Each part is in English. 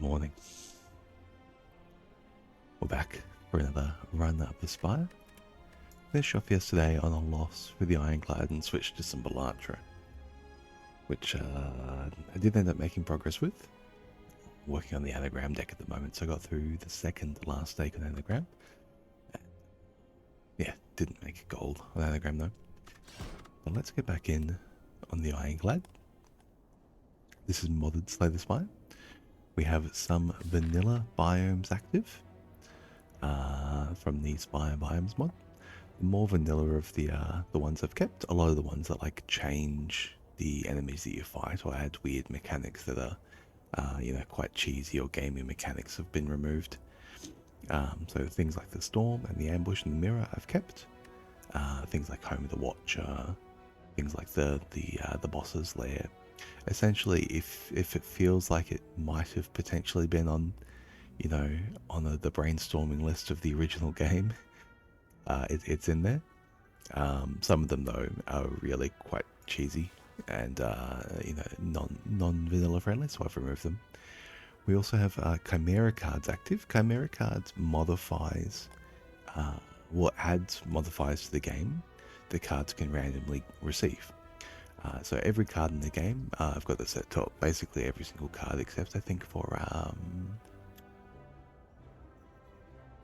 morning. We're back for another run up the Spire. Finished off yesterday on a loss for the Ironclad and switched to some Balantra, which I did end up making progress with. Working on the anagram deck at the moment, so I got through the second to last stake on anagram. Yeah, didn't make gold on anagram though. But let's get back in on the Ironclad. This is modded Slay the Spire. We have some vanilla biomes active from the Spire Biomes mod. The more vanilla of the ones I've kept. A lot of the ones that like change the enemies that you fight or add weird mechanics that are quite cheesy or gaming mechanics have been removed. So things like the storm and the ambush and the mirror I've kept. Things like Home of the Watcher, things like the boss's lair. Essentially, if it feels like it might have potentially been on, on the brainstorming list of the original game, it's in there. Some of them though are really quite cheesy and non vanilla friendly, so I've removed them. We also have Chimera Cards active. Chimera Cards modifies, adds modifiers to the game the cards can randomly receive. So every card in the game, I've got this at top, basically every single card except I think for,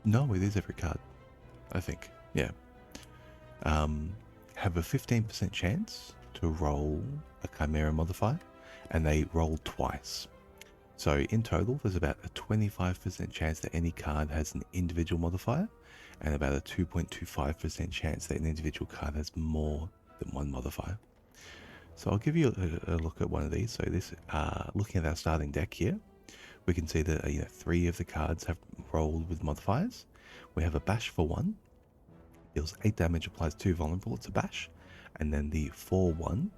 no, it is every card, I think, yeah. Have a 15% chance to roll a Chimera modifier, and they roll twice. So in total, there's about a 25% chance that any card has an individual modifier, and about a 2.25% chance that an individual card has more than one modifier. So I'll give you a look at one of these. So this, looking at our starting deck here, we can see that 3 of the cards have rolled with modifiers. We have a bash for 1, deals 8 damage, applies 2 vulnerable. It's a bash, and then the 4/1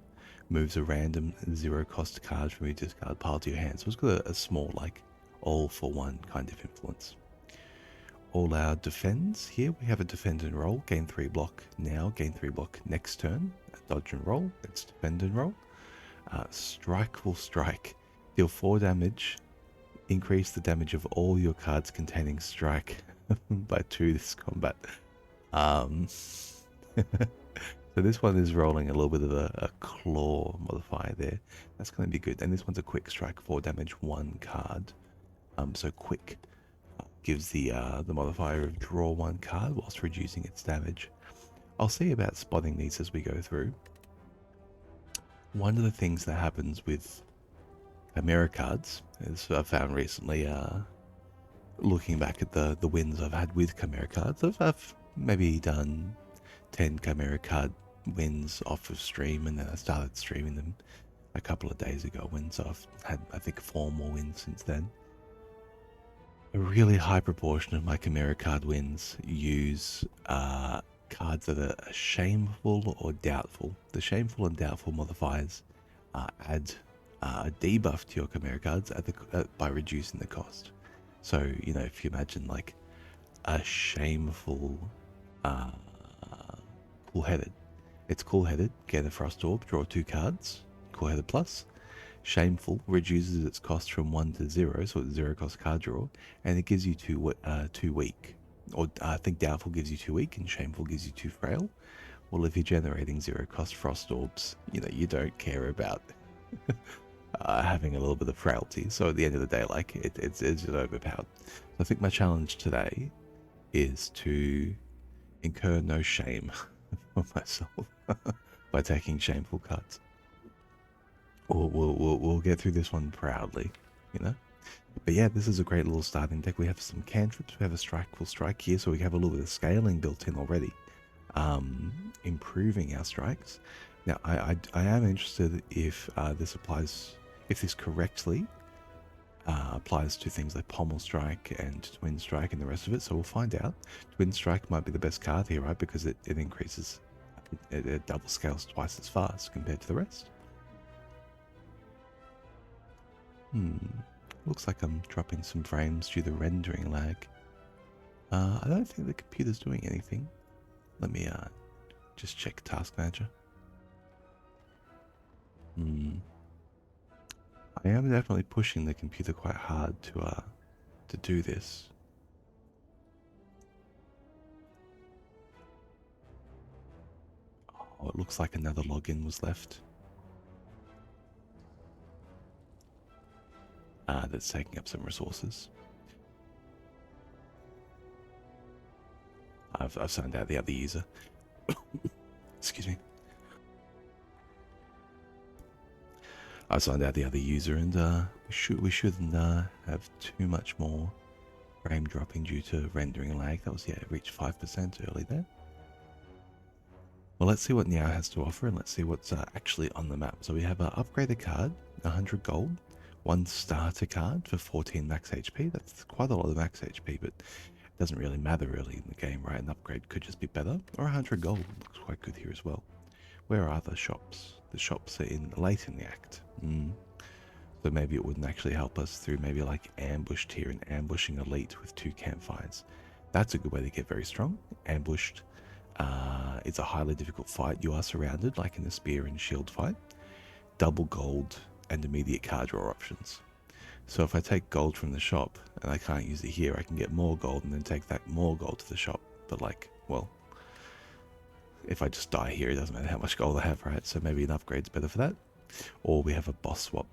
moves a random 0 cost card from your discard pile to your hand. So it's got a small like all for 1 kind of influence. All our defends here, we have a defend and roll, gain 3 block now, gain 3 block next turn. Dodge and roll, it's defend and roll. Strike will strike, deal 4 damage, increase the damage of all your cards containing strike by 2 this combat. So this one is rolling a little bit of a claw modifier there. That's going to be good. And this one's a quick strike, 4 damage, 1 card. So quick gives the modifier of draw 1 card whilst reducing its damage. I'll see about spotting these as we go through. One of the things that happens with Chimera Cards, as I've found recently, looking back at the wins I've had with Chimera Cards, I've maybe done 10 Chimera Card wins off of stream, and then I started streaming them a couple of days ago, so I've had I think 4 more wins since then. A really high proportion of my Chimera Card wins use cards that are shameful or doubtful. The shameful and doubtful modifiers add a debuff to your Chimera Cards by reducing the cost. So if you imagine like a shameful cool-headed, it's cool-headed, get a Frost Orb, draw 2 cards, cool-headed plus. Shameful reduces its cost from 1 to 0, so it's 0 cost card draw, and it gives you 2 weak. Or I think doubtful gives you 2 weak, and shameful gives you 2 frail. Well, if you're generating 0 cost Frost Orbs, you don't care about having a little bit of frailty. So at the end of the day, like it's just overpowered. So I think my challenge today is to incur no shame for myself by taking shameful cards. We'll get through this one proudly, But yeah, this is a great little starting deck. We have some cantrips, we have a strike will strike here, so we have a little bit of scaling built in already, improving our strikes. Now I am interested if this correctly applies to things like Pommel Strike and Twin Strike and the rest of it, so we'll find out. Twin Strike might be the best card here, right, because it increases, it double scales twice as fast compared to the rest. Looks like I'm dropping some frames due to rendering lag. I don't think the computer's doing anything. Let me just check Task Manager. I am definitely pushing the computer quite hard to do this. Oh, it looks like another login was left. That's taking up some resources. I've signed out the other user. Excuse me. I've signed out the other user, and we shouldn't have too much more frame dropping due to rendering lag. That was, yeah, it reached 5% early there. Well, let's see what Neow has to offer, and let's see what's actually on the map. So we have an upgraded card, 100 gold, one starter card for 14 max HP. That's quite a lot of max HP, but it doesn't really matter early in the game, right? An upgrade could just be better. Or 100 gold looks quite good here as well. Where are the shops? The shops are late in the act. So maybe it wouldn't actually help us through maybe like ambushed here and ambushing elite with 2 campfires. That's a good way to get very strong. Ambushed, it's a highly difficult fight. You are surrounded like in a spear and shield fight. Double gold and immediate card draw options. So if I take gold from the shop and I can't use it here, I can get more gold and then take that more gold to the shop. But like, well, if I just die here, it doesn't matter how much gold I have, right? So maybe an upgrade's better for that. Or we have a boss swap.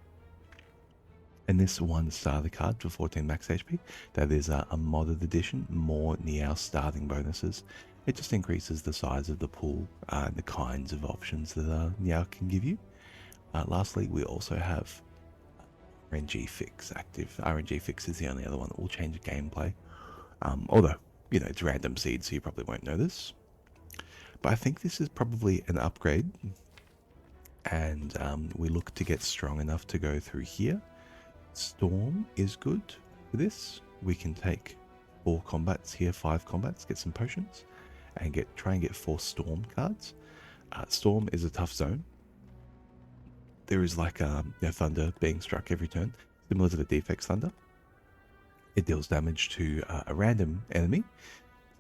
And this one starter card for 14 max HP, that is a modded edition, more Neow starting bonuses. It just increases the size of the pool and the kinds of options that Neow can give you. Lastly, we also have RNG Fix active. RNG Fix is the only other one that will change gameplay. Although, you know, it's random seed, so you probably won't know this. But I think this is probably an upgrade. And we look to get strong enough to go through here. Storm is good for this. We can take 4 combats here, 5 combats, get some potions, and try and get 4 Storm cards. Storm is a tough zone. There is like thunder being struck every turn, similar to the Defects Thunder. It deals damage to a random enemy.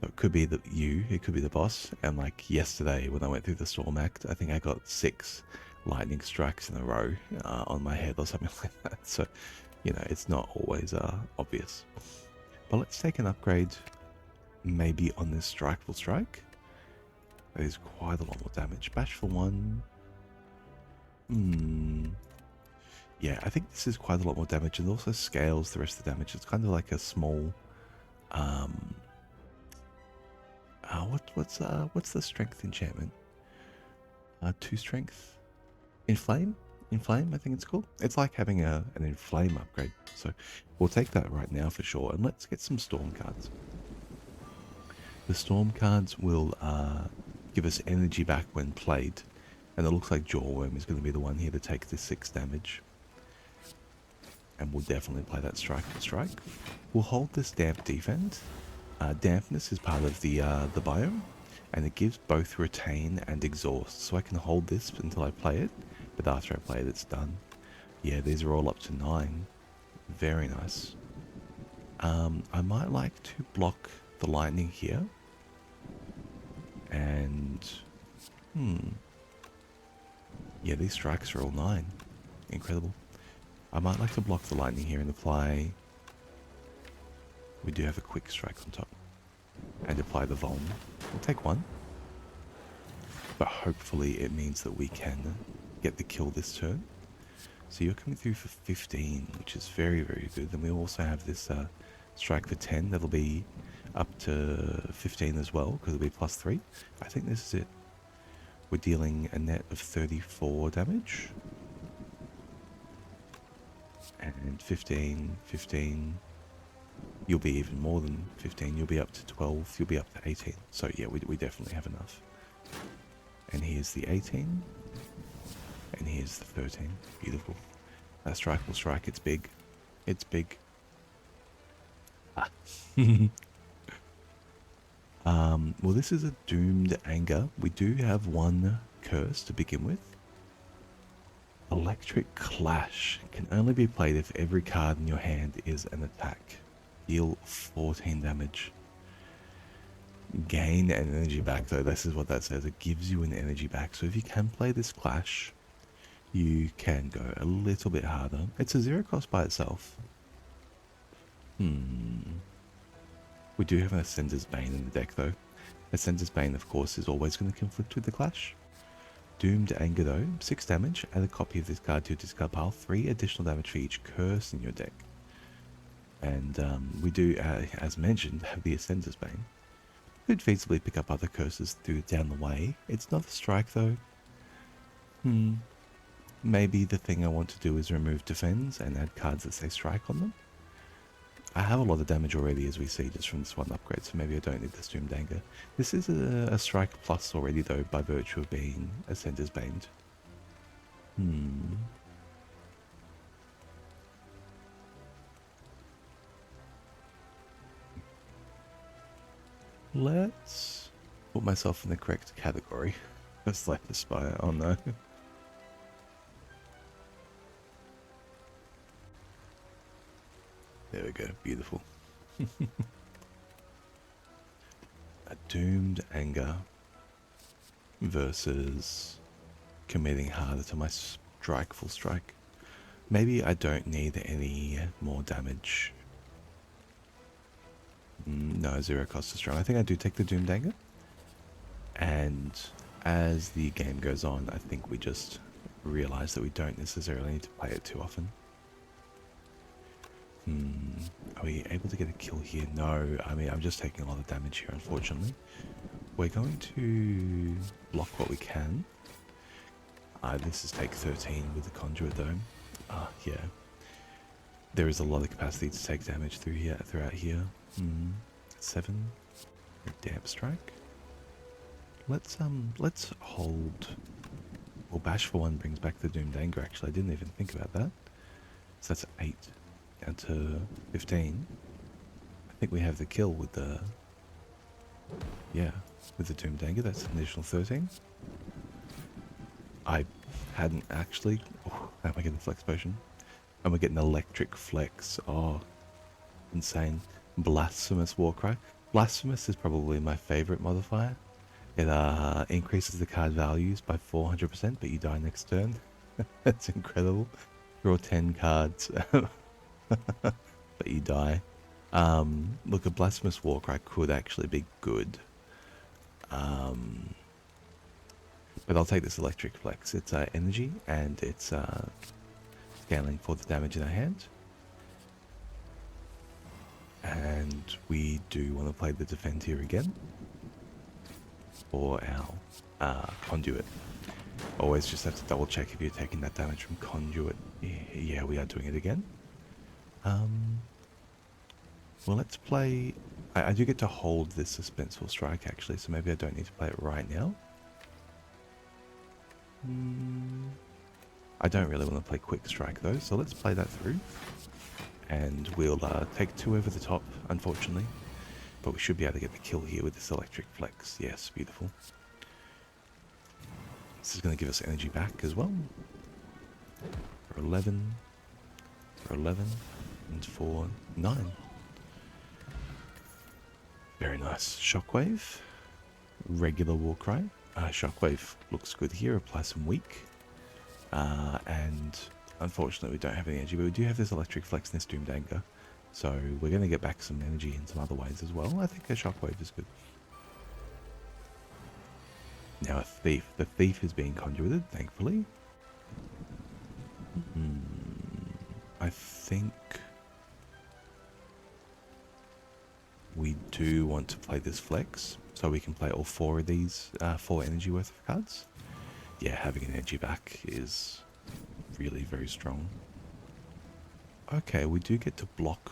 So it could be it could be the boss. And like yesterday when I went through the Storm Act, I think I got 6 lightning strikes in a row on my head or something like that. So, you know, it's not always obvious. But let's take an upgrade maybe on this Strikeful Strike. That is quite a lot more damage. Bashful 1. Yeah, I think this is quite a lot more damage and also scales the rest of the damage. It's kind of like a small... what's the strength enchantment? 2 strength? Inflame, I think it's called. It's like having an Inflame upgrade. So we'll take that right now for sure. And let's get some Storm cards. The Storm cards will give us energy back when played. And it looks like Jawworm is going to be the one here to take this 6 damage. And we'll definitely play that Strike. We'll hold this Damp Defend. Dampness is part of the biome. And it gives both Retain and Exhaust. So I can hold this until I play it. But after I play it, it's done. Yeah, these are all up to 9. Very nice. I might like to block the lightning here. And... yeah, these strikes are all 9. Incredible. I might like to block the lightning here and apply... We do have a quick strike on top. And apply the Vuln. We'll take 1. But hopefully it means that we can get the kill this turn. So you're coming through for 15, which is very, very good. Then we also have this strike for 10. That'll be up to 15 as well, because it'll be +3. I think this is it. We're dealing a net of 34 damage. And 15, 15. You'll be even more than 15. You'll be up to 12. You'll be up to 18. So yeah, we definitely have enough. And here's the 18. And here's the 13. Beautiful. That strike will strike. It's big. It's big. Well, this is a Doomed Anger. We do have 1 curse to begin with. Electric Clash can only be played if every card in your hand is an attack. Deal 14 damage. Gain an energy back, though. This is what that says. It gives you an energy back. So if you can play this Clash, You can go a little bit harder. It's a 0 cost by itself. We do have an Ascender's Bane in the deck though. Ascender's Bane, of course, is always going to conflict with the Clash. Doomed Anger though, 6 damage, add a copy of this card to your discard pile, 3 additional damage for each curse in your deck. And we do, as mentioned, have the Ascender's Bane. Could feasibly pick up other curses down the way. It's not a strike though. Maybe the thing I want to do is remove defends and add cards that say strike on them. I have a lot of damage already, as we see, just from this one upgrade, so maybe I don't need this Doomed Anger. This is a strike plus already, though, by virtue of being Ascender's Baned. Let's put myself in the correct category. Slay the Spire. Oh no. There we go. Beautiful. A Doomed Anger versus committing harder to my strike, full strike. Maybe I don't need any more damage. No, 0 cost is strong. I think I do take the Doomed Anger. And as the game goes on, I think we just realize that we don't necessarily need to play it too often. Are we able to get a kill here? No, I mean, I'm just taking a lot of damage here, unfortunately. We're going to block what we can. This is take 13 with the Conduit Dome. Yeah. There is a lot of capacity to take damage throughout here. 7. Damp Strike. Let's hold. Well, Bash for 1 brings back the Doomed Anger, actually. I didn't even think about that. So that's 8. Down to 15. I think we have the kill with the... Yeah, with the Doomed Anger. That's an additional 13. I hadn't actually... Oh, how am I getting Flex Potion? And we're getting Electric Flex. Oh, insane. Blasphemous Warcry. Blasphemous is probably my favorite modifier. It increases the card values by 400%, but you die next turn. That's incredible. Draw 10 cards. But you die. Look, a Blasphemous Warcry could actually be good. But I'll take this Electric Flex. It's energy, and it's scaling for the damage in our hand. And we do want to play the Defend here again. For our Conduit. Always just have to double check if you're taking that damage from Conduit. Yeah, we are doing it again. Well, let's play... I do get to hold this Suspenseful Strike, actually, so maybe I don't need to play it right now. I don't really want to play Quick Strike, though, so let's play that through. And we'll take 2 over the top, unfortunately. But we should be able to get the kill here with this Electric Flex. Yes, beautiful. This is going to give us energy back as well. For 11. For 11. And for 9. Very nice. Shockwave. Regular Warcry. Shockwave looks good here. Apply some weak. And unfortunately we don't have any energy, but we do have this Electric Flex and this Doomed Anger. So we're going to get back some energy in some other ways as well. I think a Shockwave is good. Now a Thief. The Thief is being conduited, thankfully. I think we do want to play this Flex, so we can play all 4 of these 4 energy worth of cards. Yeah, having an energy back is really very strong. Okay, we do get to block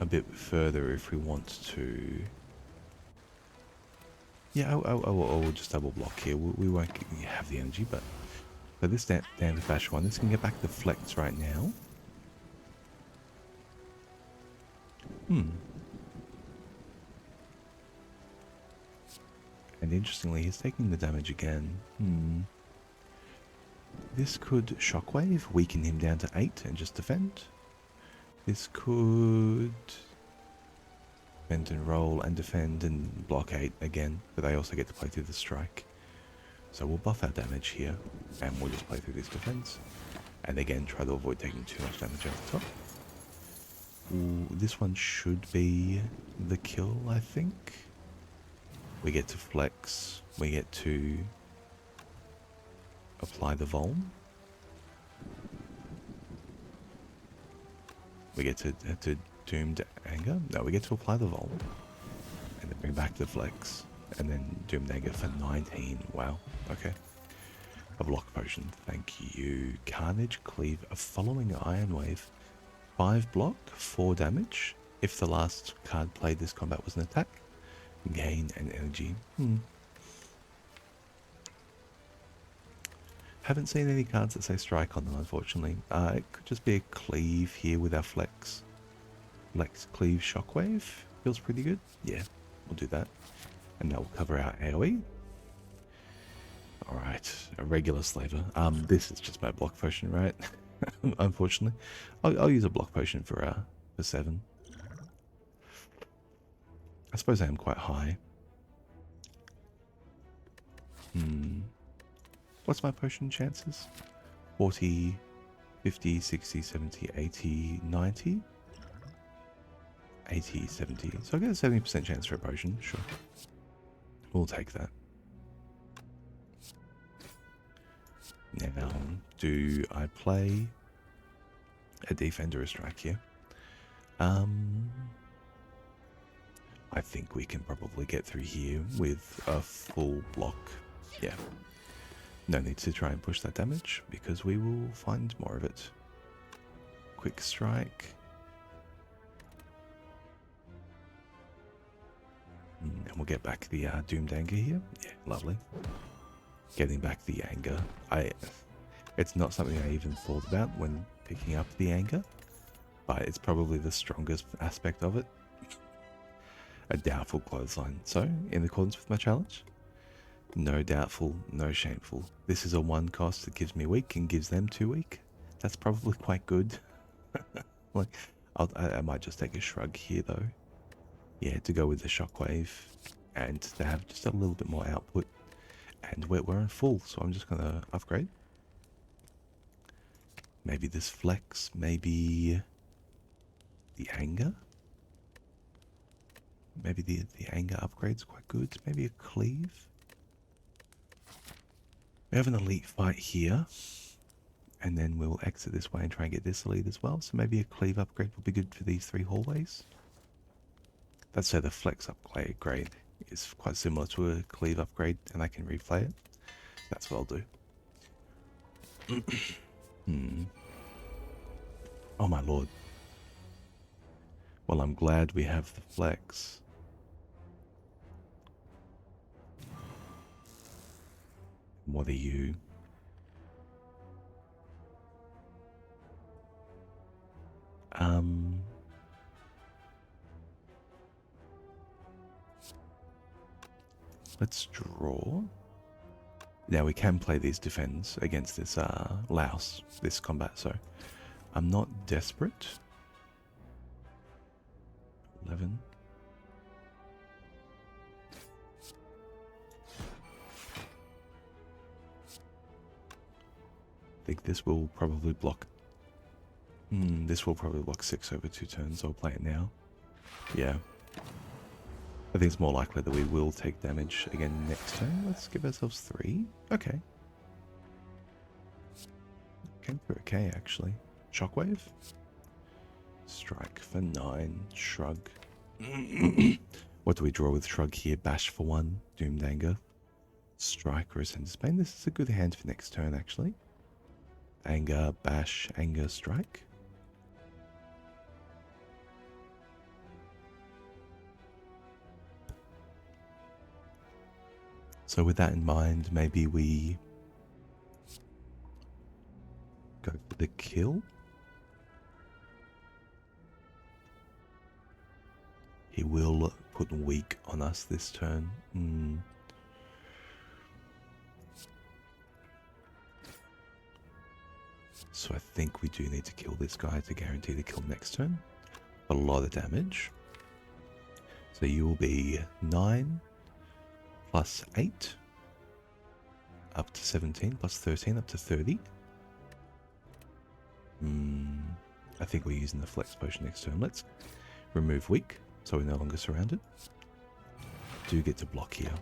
a bit further if we want to. Yeah, we'll just double block here. We won't have the energy, but for this damage bash one, this can get back the Flex right now. And interestingly, he's taking the damage again. This could Shockwave, weaken him down to 8 and just defend. This could bend and roll and defend and block 8 again, but they also get to play through the strike. So we'll buff our damage here, and we'll just play through this defense. And again, try to avoid taking too much damage off the top. Ooh, this one should be the kill, I think. We get to flex. We get to apply the Vuln. We get to Doomed Anger. No, we get to apply the Vuln. And then bring back the flex. And then Doomed Anger for 19. Wow. Okay. A block potion. Thank you. Carnage Cleave. A following Iron Wave. 5 block, 4 damage. If the last card played this combat was an attack. Gain an energy. Haven't seen any cards that say strike on them, unfortunately. It could just be a cleave here with our flex. Flex cleave shockwave. Feels pretty good. Yeah, we'll do that. And that will cover our AoE. Alright, a regular slaver. This is just my block potion, right? Unfortunately. I'll use a block potion for 7. I suppose I am quite high. What's my potion chances? 40, 50, 60, 70, 80, 90? 80, 70. So I get a 70% chance for a potion, sure. We'll take that. Now, do I play a defender or a strike here? I think we can probably get through here with a full block. Yeah. No need to try and push that damage, because we will find more of it. Quick strike. And we'll get back the Doomed Anger here. Yeah, lovely. Getting back the Anger. It's not something I even thought about when picking up the Anger, but it's probably the strongest aspect of it. A doubtful clothesline. So, in accordance with my challenge, no doubtful, no shameful. This is a 1 cost that gives me weak and gives them 2 weak. That's probably quite good. Like, I might just take a shrug here though. Yeah, to go with the shockwave and to have just a little bit more output. And we're on full, so I'm just gonna upgrade. Maybe this flex, maybe the anger. Maybe the anger upgrade's quite good. Maybe a cleave. We have an elite fight here, and then we'll exit this way and try and get this elite as well. So maybe a cleave upgrade will be good for these 3 hallways. Let's say the flex upgrade is quite similar to a cleave upgrade, and I can replay it. That's what I'll do. Oh my lord. Well, I'm glad we have the flex. What are you? Let's draw. Now we can play these defends against this louse, this combat, so I'm not desperate. 11. I think this will probably block. This will probably block 6 over 2 turns. I'll play it now. Yeah. I think it's more likely that we will take damage again next turn. Let's give ourselves 3. Okay. Came through okay, actually. Shockwave. Strike for 9. Shrug. What do we draw with Shrug here? Bash for 1. Doomed Anger. Strike, Resent's Pain. This is a good hand for next turn, actually. Anger, Bash, Anger, Strike. So with that in mind, maybe we go for the kill. He will put weak on us this turn. So I think we do need to kill this guy to guarantee the kill next turn. A lot of damage. So you will be 9 plus 8. up to 17, plus 13 up to 30. I think we're using the flex potion next turn. Let's remove weak, so we're no longer surrounded. Do get to block here.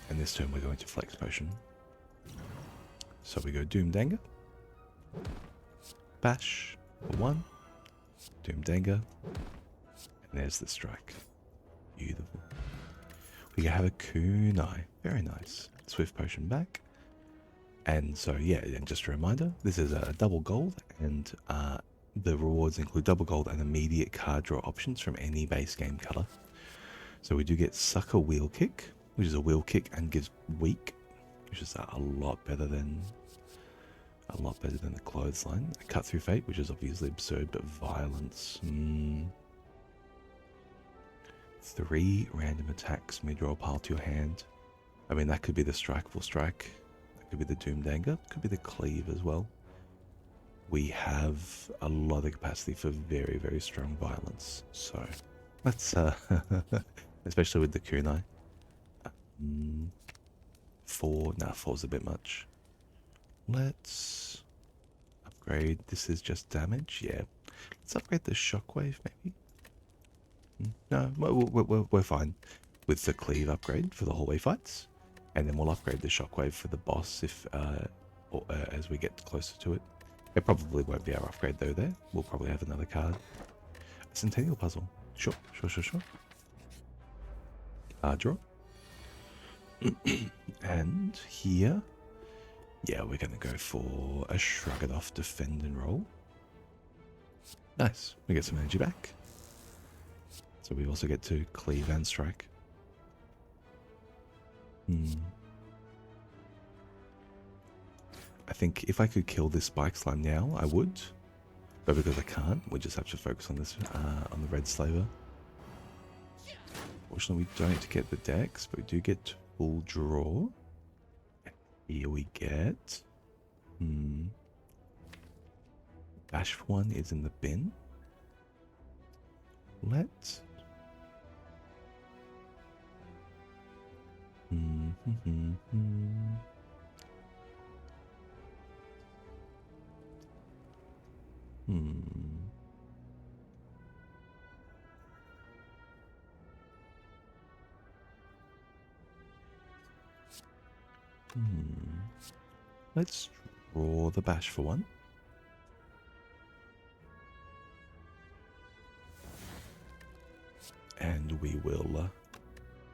And this turn we're going to flex potion. So we go Doom Danger. Bash for 1. Doom Danger. And there's the strike. Beautiful. We have a kunai. Very nice. Swift potion back. And so, yeah, and just a reminder, this is a double gold, and the rewards include double gold and immediate card draw options from any base game color. So we do get Sucker Wheel Kick, which is a wheel kick and gives weak, which is a lot better than the clothesline. A Cut Through Fate, which is obviously absurd, but violence. 3 random attacks may draw a pile to your hand. I mean, that could be the Strikeable Strike. That could be the Doom Danger. Could be the Cleave as well. We have a lot of capacity for very, very strong violence. So, let's, especially with the kunai. 4's a bit much. Let's upgrade. This is just damage, yeah. Let's upgrade the Shockwave, maybe. No, we're fine with the Cleave upgrade for the hallway fights, and then we'll upgrade the Shockwave for the boss if, as we get closer to it. It probably won't be our upgrade though. There, we'll probably have another card. A Centennial Puzzle. Sure. Draw. And here, yeah, we're gonna go for a Shrug It Off, Defend and Roll. Nice. We get some energy back. So we also get to Cleave and Strike. I think if I could kill this Spike Slime now, I would. But because I can't, we just have to focus on this, on the Red Slaver. Fortunately, we don't get the Dex, but we do get full draw. Here we get... Bash for 1 is in the bin. Let's... Let's draw the Bash for 1. And we will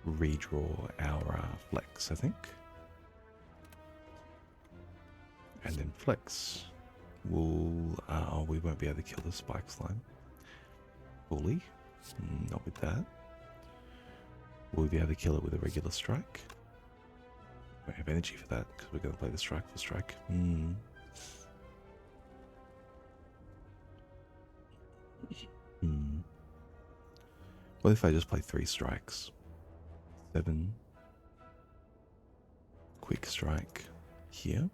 redraw our Flex, I think. And then Flex will... we won't be able to kill the Spike Slime fully. Not with that. We'll be able to kill it with a regular strike. We don't have energy for that because we're going to play the strike for strike. What if I just play 3 strikes? 7. Quick strike here.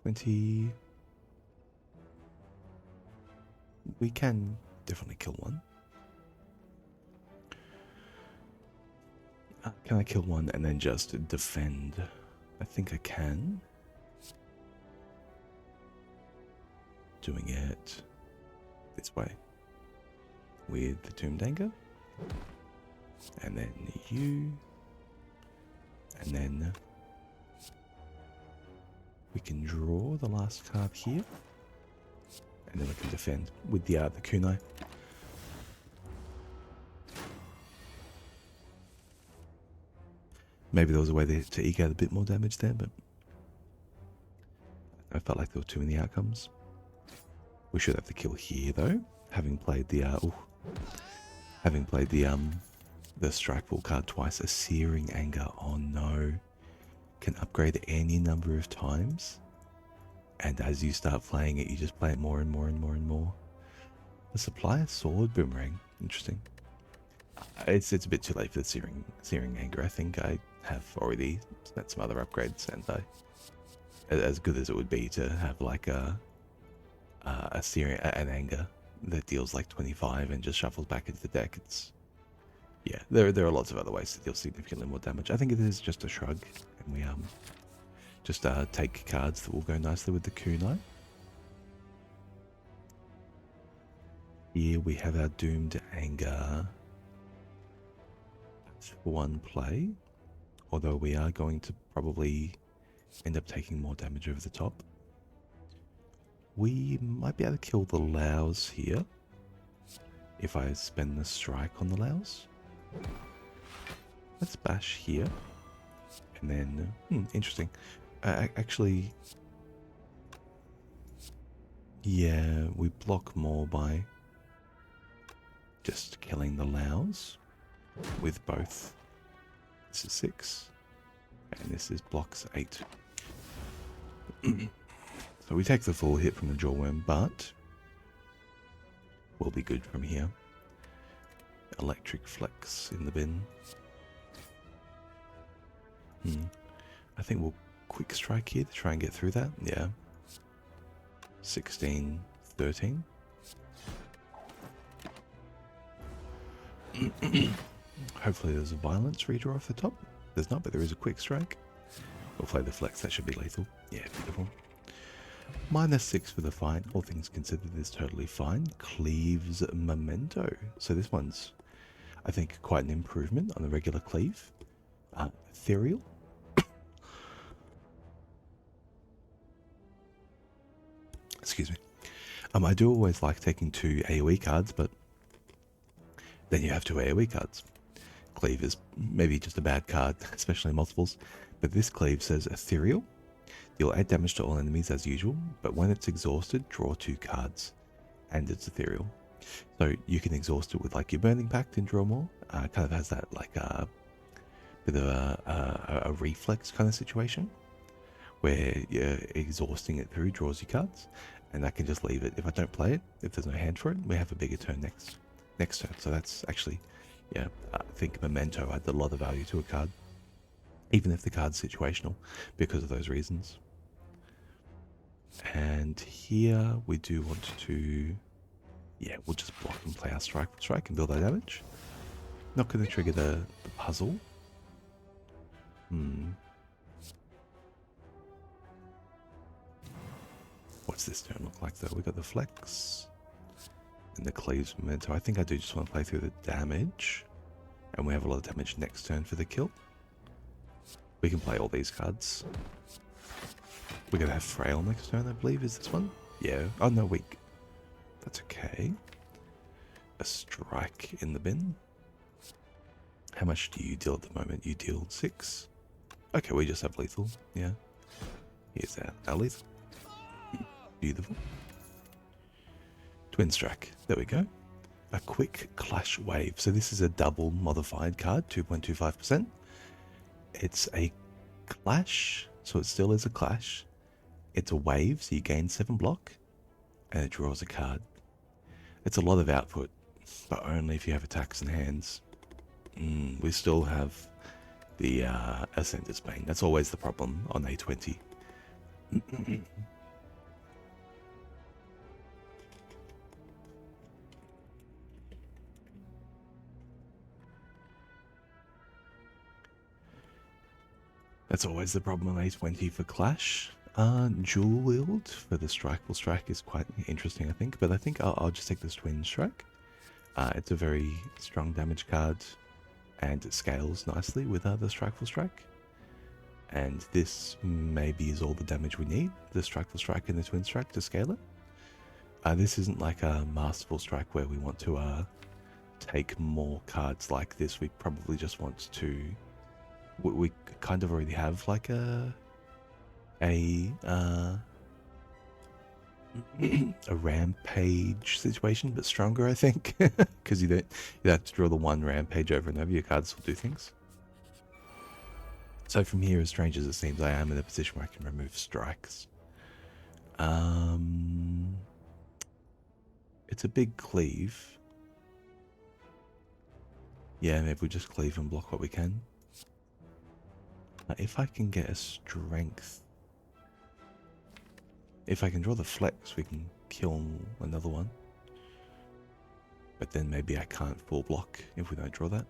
20. We can definitely kill one. Can I kill one and then just defend? I think I can. Doing it this way. With the Tomb Danger. And then you. And then we can draw the last card here. And then we can defend with the kunai. Maybe there was a way to eke out a bit more damage there, but I felt like there were too many outcomes. We should have the kill here though, having played the the strike pull card twice. A Searing Anger, oh no, can upgrade any number of times, and as you start playing it, you just play it more and more and more and more. The Supplier Sword Boomerang, interesting. It's a bit too late for the Searing Anger. I think I have already spent some other upgrades, and as good as it would be to have like an Anger that deals like 25 and just shuffles back into the deck. It's, yeah, there are lots of other ways to deal significantly more damage. I think it is just a shrug, and we just take cards that will go nicely with the kunai. Here we have our Doomed Anger for one play, although we are going to probably end up taking more damage over the top. We might be able to kill the Laos here if I spend the strike on the Laos. Let's bash here, and then interesting. Actually, yeah, we block more by just killing the Laos with both. This is 6, and this is blocks 8. So we take the full hit from the Jawworm, but we'll be good from here. Electric Flex in the bin. I think we'll quick strike here to try and get through that. Yeah. 16, 13. Hopefully there's a violence reader off the top. There's not, but there is a quick strike. We'll play the flex, that should be lethal. Yeah, beautiful. -6 for the fight. All things considered is totally fine. Cleave's Memento. So this one's, I think, quite an improvement on the regular cleave. Ethereal. Excuse me. I do always like taking 2 AoE cards, but then you have 2 AoE cards. Cleave is maybe just a bad card, especially in multiples. But this cleave says Ethereal. Deal 8 damage to all enemies as usual, but when it's exhausted, draw 2 cards. And it's Ethereal. So you can exhaust it with like your Burning Pact and draw more. Kind of has that like bit of a reflex kind of situation, where you're exhausting it through, draws your cards, and I can just leave it. If I don't play it, if there's no hand for it, we have a bigger turn next turn. So that's actually, yeah, I think Memento adds a lot of value to a card, even if the card's situational, because of those reasons. And here we do want to, yeah, we'll just block and play our strike and build our damage. Not going to trigger the puzzle. What's this turn look like though? We got the flex and the cleaves memento. I think I do just want to play through the damage, and we have a lot of damage next turn for the kill. We can play all these cards. We're gonna have frail next turn, I believe. Is this one? Yeah. Oh no, weak. That's okay. A strike in the bin. How much do you deal at the moment? You deal 6. Okay, we just have lethal. Yeah. Here's our lethal. Beautiful. Twin strike. There we go. A quick clash wave. So this is a double modified card, 2.25%. It's a clash, so it still is a clash. It's a wave, so you gain 7 block, and it draws a card. It's a lot of output, but only if you have attacks in hands. We still have the Ascender's Bane. That's always the problem on A20. That's always the problem on A20 for Clash. Dual wield for the strikeable strike is quite interesting, I think. But I think I'll just take this twin strike. It's a very strong damage card, and it scales nicely with the strikeable strike. And this maybe is all the damage we need, the strikeable strike and the twin strike, to scale it. This isn't like a masterful strike where we want to take more cards like this. We probably just want to... We kind of already have like a rampage situation, but stronger, I think, because you have to draw the one rampage over and over. Your cards will do things. So from here, as strange as it seems, I am in a position where I can remove strikes. It's a big cleave. Yeah, maybe we just cleave and block what we can. If I can get a strength, if I can draw the flex, we can kill another one. But then maybe I can't full block if we don't draw that.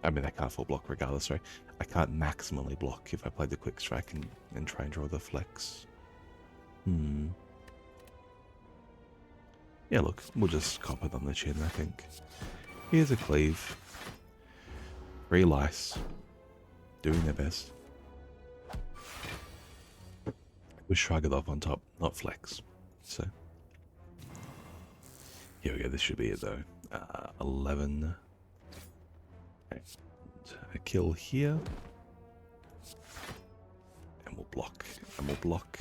I mean, I can't full block regardless, sorry. I can't maximally block if I play the quick strike and try and draw the flex. Yeah, look, we'll just cop it on the chin, I think. Here's a cleave. 3 lice. Doing their best. We shrug it off on top, not flex. So, here we go, this should be it though. 11. And a kill here. And we'll block. And we'll block.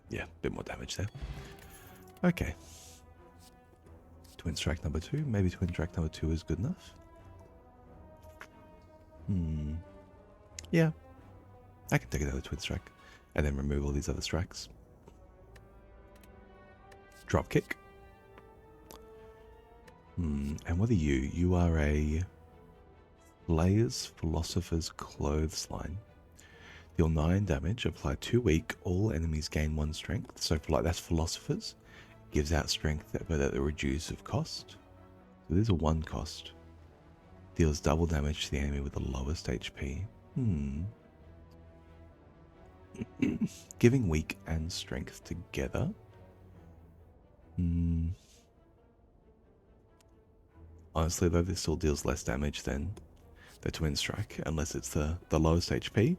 Yeah, a bit more damage there. Okay. Twin strike number 2. Maybe twin strike number 2 is good enough. Yeah. I can take another twin strike. And then remove all these other strikes. Drop kick. And what are you? You are a Slayer's Philosopher's Clothesline. Deal 9 damage. Apply 2 weak. All enemies gain 1 strength. So for like that's Philosophers. Gives out strength but at a reduce of cost. So there's a 1 cost. Deals double damage to the enemy with the lowest HP. Giving weak and strength together. Honestly though, this still deals less damage than the twin strike, unless it's the lowest HP.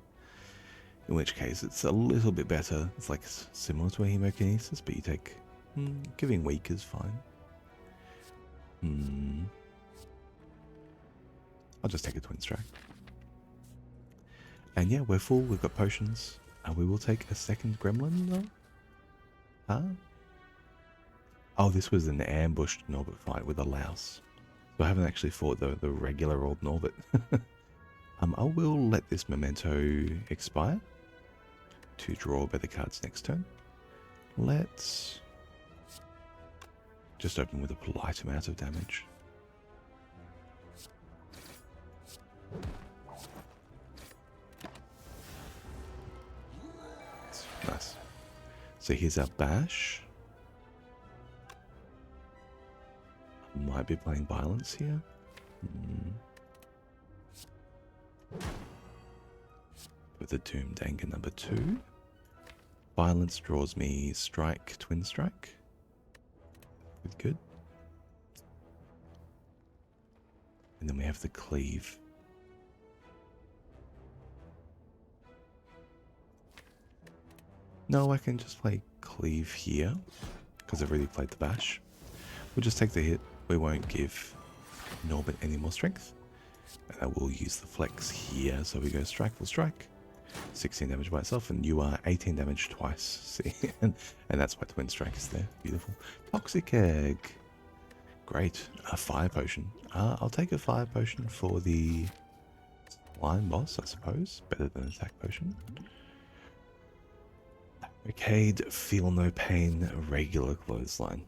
In which case it's a little bit better. It's like similar to a hemokinesis, but you take... giving weak is fine. I'll just take a twin strike. And yeah, we're full, we've got potions. And we will take a second gremlin though. Huh? Oh, this was an ambushed Norbit fight with a louse. So I haven't actually fought the regular old Norbit. I will let this memento expire to draw better cards next turn. Let's just open with a polite amount of damage. Nice. So here's our bash. Might be playing violence here. With the Doom Danger number 2. Violence draws me strike, twin strike. Good. And then we have the cleave. No, I can just play cleave here because I've already played the bash. We'll just take the hit. We won't give Norbit any more strength. And I will use the flex here. So we go strike, full strike. 16 damage by itself, and you are 18 damage twice. See, and that's why twin strike is there. Beautiful. Toxic egg. Great. A fire potion. I'll take a fire potion for the slime boss, I suppose. Better than attack potion. Arcade, feel no pain, regular clothesline.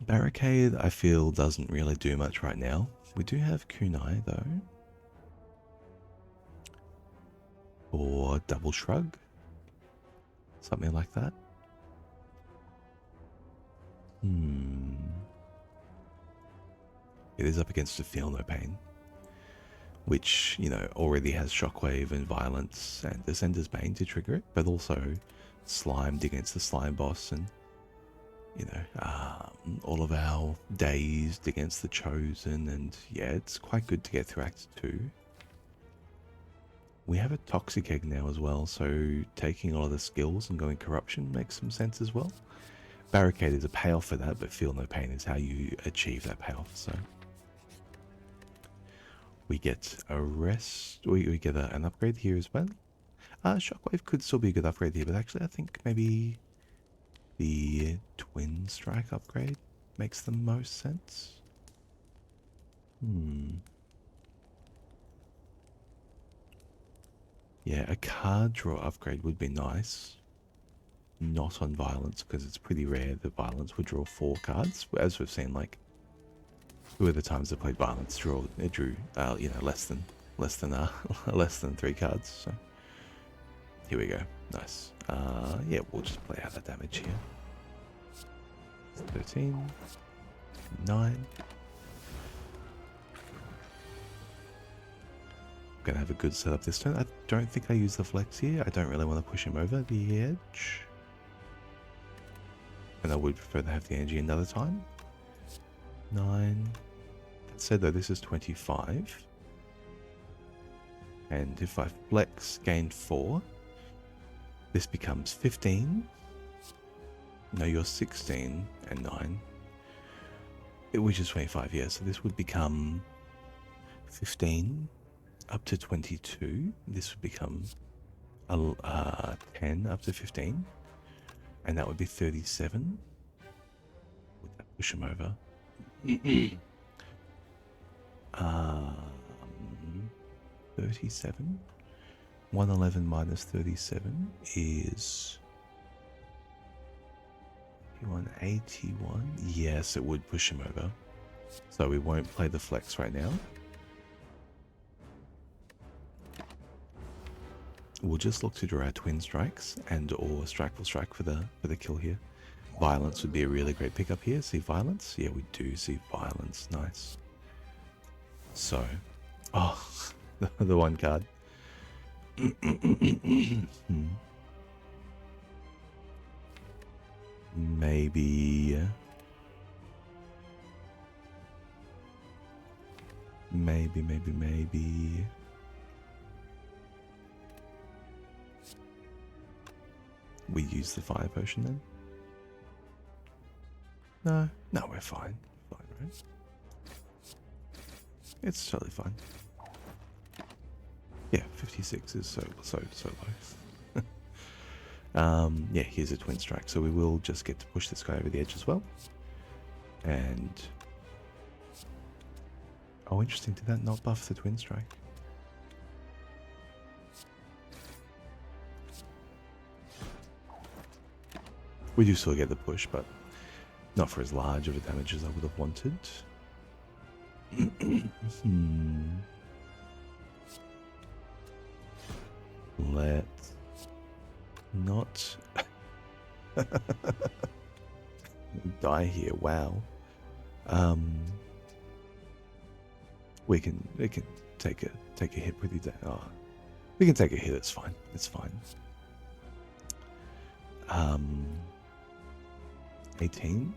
Barricade, I feel, doesn't really do much right now. We do have kunai, though. Or double shrug. Something like that. It is up against a feel no pain, which, you know, already has shockwave and violence and Descender's Bane to trigger it, but also slimed against the slime boss and, you know, all of our dazed against the chosen, and yeah, it's quite good to get through Act 2. We have a toxic egg now as well, so taking all of the skills and going corruption makes some sense as well. Barricade is a payoff for that, but feel no pain is how you achieve that payoff. So we get a rest. We get an upgrade here as well. Shockwave could still be a good upgrade here, but actually I think maybe the twin strike upgrade makes the most sense. Yeah, a card draw upgrade would be nice. Not on violence, because it's pretty rare that violence would draw 4 cards. As we've seen, like, 2 of the times I played violence drew you know, less than 3 cards. So Here we go. Nice. Yeah, we'll just play out that damage here. 13. 9. Gonna have a good setup this turn. I don't think I use the flex here. I don't really want to push him over the edge. And I would prefer to have the energy another time. 9. That said though, this is 25. And if I flex, gain 4, this becomes 15. No, you're 16 and 9. Which is 25, yeah. So this would become 15 up to 22. This would become 10 up to 15. And that would be 37. Would that push him over? 37. 111 minus 37 is 181. Yes, it would push him over. So we won't play the flex right now. We'll just look to draw our twin strikes and or strikeful strike for the kill here. Violence would be a really great pickup here. See violence? Yeah, we do see violence. Nice. So, oh, the one card. Maybe we use the fire potion then? No, we're fine. Fine, right? It's totally fine. Yeah, 56 is so low. Yeah, here's a twin strike, so we will just get to push this guy over the edge as well. And oh, interesting. Did that not buff the twin strike? We do still get the push, but not for as large of a damage as I would have wanted. Let's not die here. Wow. We can take a hit pretty down. Oh, we can take a hit. It's fine. It's fine. 18.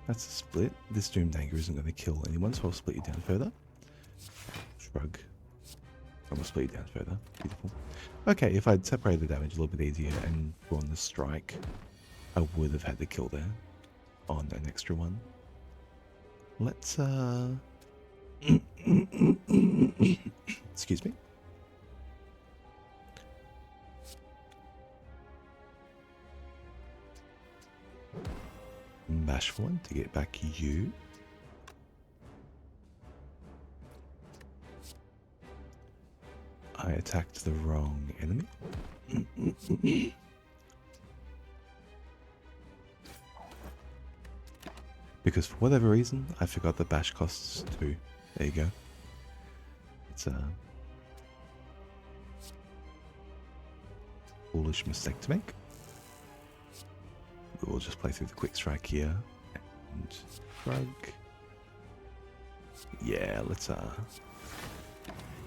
That's a split. This Doom Dagger isn't going to kill anyone, so I'll split you down further. Shrug. I'm going to split you down further. Beautiful. Okay, if I'd separated the damage a little bit easier and drawn the strike, I would have had the kill there on an extra one. Let's, excuse me. Mash for one to get back you. I attacked the wrong enemy. Because for whatever reason, I forgot that bash costs 2. There you go. It's a foolish mistake to make. We'll just play through the quick strike here. And shrug. Yeah, let's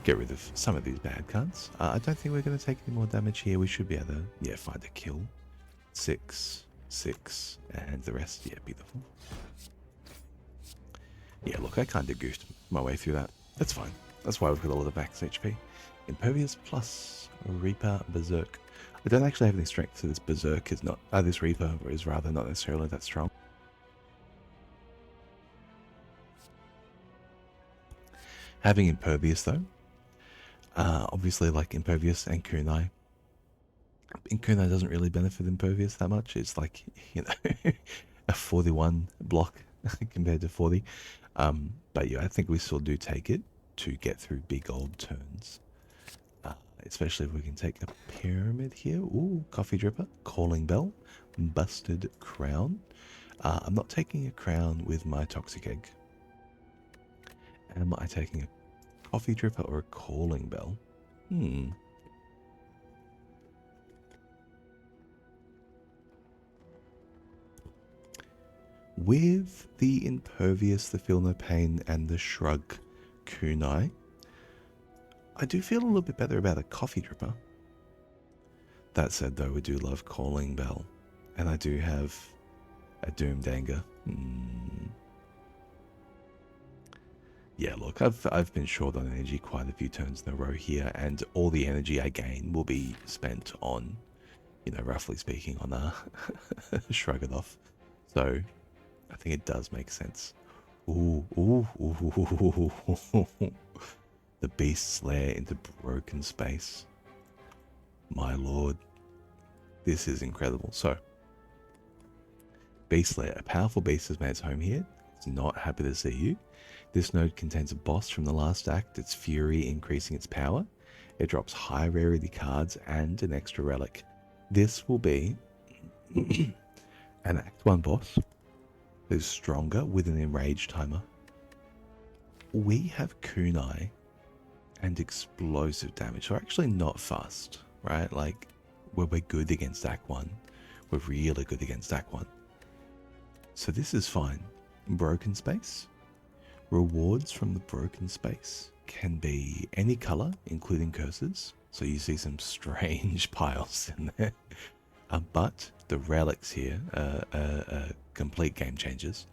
get rid of some of these bad cards. I don't think we're going to take any more damage here. We should be able to, find a kill. 6, 6, and the rest. Yeah, beautiful. Yeah, look, I kind of goofed my way through that. That's fine. That's why we've got all of the max HP. Impervious plus Reaper Berserk. I don't actually have any strength, so this Berserk is not... this Reaper is rather not necessarily that strong. Having Impervious, though. Obviously, like Impervious and Kunai. Kunai doesn't really benefit Impervious that much. It's like, a 41 block compared to 40. But yeah, I think we still do take it to get through big old turns. Especially if we can take a pyramid here. Ooh, coffee dripper, calling bell, busted crown. I'm not taking a crown with my toxic egg. Am I taking a coffee dripper or a calling bell? Hmm. With the Impervious, the Feel No Pain, and the Shrug Kunai, I do feel a little bit better about a Coffee Dripper. That said, though, we do love Calling Bell, and I do have a Doomdanger. Yeah, look, I've been short on energy quite a few turns in a row here, and all the energy I gain will be spent on, you know, roughly speaking, on a Shrug It Off. So I think it does make sense. Ooh, ooh, ooh, ooh. The Beast Slayer into Broken Space. My lord. This is incredible. So, Beast Slayer, a powerful beast has made its home here. It's not happy to see you. This node contains a boss from the last act, its fury increasing its power. It drops high rarity cards and an extra relic. This will be an Act 1 boss who's stronger with an enraged timer. We have Kunai and explosive damage, so actually not fast, right? Like, where we're good against Act 1. We're really good against Act 1. So this is fine. Broken Space. Rewards from the Broken Space can be any color, including curses. So you see some strange piles in there. But the relics here are complete game changers.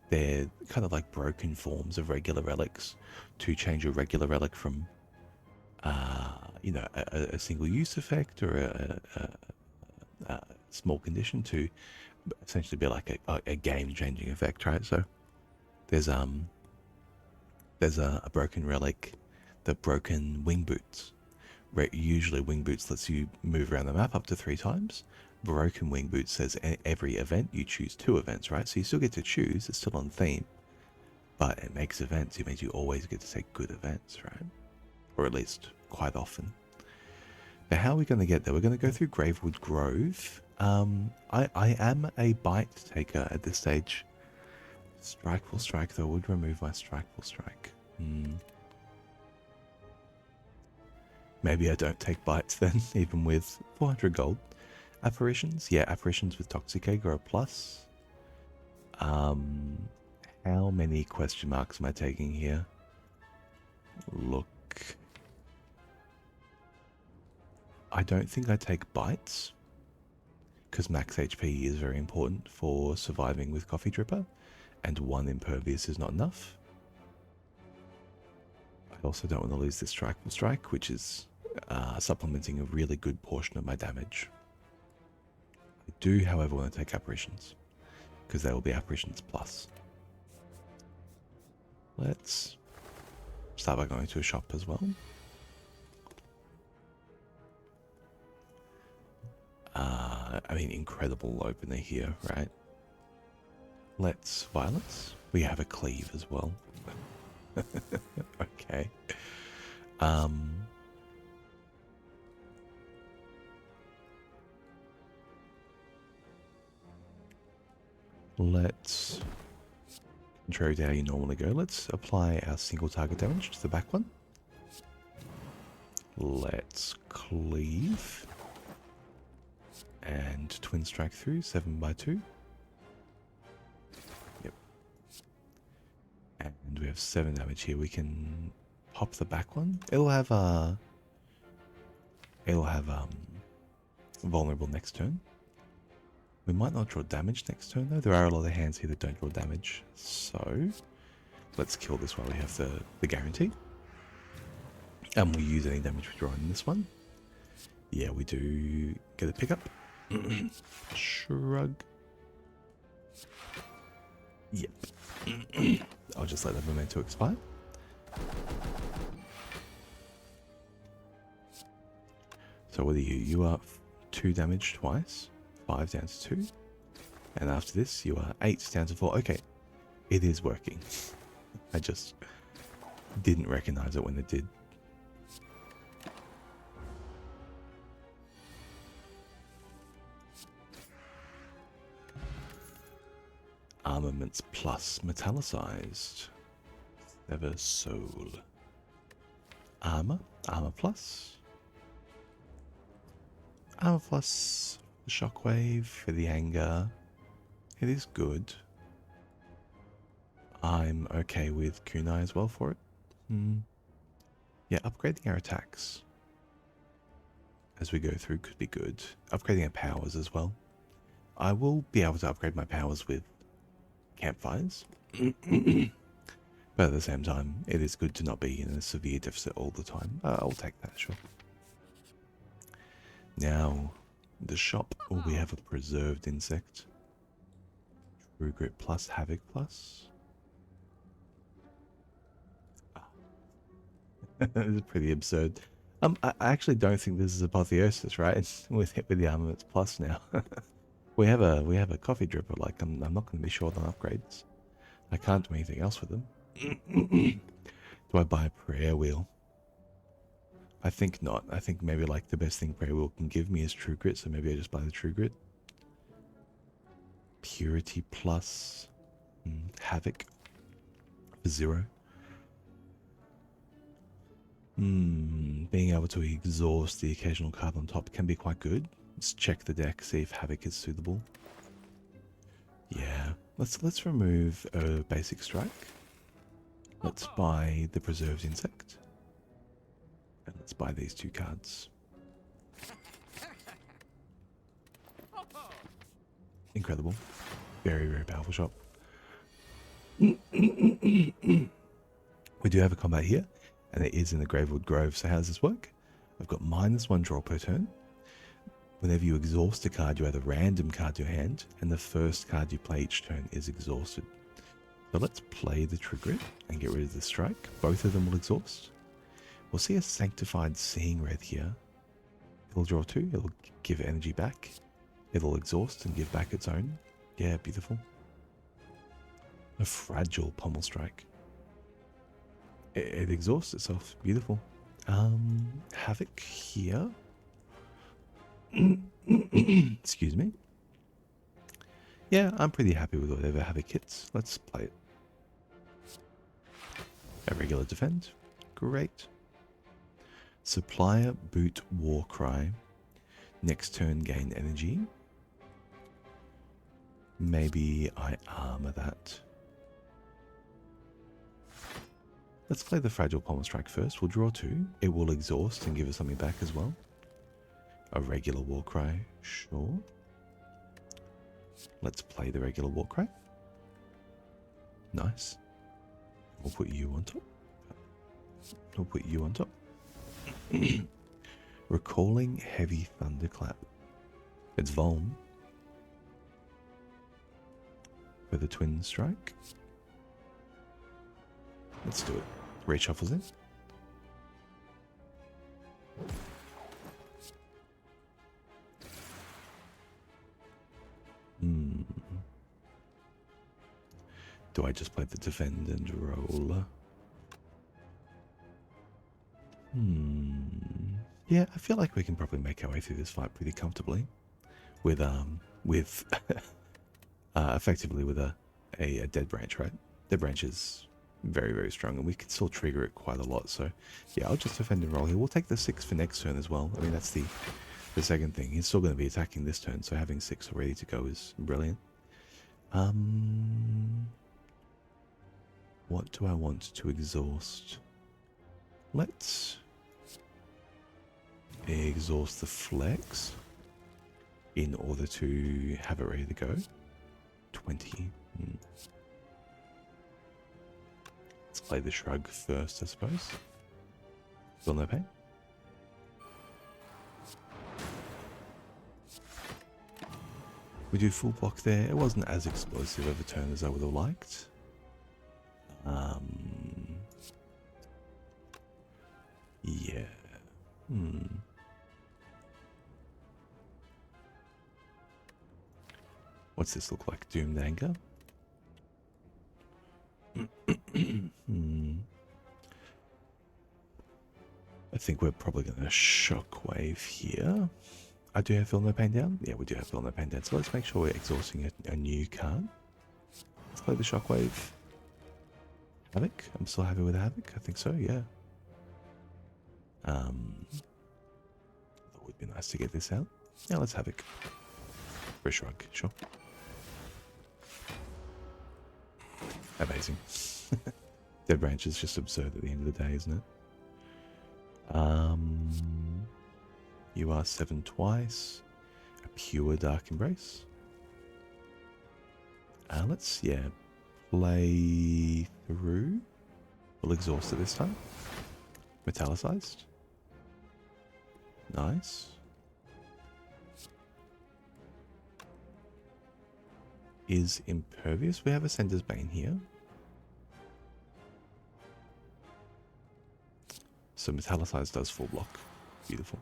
They're kind of like broken forms of regular relics to change a regular relic from, you know, a single use effect or a small condition to essentially be like a game changing effect, right? So there's a broken relic, the broken wing boots. Usually wing boots lets you move around the map up to 3 times. Broken wing boots says every event you choose 2 events, right? So you still get to choose, it's still on theme, but it makes events. It means you always get to take good events, right? Or at least quite often. Now, how are we going to get there? We're going to go through Gravewood Grove. I am a bite taker at this stage. Strikeful Strike, though, would remove my Strikeful Strike. Maybe I don't take bites then, even with 400 gold. Apparitions? Yeah, apparitions with Toxic Egg are a plus. How many question marks am I taking here? Look. I don't think I take bites, because max HP is very important for surviving with Coffee Dripper, and 1 Impervious is not enough. I also don't want to lose this Strikeful Strike, which is supplementing a really good portion of my damage. I do, however, want to take Apparitions, because they will be Apparitions plus. Let's start by going to a shop as well. I mean, incredible opener here, right? Let's Violence. We have a Cleave as well. Okay. Let's, contrary to how you normally go, let's apply our single target damage to the back one. Let's Cleave. And Twin Strike through, 7x2. Yep. And we have 7 damage here. We can pop the back one. It'll have vulnerable next turn. We might not draw damage next turn though. There are a lot of hands here that don't draw damage. So let's kill this while we have the guarantee. And we'll use any damage we draw in this one. Yeah, we do get a pickup. Shrug. Yep. I'll just let that memento expire. So what are you? You are 2 damage twice. 5 down to 2. And after this, you are 8 down to 4. Okay. It is working. I just didn't recognize it when it did. Armaments plus metallicized. Never soul. Armor plus. Armor plus the shockwave for the anger. It is good. I'm okay with kunai as well for it. Yeah, upgrading our attacks as we go through could be good. Upgrading our powers as well. I will be able to upgrade my powers with campfires. But at the same time, it is good to not be in a severe deficit all the time. I'll take that, sure. Now, the shop. Oh, we have a preserved insect. True Grit plus, Havoc plus. This is pretty absurd. I actually don't think this is apotheosis, right? with the armaments plus now. we have a coffee dripper. Like I'm not going to be short on upgrades. I can't do anything else with them. Do I buy a prayer wheel? I think not. I think maybe like the best thing prayer wheel can give me is True Grit, so maybe I just buy the True Grit. Purity plus Havoc for 0. Being able to exhaust the occasional card on top can be quite good. Let's check the deck, see if Havoc is suitable. Yeah, let's remove a basic strike. Let's buy the preserved insect. And let's buy these 2 cards. Incredible. Very, very powerful shop. We do have a combat here, and it is in the Gravewood Grove. So how does this work? I've got -1 draw per turn. Whenever you exhaust a card, you add a random card to your hand, and the first card you play each turn is exhausted. So let's play the True Grit and get rid of the strike. Both of them will exhaust. We'll see a Sanctified Seeing Red here. It'll draw 2, it'll give energy back. It'll exhaust and give back its own. Yeah, beautiful. A Fragile Pommel Strike. It exhausts itself. Beautiful. Havoc here. Excuse me. Yeah, I'm pretty happy with whatever Havoc hits. Let's play it. A regular defend. Great. Supplier Boot Warcry. Next turn gain energy. Maybe I armor that. Let's play the Fragile Pommel Strike first. We'll draw 2. It will exhaust and give us something back as well. A regular Warcry, sure. Let's play the regular Warcry. Nice. We'll put you on top. We'll put you on top. Recalling Heavy Thunderclap. It's Volm. For the Twin Strike. Let's do it. Reshuffles in. Do I just play the defend and roll? Yeah, I feel like we can probably make our way through this fight pretty comfortably. With effectively with a dead branch, right? Dead branch is very, very strong, and we can still trigger it quite a lot. So yeah, I'll just defend and roll here. We'll take the 6 for next turn as well. I mean, that's the second thing. He's still going to be attacking this turn, so having 6 ready to go is brilliant. What do I want to exhaust? Let's exhaust the flex in order to have it ready to go. 20. Let's play the shrug first, I suppose. Feel no pain. We do full block there. It wasn't as explosive of a turn as I would have liked. Yeah. What's this look like? Doomed Anger? I think we're probably going to Shockwave here. I do have Feel No Pain down? Yeah, we do have Feel No Pain down. So let's make sure we're exhausting a new card. Let's play the Shockwave. Havoc? I'm still happy with Havoc. I think so, yeah. It would be nice to get this out. Yeah, let's Havoc. For a shrug, sure. Amazing. Dead Branch is just absurd at the end of the day, isn't it? You are 7 twice. A pure Dark Embrace. Let's, play through. We'll exhaust it this time. Metallicized. Nice. Is impervious. We have a Sender's Bane here. So Metallicized does full block. Beautiful.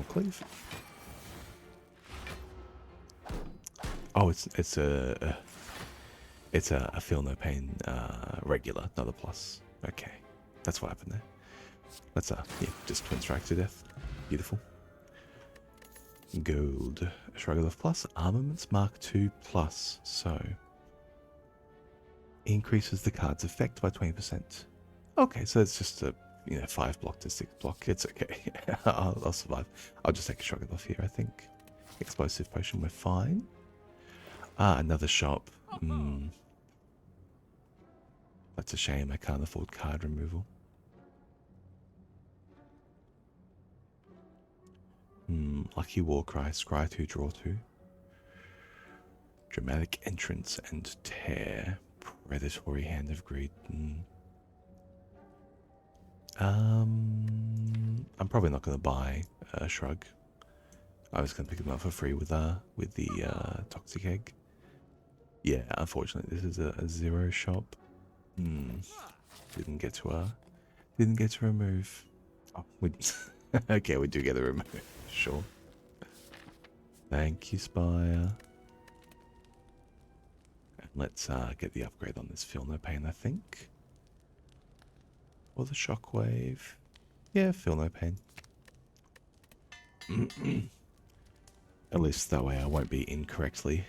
Cleave. Oh, it's a Feel No Pain regular, not a plus. Okay, that's what happened there. Let's just Twin Strike to death. Beautiful. Gold. Shrug off plus. Armaments Mark II plus. So increases the card's effect by 20%. Okay, so it's just a 5 block to 6 block. It's okay. I'll survive. I'll just take a shrug off here, I think. Explosive Potion, we're fine. Another shop. That's a shame. I can't afford card removal. Lucky Warcry, Scry 2, Draw 2. Dramatic Entrance and Tear. Predatory Hand of Greed. I'm probably not going to buy a Shrug. I was going to pick them up for free with the Toxic Egg. Yeah, unfortunately, this is a 0 shop. Didn't get to remove. Oh, okay, we do get a remove. Sure. Thank you, Spire. And let's get the upgrade on this Feel No Pain, I think. Or the Shockwave. Yeah, Feel No Pain. At least that way I won't be incorrectly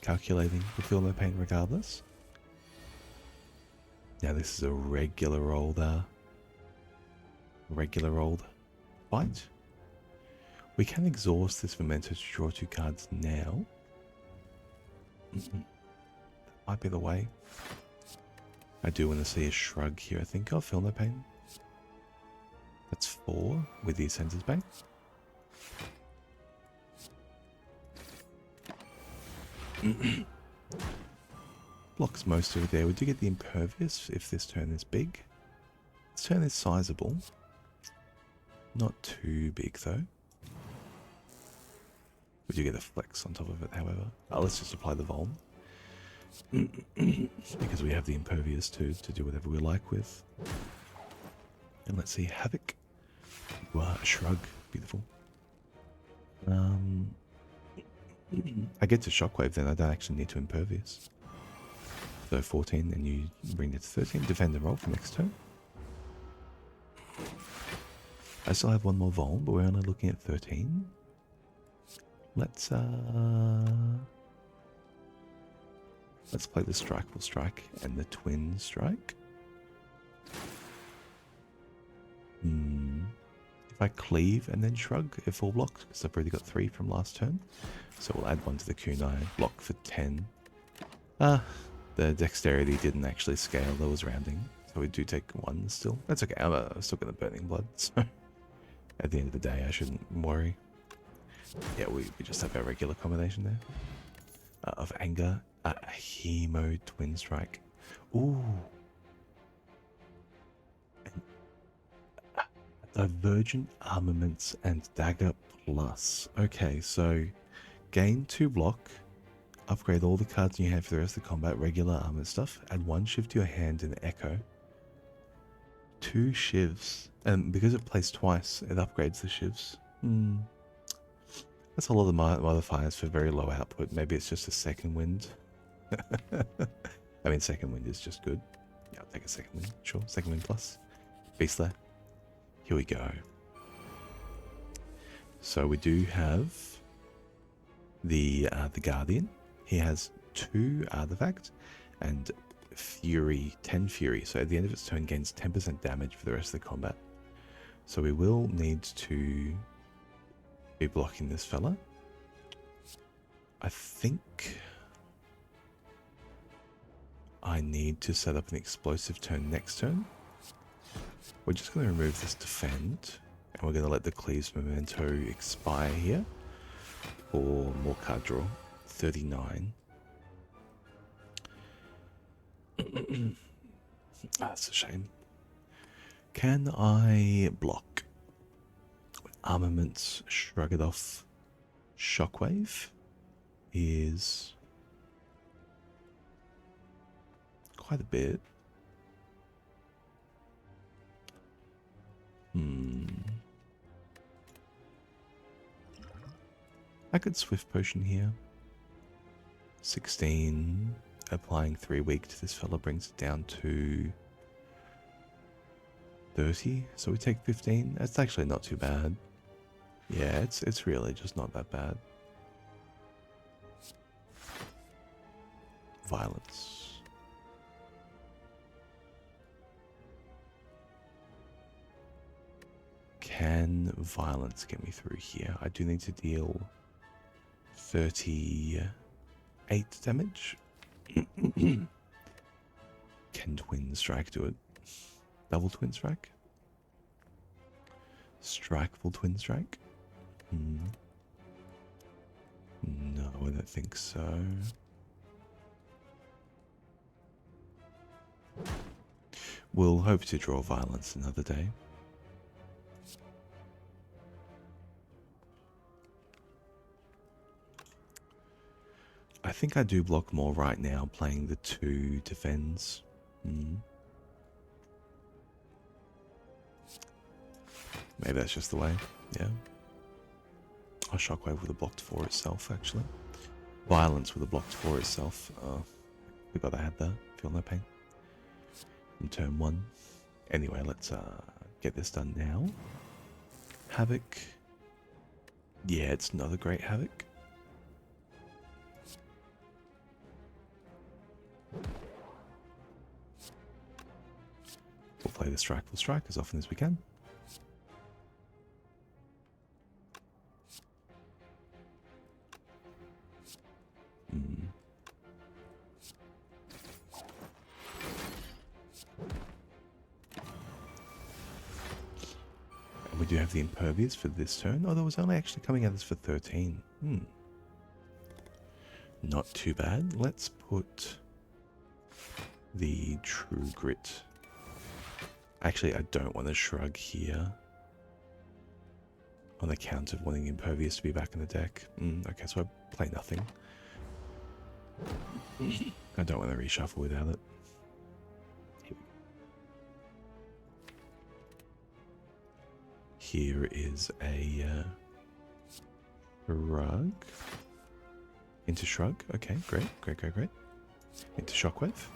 calculating the Feel No Pain regardless. Now this is a regular old fight. We can exhaust this Memento to draw 2 cards now. That might be the way. I do want to see a Shrug here, I think. Oh, Feel No Pain. That's 4 with the Ascensor's Bane. Blocks most of it there. We do get the Impervious if this turn is big. This turn is sizable. Not too big though. We do get a Flex on top of it, however. Let's just apply the Vuln. Because we have the Impervious to do whatever we like with. And let's see, Havoc. Shrug. Beautiful. I get to Shockwave then, I don't actually need to Impervious. So 14, and you bring it to 13. Defend and roll for next turn. I still have one more Vuln, but we're only looking at 13. Let's play the Strikeable Strike and the Twin Strike. If I cleave and then shrug, it full blocks, because I've already got 3 from last turn. So we'll add 1 to the kunai, block for 10. The dexterity didn't actually scale, there was rounding. So we do take 1 still. That's okay, I'm still got the Burning Blood, so at the end of the day I shouldn't worry. Yeah, we just have our regular combination there. Of Anger, Hemo Twin Strike. Ooh. Divergent Armaments and Dagger Plus. Okay, so gain 2 block, upgrade all the cards in your hand for the rest of the combat, regular armor stuff, add 1 shiv to your hand in Echo. 2 shivs, and because it plays twice, it upgrades the shivs. That's a lot of modifiers for very low output. Maybe it's just a second wind. I mean, second wind is just good. Yeah, I'll take a second wind. Sure, second wind plus. Beastler. Here we go. So we do have the Guardian. He has 2 artifacts and Fury, 10 Fury. So at the end of its turn, gains 10% damage for the rest of the combat. So we will need to Be blocking this fella. I think I need to set up an explosive turn next turn. We're just going to remove this defend, and we're going to let the Cleave's Memento expire here for more card draw. 39. That's a shame. Can I block? Armaments, shrug it off. Shockwave is quite a bit. I could Swift Potion here. 16. Applying 3 weak to this fella brings it down to 30. So we take 15. That's actually not too bad. Yeah, it's really just not that bad. Violence. Can violence get me through here? I do need to deal 38 damage. Can Twin Strike do it? Double Twin Strike? Strikeful Twin Strike? No, I don't think so. We'll hope to draw violence another day. I think I do block more right now playing the 2 defends. Maybe that's just the way, yeah. Oh, Shockwave would have blocked for itself, actually. Violence would have blocked for itself. Oh, forgot I had that. Feel no pain. In turn 1. Anyway, let's get this done now. Havoc. Yeah, it's not a great Havoc. We'll play the Strikeful Strike as often as we can. And we do have the Impervious for this turn. Oh, that was only actually coming at us for 13. Not too bad. Let's put the True Grit. Actually, I don't want to Shrug here on account of wanting Impervious to be back in the deck. Okay, so I play nothing. I don't want to reshuffle without it. Here is a Shrug. Into Shrug. Okay, great. Into Shockwave.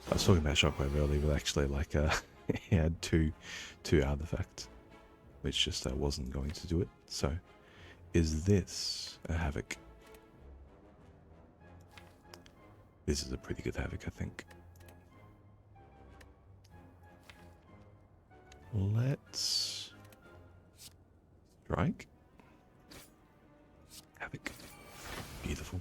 I was talking about Shockwave earlier, but actually, like, he had two artifacts, which just wasn't going to do it. So, is this a Havoc? This is a pretty good Havoc, I think. Let's strike. Havoc. Beautiful.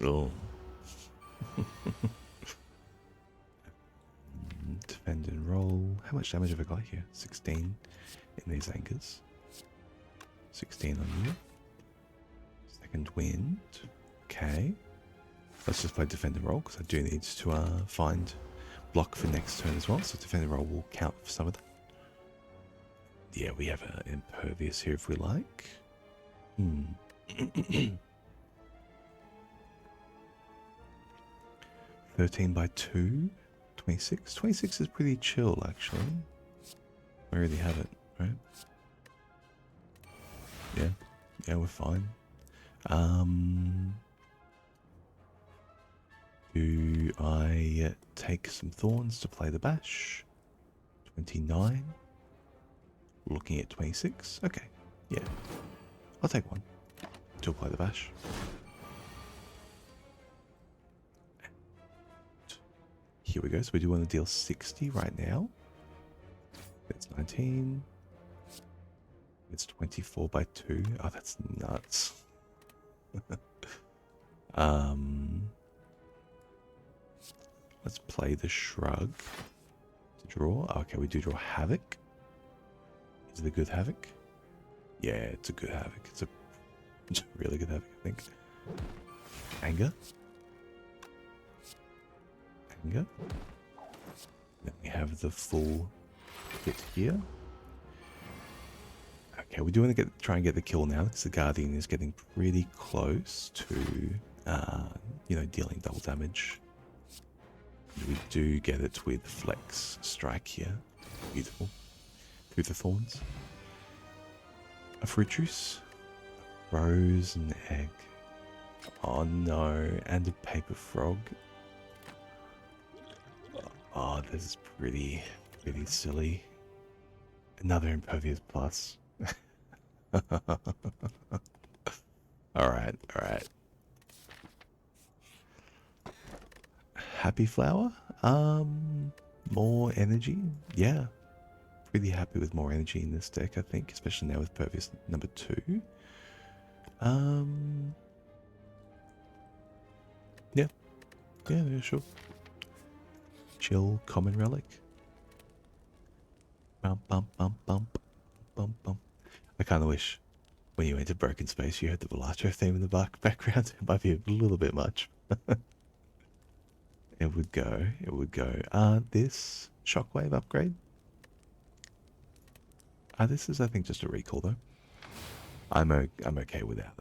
Oh. Defend and roll. How much damage have I got here? 16 in these anchors. 16 on you. Second wind. Okay. Let's just play defend and roll because I do need to find block for next turn as well. So defend and roll will count for some of that. Yeah, we have an Impervious here if we like. 13 by 2. 26. 26 is pretty chill, actually. I already have it, right? Yeah, we're fine. Do I take some Thorns to play the bash? 29. Looking at 26. Okay, yeah. I'll take one to apply the bash. here we go. So we do want to deal 60 right now. It's 19. It's 24 by 2. Oh, that's nuts. Let's play the Shrug to draw. Okay, we do draw Havoc. Is it a good Havoc? Yeah, it's a good Havoc. It's a really good Havoc, I think. Anger. Anger. Then we have the full kit here. Okay, we do want to try and get the kill now because the Guardian is getting pretty close to, you know, dealing double damage. We do get it with Flex Strike here. Beautiful. Through the Thorns. A fruit juice. A rose and egg. Oh no, and a paper frog. Oh, this is pretty silly. Another Impervious Plus. Alright. Happy Flower? More energy? Yeah. Pretty happy with more energy in this deck, I think, especially now with Pervious number 2. Yeah, sure. Chill, Common Relic. Bump. I kind of wish when you entered Broken Space you had the Velato theme in the background. It might be a little bit much. It would go. This Shockwave upgrade. This is, I think, just a recall though. I'm okay without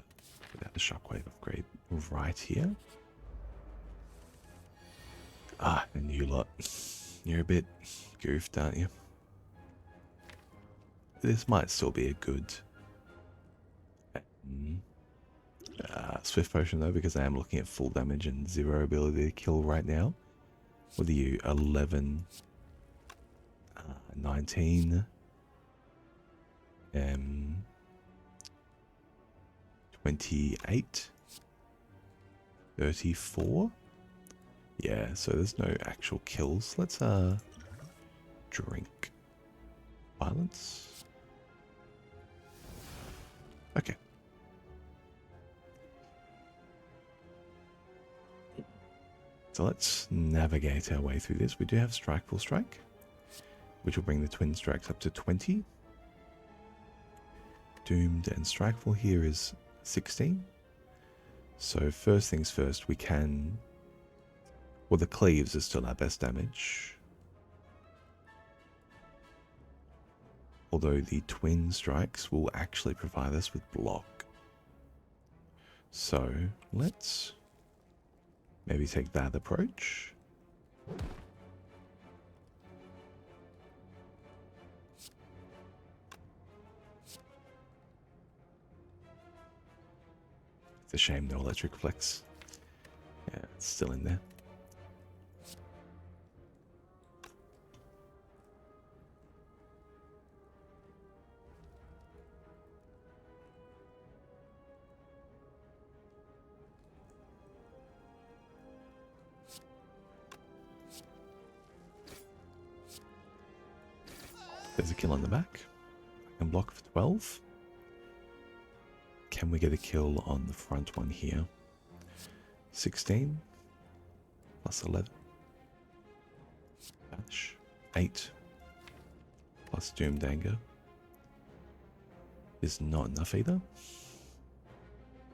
the Shockwave upgrade right here. And you lot, you're a bit goofed, aren't you? This might still be a good Swift Potion though, because I am looking at full damage and 0 ability to kill right now. What are you? 11, 19, 28, 34. Yeah, so there's no actual kills. Let's drink violence. Okay. So let's navigate our way through this. We do have Strike, Full Strike, which will bring the twin strikes up to 20. Doomed and Strikeful here is 16. So first things first, we can... Well, the Cleaves is still our best damage. Although the twin strikes will actually provide us with block. So let's maybe take that approach. It's a shame no electric flex. Yeah, it's still in there. There's a kill on the back. I can block for 12. Can we get a kill on the front one here? 16 plus 11. Bash. 8 plus Doomed Anger is not enough either.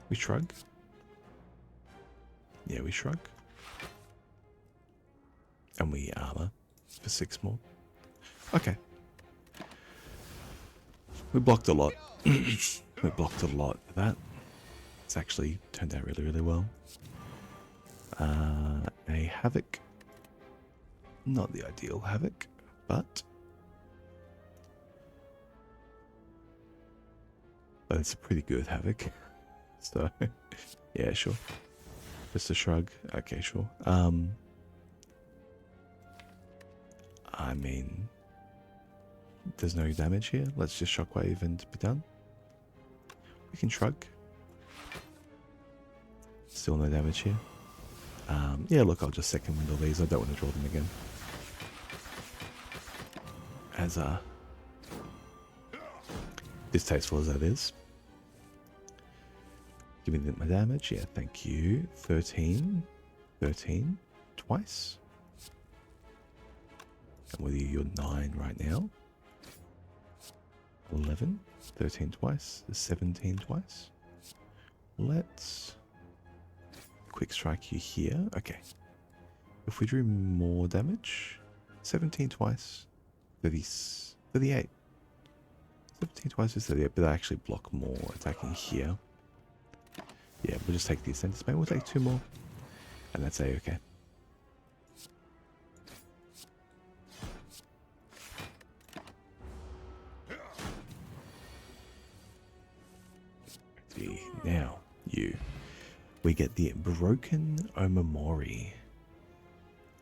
We shrug. Yeah, we shrug. And we armor for 6 more. Okay. We blocked a lot. We blocked a lot of that. It's actually turned out really, really well. A Havoc. Not the ideal Havoc, but it's a pretty good Havoc. So, yeah, sure. Just a shrug. Okay, sure. I mean, there's no damage here. Let's just Shockwave and be done. We can shrug. Still no damage here. Yeah, look, I'll just second wind all these. I don't want to draw them again. As distasteful as that is. Give me my damage. Yeah, thank you. 13. 13. Twice. And with you, you're 9 right now. 11. 13 twice. 17 twice. Let's quick strike you here. Okay. If we drew more damage, 17 twice, 38. 17 twice is 38, but I actually block more attacking here. Yeah, we'll just take the Ascendant. Maybe we'll take 2 more, and that's A-okay. Now, we get the Broken Omamori.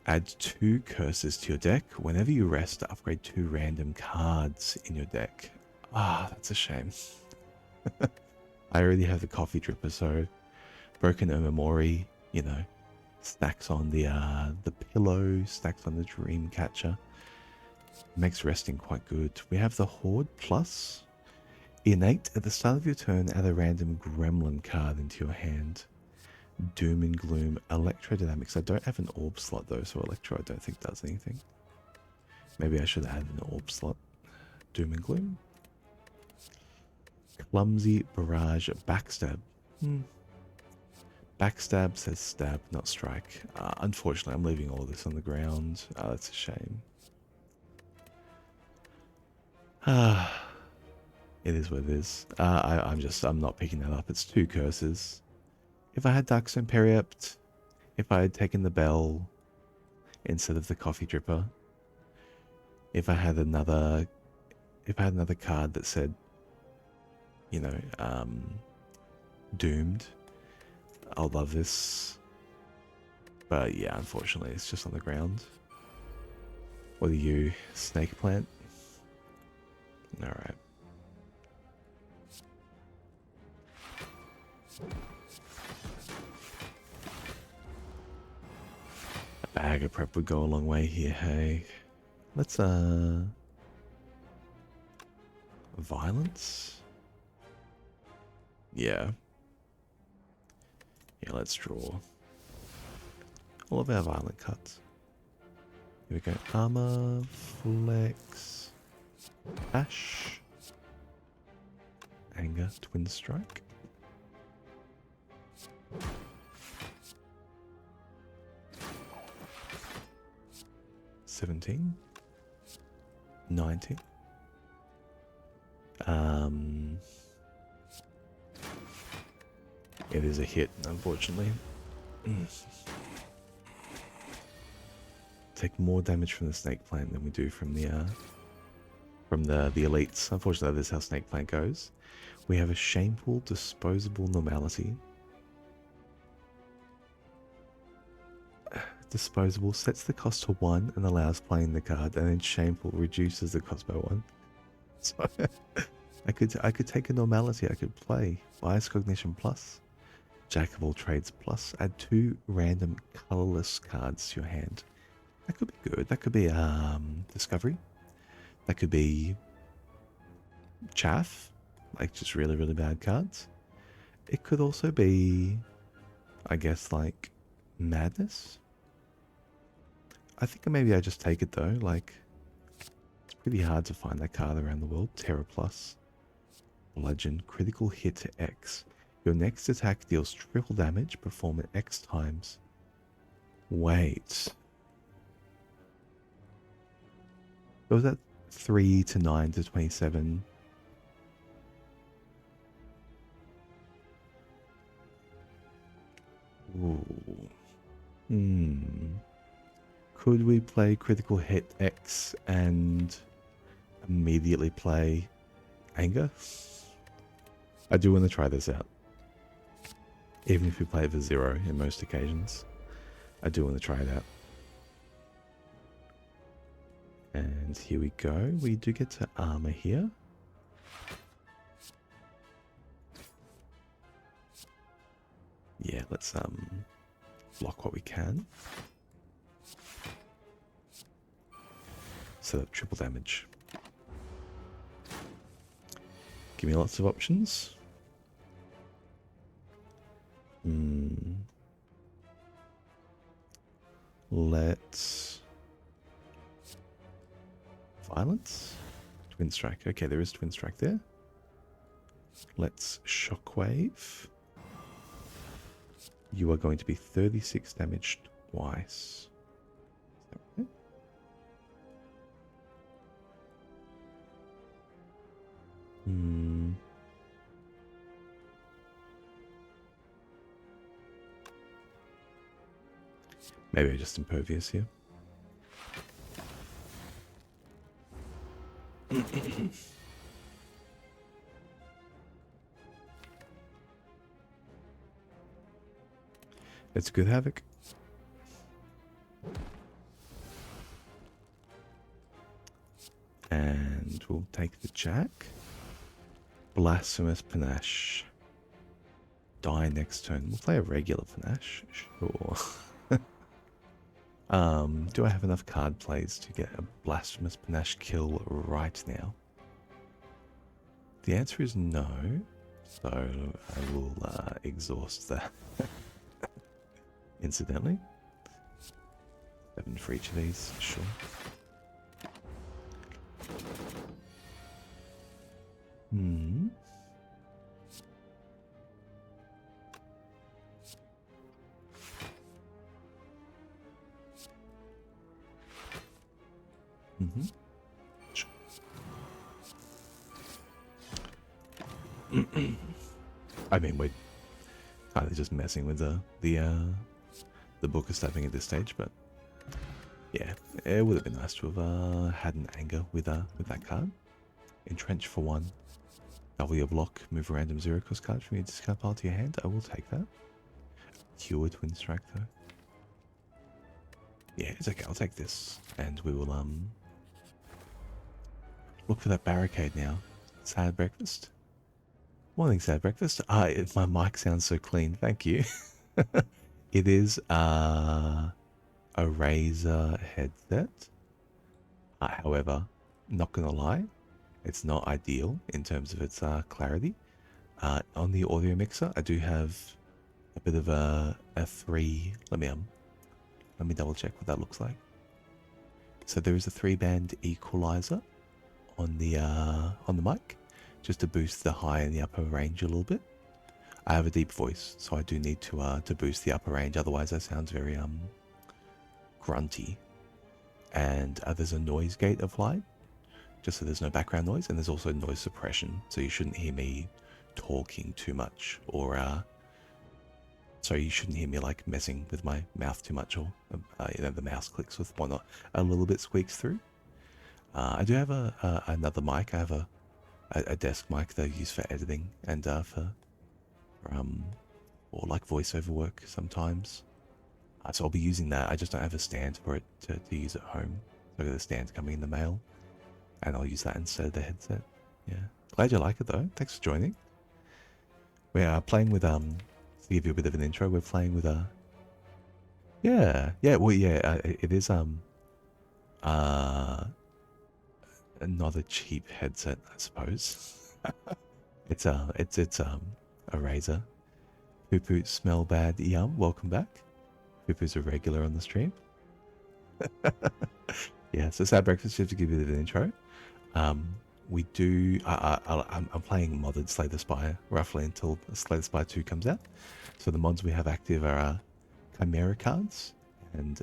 Add 2 curses to your deck. Whenever you rest, upgrade 2 random cards in your deck. Ah, that's a shame. I already have the Coffee Dripper, so Broken Omamori, you know, stacks on the pillow, stacks on the Dream Catcher. Makes resting quite good. We have the Horde Plus. Innate, at the start of your turn, add a random Gremlin card into your hand. Doom and Gloom, Electrodynamics. I don't have an Orb slot though, so Electro I don't think does anything. Maybe I should add an Orb slot. Doom and Gloom. Clumsy Barrage, Backstab. Backstab says stab, not strike. Unfortunately, I'm leaving all of this on the ground. That's a shame. It is what it is. I'm not picking that up. It's 2 curses. If I had Darkstone Periapt, if I had taken the Bell instead of the Coffee Dripper, if I had another card that said, you know, Doomed, I'll love this. But yeah, unfortunately, it's just on the ground. What are you, Snake Plant? Alright. A bag of prep would go a long way here, hey. Let's, Violence? Yeah. Yeah, let's draw all of our violent cards. Here we go. Armor, Flex, Ash, Anger, Twin Strike. 17, 19. It is a hit, unfortunately. Take more damage from the Snake Plant than we do from the elites. Unfortunately, this is how Snake Plant goes. We have a Shameful Disposable Normality. Disposable sets the cost to 1 and allows playing the card, and then Shameful reduces the cost by 1. So I could take a Normality. I could play Bias Cognition Plus, Jack of All Trades Plus, add 2 random colorless cards to your hand. That could be good. That could be Discovery. That could be Chaff, like just really, really bad cards. It could also be, I guess, like Madness. I think maybe I just take it though. Like, it's pretty hard to find that card around the world. Terror Plus, Bludgeon, Critical Hit to X. Your next attack deals triple damage. Perform it X times. Wait. What was that? 3 to 9 to 27. Ooh. Could we play Critical Hit X and immediately play Anger? I do want to try this out. Even if we play it for 0 in most occasions. I do want to try it out. And here we go. We do get to armor here. Yeah, let's block what we can. Set up triple damage. Give me lots of options. Let's... Violence? Twin Strike. Okay, there is Twin Strike there. Let's Shockwave. You are going to be 36 damage twice. Is that right? Maybe I'm just impervious here. It's good Havoc. And we'll take the Jack. Blasphemous Panache. Die next turn. We'll play a regular Panache. Sure. Do I have enough card plays to get a Blasphemous Panache kill right now? The answer is no. So I will exhaust that. Incidentally. 7 for each of these, sure. Sure. I mean, we're kind of just messing with the book of stabbing at this stage, but yeah, it would have been nice to have had an anger with that card. Entrench for 1. Double your block, move a random 0-cost card from your discard pile to your hand. I will take that. Cure Twin Strike though. Yeah, it's okay. I'll take this, and we will look for that barricade now. Sad breakfast. Morning, sad breakfast. My mic sounds so clean. Thank you. It is a Razer headset. However, not gonna lie, it's not ideal in terms of its clarity. On the audio mixer, I do have a bit of a 3. Let me double check what that looks like. So there is a 3-band equalizer on the mic, just to boost the high and the upper range a little bit. I have a deep voice, so I do need to boost the upper range. Otherwise, that sounds very grunty. And there's a noise gate applied, just so there's no background noise, and there's also noise suppression, so you shouldn't hear me talking too much, or so you shouldn't hear me like messing with my mouth too much, or the mouse clicks with whatnot a little bit squeaks through. I do have another mic. I have a desk mic that I use for editing and or like voiceover work sometimes. So I'll be using that. I just don't have a stand for it to use at home. So I got a stand coming in the mail, and I'll use that instead of the headset. Yeah, glad you like it though. Thanks for joining. We are playing with to give you a bit of an intro. We're playing with it is not a cheap headset, I suppose. it's a Razer. Poo poo smell bad. Yum. Welcome back. Poo poo's a regular on the stream. Yeah. So sad breakfast. Just to give you a bit of an intro. We do. I'm playing modded Slay the Spire roughly until Slay the Spire 2 comes out. So the mods we have active are Chimera Cards and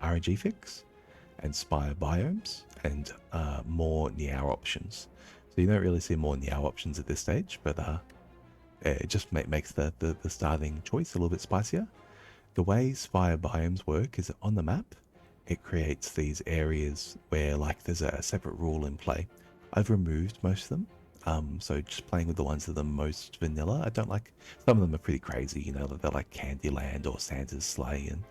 RNG Fix and Spire Biomes and more Neow options. So you don't really see more Neow options at this stage, but it just makes the starting choice a little bit spicier. The way Spire Biomes work is on the map, it creates these areas where like there's a separate rule in play. I've removed most of them, so just playing with the ones that are the most vanilla. I don't like, some of them are pretty crazy, you know, they're like Candyland or Santa's Sleigh, and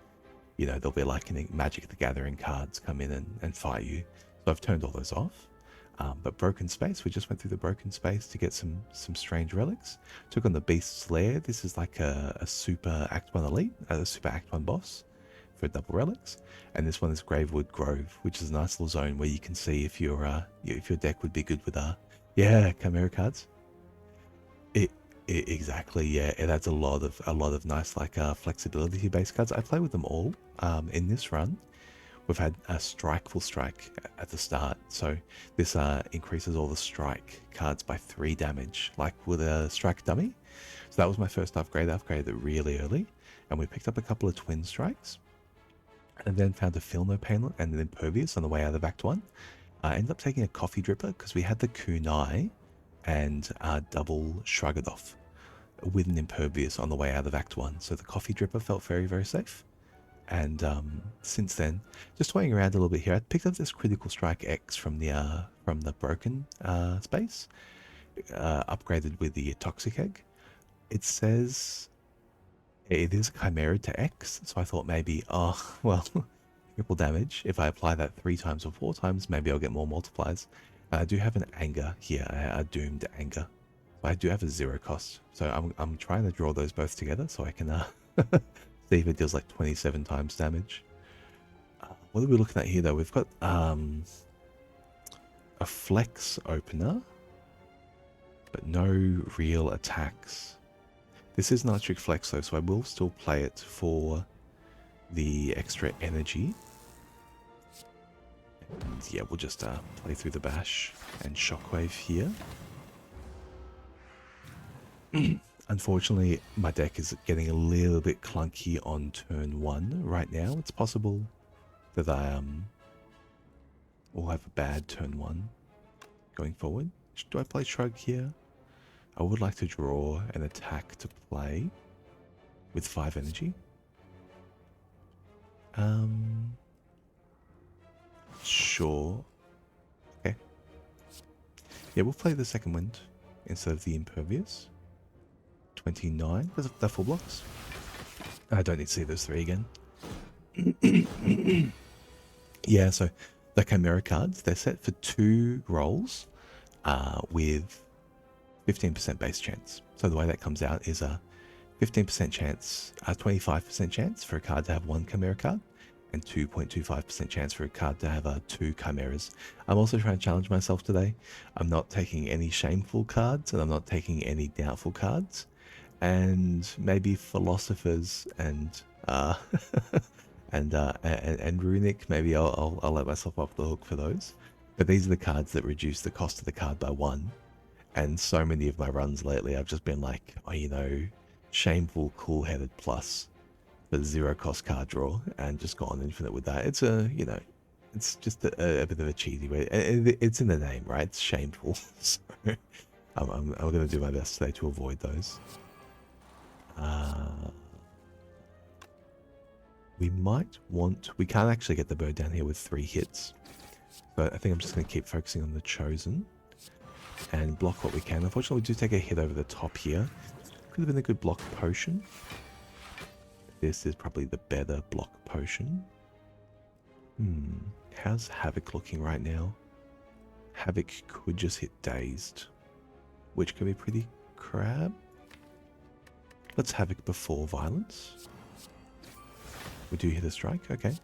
you know, there'll be like Magic the Gathering cards come in and fight you. So I've turned all those off. But Broken Space, we just went through the Broken Space to get some strange relics. Took on the Beast's Lair. This is like a super Act 1 elite, a super Act 1 boss for double relics. And this one is Gravewood Grove, which is a nice little zone where you can see if your deck would be good with yeah, Chimera Cards. Exactly, yeah. It adds a lot of nice flexibility to your base cards. I play with them all. In this run, we've had a full strike at the start, so this increases all the strike cards by 3 damage, like with a strike dummy. So that was my first upgrade. I upgraded it really early, and we picked up a couple of twin strikes, and then found a Feel No Pain and an Impervious on the way out of Act 1. I ended up taking a Coffee Dripper because we had the Kunai and double Shrug It Off with an Impervious on the way out of Act 1. So the Coffee Dripper felt very, very safe. And since then, just toying around a little bit here, I picked up this Critical Strike X from the Broken space, upgraded with the Toxic Egg. It says it is Chimera to X, so I thought maybe, oh, well, triple damage. If I apply that 3 times or 4 times, maybe I'll get more multipliers. I do have an Anger here, a Doomed Anger. I do have a 0 cost, so I'm trying to draw those both together so I can see if it deals like 27 times damage. What are we looking at here though? We've got a Flex Opener, but no real attacks. This is an Electric Flex though, so I will still play it for the extra energy. And yeah, we'll just play through the bash and Shockwave here. Unfortunately, my deck is getting a little bit clunky on turn 1 right now. It's possible that I will have a bad turn 1 going forward. Do I play Shrug here? I would like to draw an attack to play with 5 energy. Sure. Okay. Yeah, we'll play the second wind instead of the Impervious. 29. They're full blocks. I don't need to see those 3 again. Yeah, so the Chimera cards, they're set for 2 rolls with 15% base chance. So the way that comes out is a 15% chance, a 25% chance for a card to have 1 Chimera card, and 2.25% chance for a card to have 2 Chimeras. I'm also trying to challenge myself today. I'm not taking any shameful cards, and I'm not taking any doubtful cards. And maybe Philosophers and and Runic, maybe I'll let myself off the hook for those. But these are the cards that reduce the cost of the card by 1. And so many of my runs lately, I've just been like, oh, you know, shameful, cool-headed plus the 0 cost card draw, and just gone infinite with that. It's you know, it's just a bit of a cheesy way. It's in the name, right? It's shameful. So I'm going to do my best today to avoid those. We can't actually get the bird down here with 3 hits. But I think I'm just going to keep focusing on the Chosen and block what we can. Unfortunately, we do take a hit over the top here. Could have been a good block potion. This is probably the better block potion. How's Havoc looking right now? Havoc could just hit Dazed, which could be pretty crap. Let's Havoc before Violence. We do hit a strike, okay.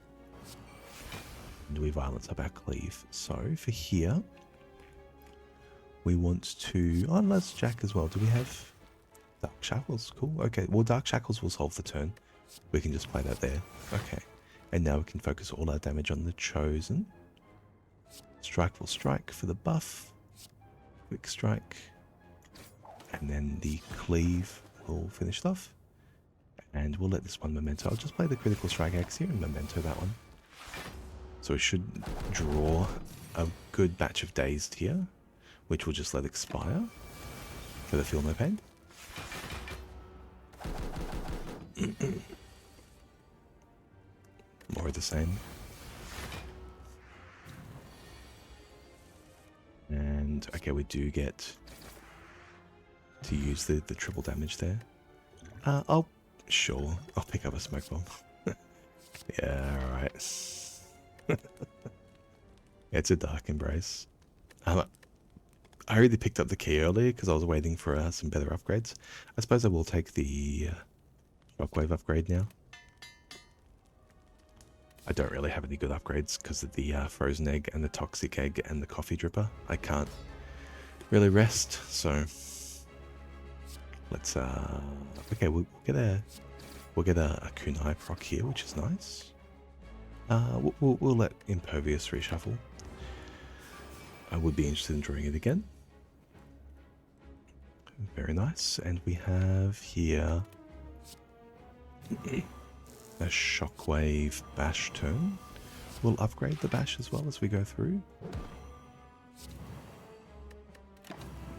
And we Violence up our Cleave. So for here, we want to... Oh, let's Jack as well. Do we have Dark Shackles? Cool, okay. Well, Dark Shackles will solve the turn. We can just play that there. Okay. And now we can focus all our damage on the Chosen. Strike will strike for the buff. Quick strike. And then the Cleave will finish it off. And we'll let this one Memento. I'll just play the Critical Strike X here and Memento that one. So we should draw a good batch of Dazed here, which will just let expire for the Feel No Pain. More of the same. And okay, we do get to use the triple damage there. I'll pick up a smoke bomb. Yeah, alright. It's a Dark Embrace. Um, I already picked up the key earlier because I was waiting for some better upgrades. I suppose I will take the shockwave upgrade now. I don't really have any good upgrades because of the frozen egg and the toxic egg and the coffee dripper. I can't really rest, so let's okay, we'll get a kunai proc here, which is nice. We'll let Impervious reshuffle. I would be interested in drawing it again. Very nice. And we have here a Shockwave Bash turn. We'll upgrade the Bash as well as we go through.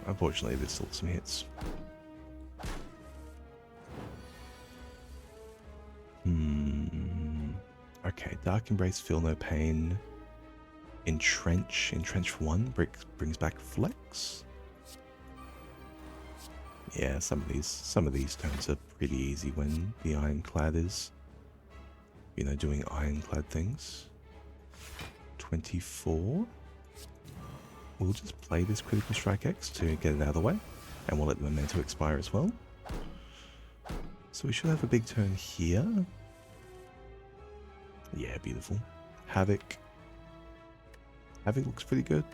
Unfortunately, there's still some hits. Okay, Dark Embrace, Feel No Pain. Entrench for 1 brings back Flex. Yeah, some of these turns are pretty easy when the Ironclad is, you know, doing Ironclad things. 24. We'll just play this Critical Strike X to get it out of the way, and we'll let the Memento expire as well. So we should have a big turn here. Yeah, beautiful. Havoc. Havoc looks pretty good.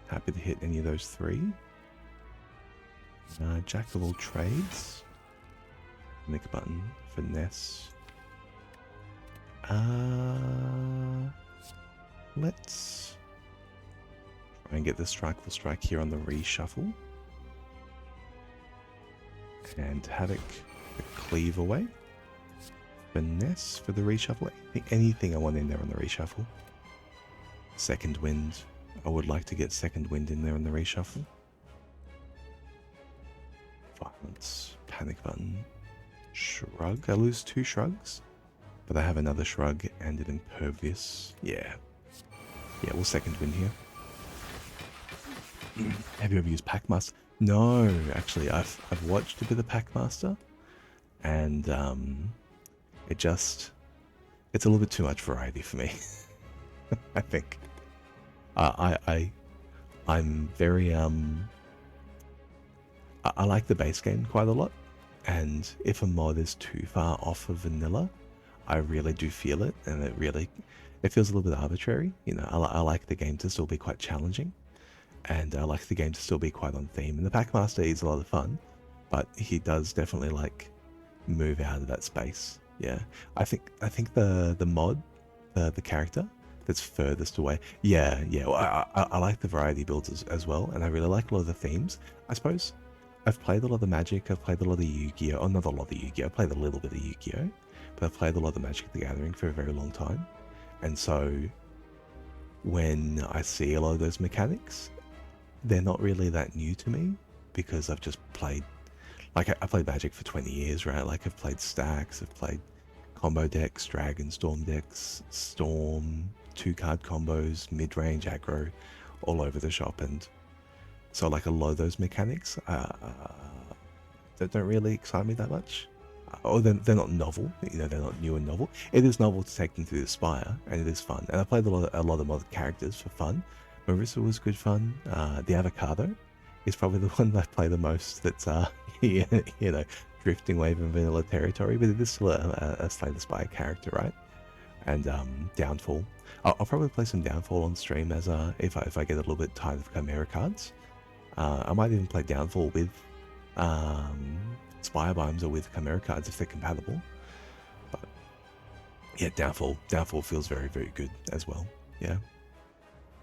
Happy to hit any of those 3. Jack of all trades. Make a button. Finesse. Let's try and get the Strikeful Strike here on the reshuffle. And Havoc the cleave away. Finesse for the reshuffle. Anything I want in there on the reshuffle. Second Wind. I would like to get Second Wind in there on the reshuffle. Violence. Panic button. Shrug. I lose 2 shrugs. But I have another shrug and an Impervious. Yeah. Yeah, we'll Second Wind here. Have you ever used Packmaster? No, actually, I've watched a bit of Packmaster. And it's a little bit too much variety for me. I think. I'm very I like the base game quite a lot, and if a mod is too far off of vanilla, I really do feel it, and it feels a little bit arbitrary. You know, I like the game to still be quite challenging, and I like the game to still be quite on theme. And the Packmaster is a lot of fun, but he does definitely like move out of that space. Yeah, I think the mod, the character that's furthest away. Yeah. Well, I like the variety builds as well, and I really like a lot of the themes. I suppose I've played a lot of Magic. I've played a lot of Yu-Gi-Oh. Oh, not a lot of Yu-Gi-Oh. I've played a little bit of Yu-Gi-Oh, but I've played a lot of Magic the Gathering for a very long time, and so when I see a lot of those mechanics, they're not really that new to me because I've just played. Like I played Magic for 20 years, right? Like I've played stacks, I've played combo decks, Dragon Storm decks, Storm, 2-card combos, mid-range aggro, all over the shop, and so like a lot of those mechanics don't really excite me that much. Or they're not novel, you know, they're not new and novel. It is novel to take them through the Spire, and it is fun. And I played a lot of mod characters for fun. Marissa was good fun. The Avocado is probably the one that I play the most. That's you know, drifting away from vanilla territory, but it is still a Slay the Spire character, right? And Downfall. I'll probably play some Downfall on stream as if I get a little bit tired of Chimera Cards. I might even play Downfall with Spire Biomes or with Chimera Cards if they're compatible. But yeah, Downfall feels very, very good as well. Yeah.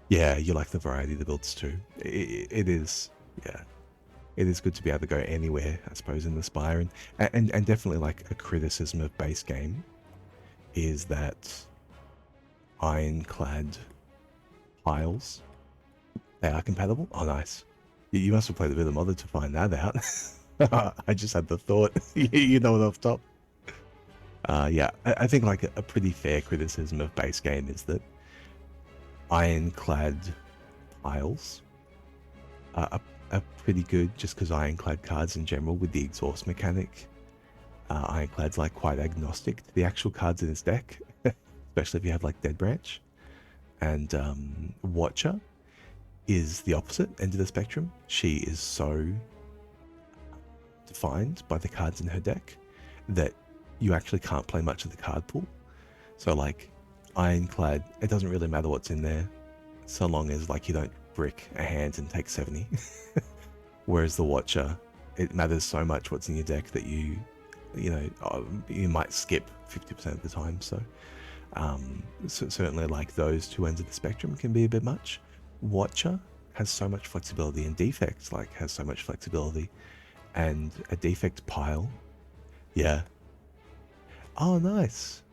Yeah, you like the variety of the builds too. It is, yeah. It is good to be able to go anywhere, I suppose, in the Spire. And definitely like a criticism of base game is that Ironclad piles, they are compatible. Oh, nice. You must have played a bit of Modded to find that out. I just had the thought. You know it off top. Yeah, I think like a pretty fair criticism of base game is that Ironclad piles are pretty good just because Ironclad cards in general with the exhaust mechanic, Ironclad's like quite agnostic to the actual cards in his deck, especially if you have like Dead Branch and Watcher. is the opposite end of the spectrum. She is so defined by the cards in her deck that you actually can't play much of the card pool. So like Ironclad, it doesn't really matter what's in there so long as like you don't brick a hand and take 70. Whereas the Watcher, it matters so much what's in your deck that you might skip 50% of the time. So, certainly like those two ends of the spectrum can be a bit much. Watcher has so much flexibility, and Defect like has so much flexibility, and a Defect pile. Yeah. Oh, nice.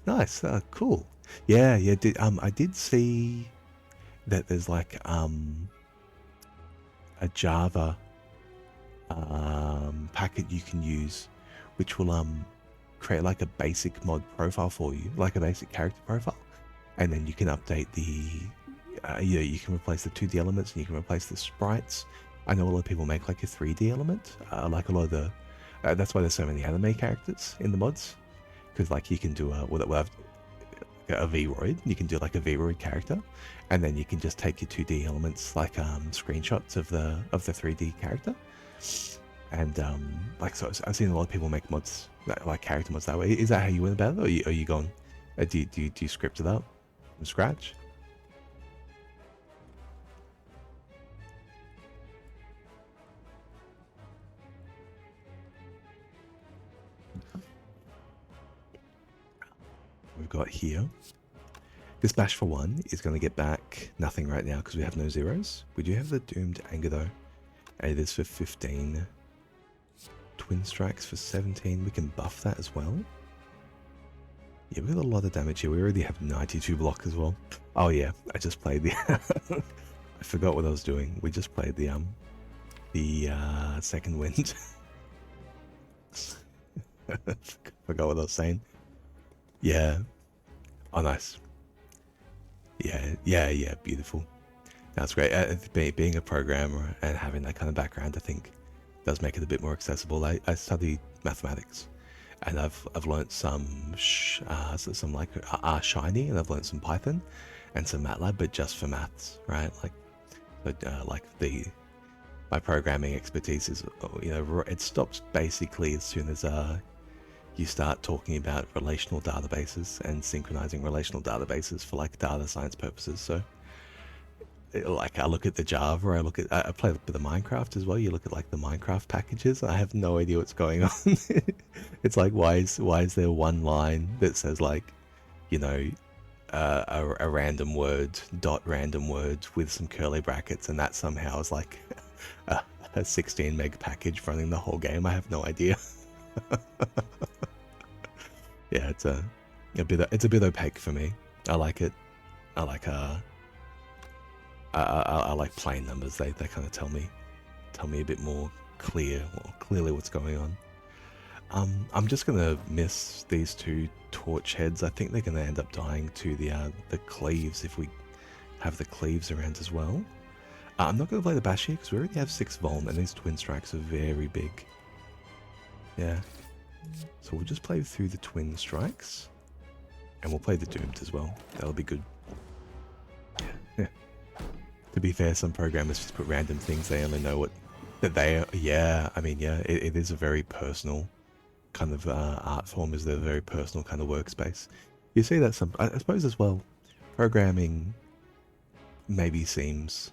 Nice. Cool. Yeah. I did see that there's like a Java packet you can use, which will create like a basic mod profile for you, like a basic character profile, and then you can update the you can replace the 2D elements and you can replace the sprites. I know a lot of people make like a 3D element, like a lot of the that's why there's so many anime characters in the mods, because like you can do a Vroid, you can do like a Vroid character, and then you can just take your 2D elements like screenshots of the 3D character, and like, so I've seen a lot of people make mods like character mods that way. Is that how you went about it, or are you going do you script it up from scratch? We've got here. This bash for 1 is going to get back nothing right now because we have no zeros. We do have the Doomed Anger though, and it is for 15. Twin Strikes for 17. We can buff that as well. Yeah, we got a lot of damage here. We already have 92 block as well. Oh yeah, I just played the... I forgot what I was doing. We just played the second wind. Forgot what I was saying. Yeah. Oh, nice. Yeah, beautiful. That's great. Being a programmer and having that kind of background, I think, does make it a bit more accessible. I studied mathematics, and I've learned some like Shiny, and I've learned some Python and some MATLAB, but just for maths, right? Like, like my programming expertise is, it stops basically as soon as you start talking about relational databases and synchronizing relational databases for like data science purposes. So like I look at the Java, I play a bit of Minecraft as well. You look at like the Minecraft packages, I have no idea what's going on. It's like, why is there one line that says like, a random word, random word with some curly brackets, and that somehow is like a 16 meg package running the whole game. I have no idea. Yeah, it's a bit opaque for me. I like it. I like I like plain numbers. They kind of tell me a bit more clearly what's going on. I'm just gonna miss these two torch heads. I think they're gonna end up dying to the cleaves if we have the cleaves around as well. I'm not gonna play the bash here because we already have 6 Vuln, and these twin strikes are very big. Yeah. So we'll just play through the twin strikes, and we'll play the doomed as well. That'll be good. Yeah. To be fair, some programmers just put random things. They only know that they are. Yeah, I mean, yeah, it is a very personal kind of art form. Is a very personal kind of workspace. You see that I suppose as well. Programming maybe seems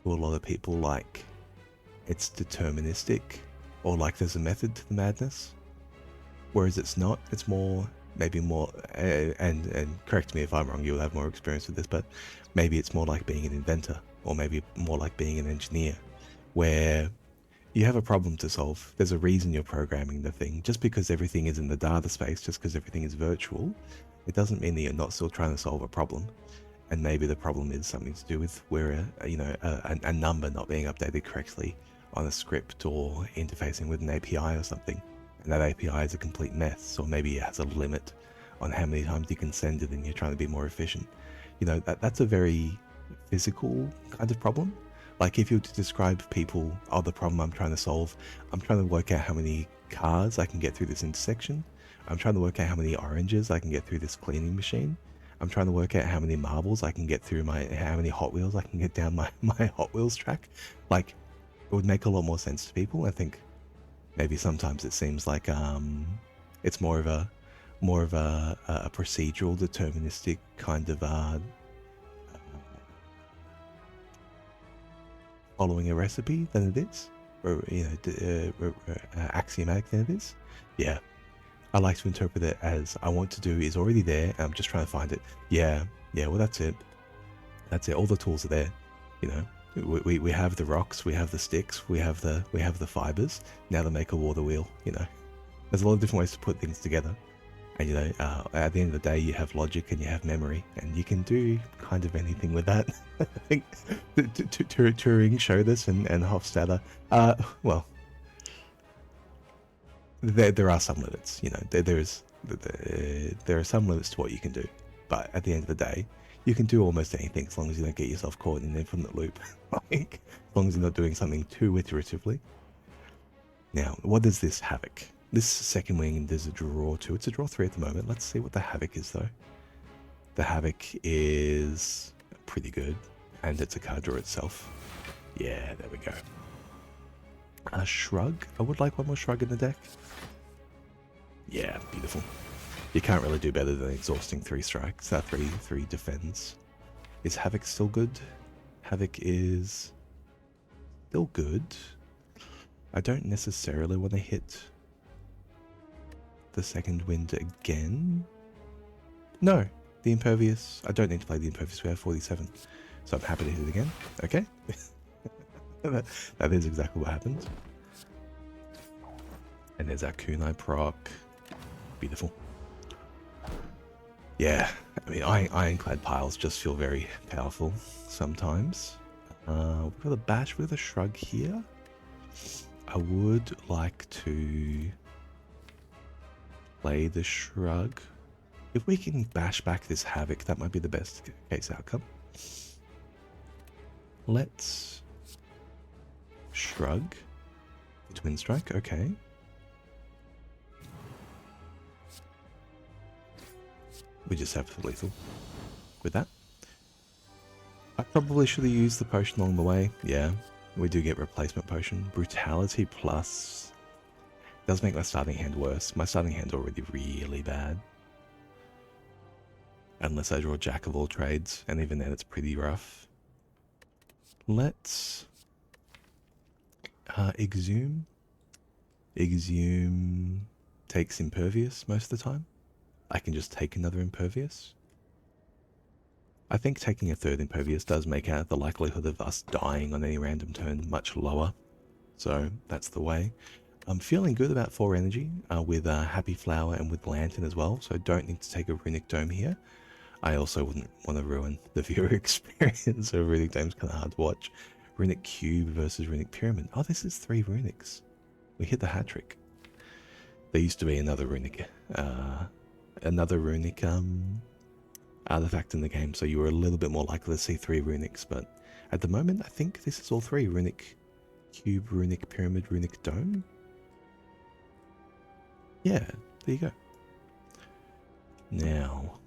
to a lot of people like it's deterministic, or like there's a method to the madness, whereas it's not. It's maybe more, and correct me if I'm wrong, you'll have more experience with this, but maybe it's more like being an inventor, or maybe more like being an engineer, where you have a problem to solve. There's a reason you're programming the thing. Just because everything is in the data space, just because everything is virtual, it doesn't mean that you're not still trying to solve a problem. And maybe the problem is something to do with where a number not being updated correctly on a script, or interfacing with an API or something, and that API is a complete mess, or maybe it has a limit on how many times you can send it and you're trying to be more efficient. That's a very physical kind of problem. Like if you were to describe people, the problem I'm trying to solve, I'm trying to work out how many cars I can get through this intersection, I'm trying to work out how many oranges I can get through this cleaning machine, I'm trying to work out how many marbles I can get through how many Hot Wheels I can get down my Hot Wheels track. Like, it would make a lot more sense to people. I think maybe sometimes it seems like it's more of a procedural, deterministic kind of following a recipe than it is, or axiomatic than it is. Yeah, I like to interpret it as I want to do is already there, and I'm just trying to find it. Yeah, well that's it. That's it. All the tools are there. You know, we have the rocks, we have the sticks, we have the fibers. Now to make a water wheel. You know, there's a lot of different ways to put things together. And you know, at the end of the day, you have logic and you have memory, and you can do kind of anything with that. I think Turing showed us, and Hofstadter. Well, there are some limits. You know, there are some limits to what you can do, but at the end of the day, you can do almost anything as long as you don't get yourself caught in an infinite loop. Like, as long as you're not doing something too iteratively. Now, what is this Havoc? This second wing, there's a draw 2. It's a draw 3 at the moment. Let's see what the Havoc is, though. The Havoc is pretty good, and it's a card draw itself. Yeah, there we go. A Shrug. I would like one more Shrug in the deck. Yeah, beautiful. You can't really do better than exhausting 3 strikes. 3 defends. Is Havoc still good? Havoc is still good. I don't necessarily want to hit the second wind again. No, the Impervious. I don't need to play the Impervious. We have 47. So I'm happy to hit it again. Okay. that is exactly what happens. And there's our Kunai proc. Beautiful. Yeah, I mean, Ironclad piles just feel very powerful sometimes. We've got a bash with a Shrug here. I would like to play the Shrug. If we can bash back this Havoc, that might be the best case outcome. Let's Shrug. Twin Strike, okay. We just have lethal with that. I probably should have used the potion along the way. Yeah, we do get replacement potion. Brutality plus does make my starting hand worse. My starting hand's already really bad. Unless I draw Jack of all trades, and even then it's pretty rough. Let's Exhume. Exhume takes Impervious most of the time. I can just take another Impervious. I think taking a third Impervious does make out the likelihood of us dying on any random turn much lower. So that's the way. I'm feeling good about 4 energy with Happy Flower and with Lantern as well, so don't need to take a Runic Dome here. I also wouldn't want to ruin the viewer experience, so Runic Dome's kind of hard to watch. Runic Cube versus Runic Pyramid. Oh, this is 3 Runics. We hit the hat trick. There used to be another Runic artifact in the game, so you were a little bit more likely to see 3 Runics, but at the moment I think this is all 3. Runic Cube, Runic Pyramid, Runic Dome. Yeah, there you go. Now,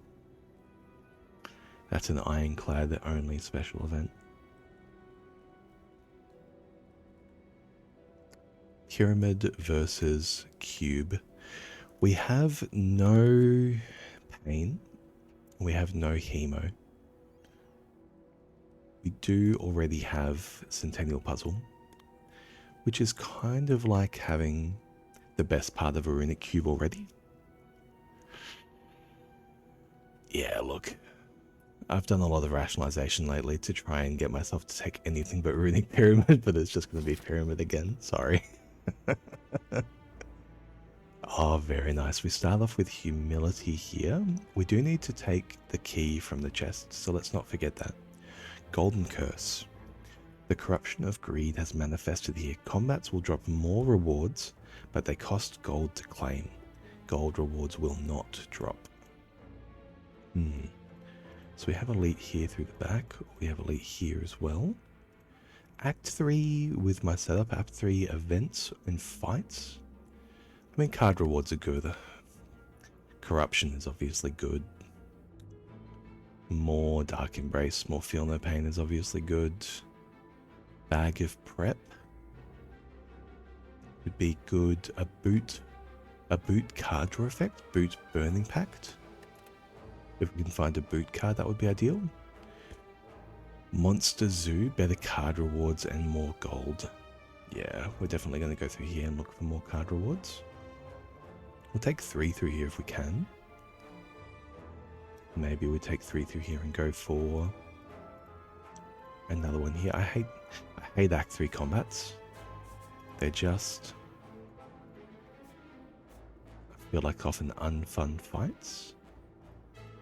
that's an Ironclad only special event. Pyramid versus Cube. We have no pain. We have no hemo. We do already have Centennial Puzzle, which is kind of like having the best part of a Runic Cube already. Yeah, look, I've done a lot of rationalization lately to try and get myself to take anything but Runic Pyramid, but it's just going to be Pyramid again, sorry. Oh, very nice. We start off with Humility here. We do need to take the key from the chest, so let's not forget that. Golden Curse. The corruption of greed has manifested here. Combats will drop more rewards, but they cost gold to claim. Gold rewards will not drop. So we have Elite here through the back. We have Elite here as well. Act 3 with my setup. Act 3 events and fights. I mean, card rewards are good. Corruption is obviously good. More Dark Embrace, more Feel No Pain is obviously good. Bag of Prep would be good. A boot card draw effect. Boot Burning Pact. If we can find a boot card, that would be ideal. Monster Zoo, better card rewards and more gold. Yeah, we're definitely going to go through here and look for more card rewards. We'll take 3 through here if we can. Maybe we take 3 through here and go for another one here. I hate Act 3 combats. They're just, I feel like, often unfun fights.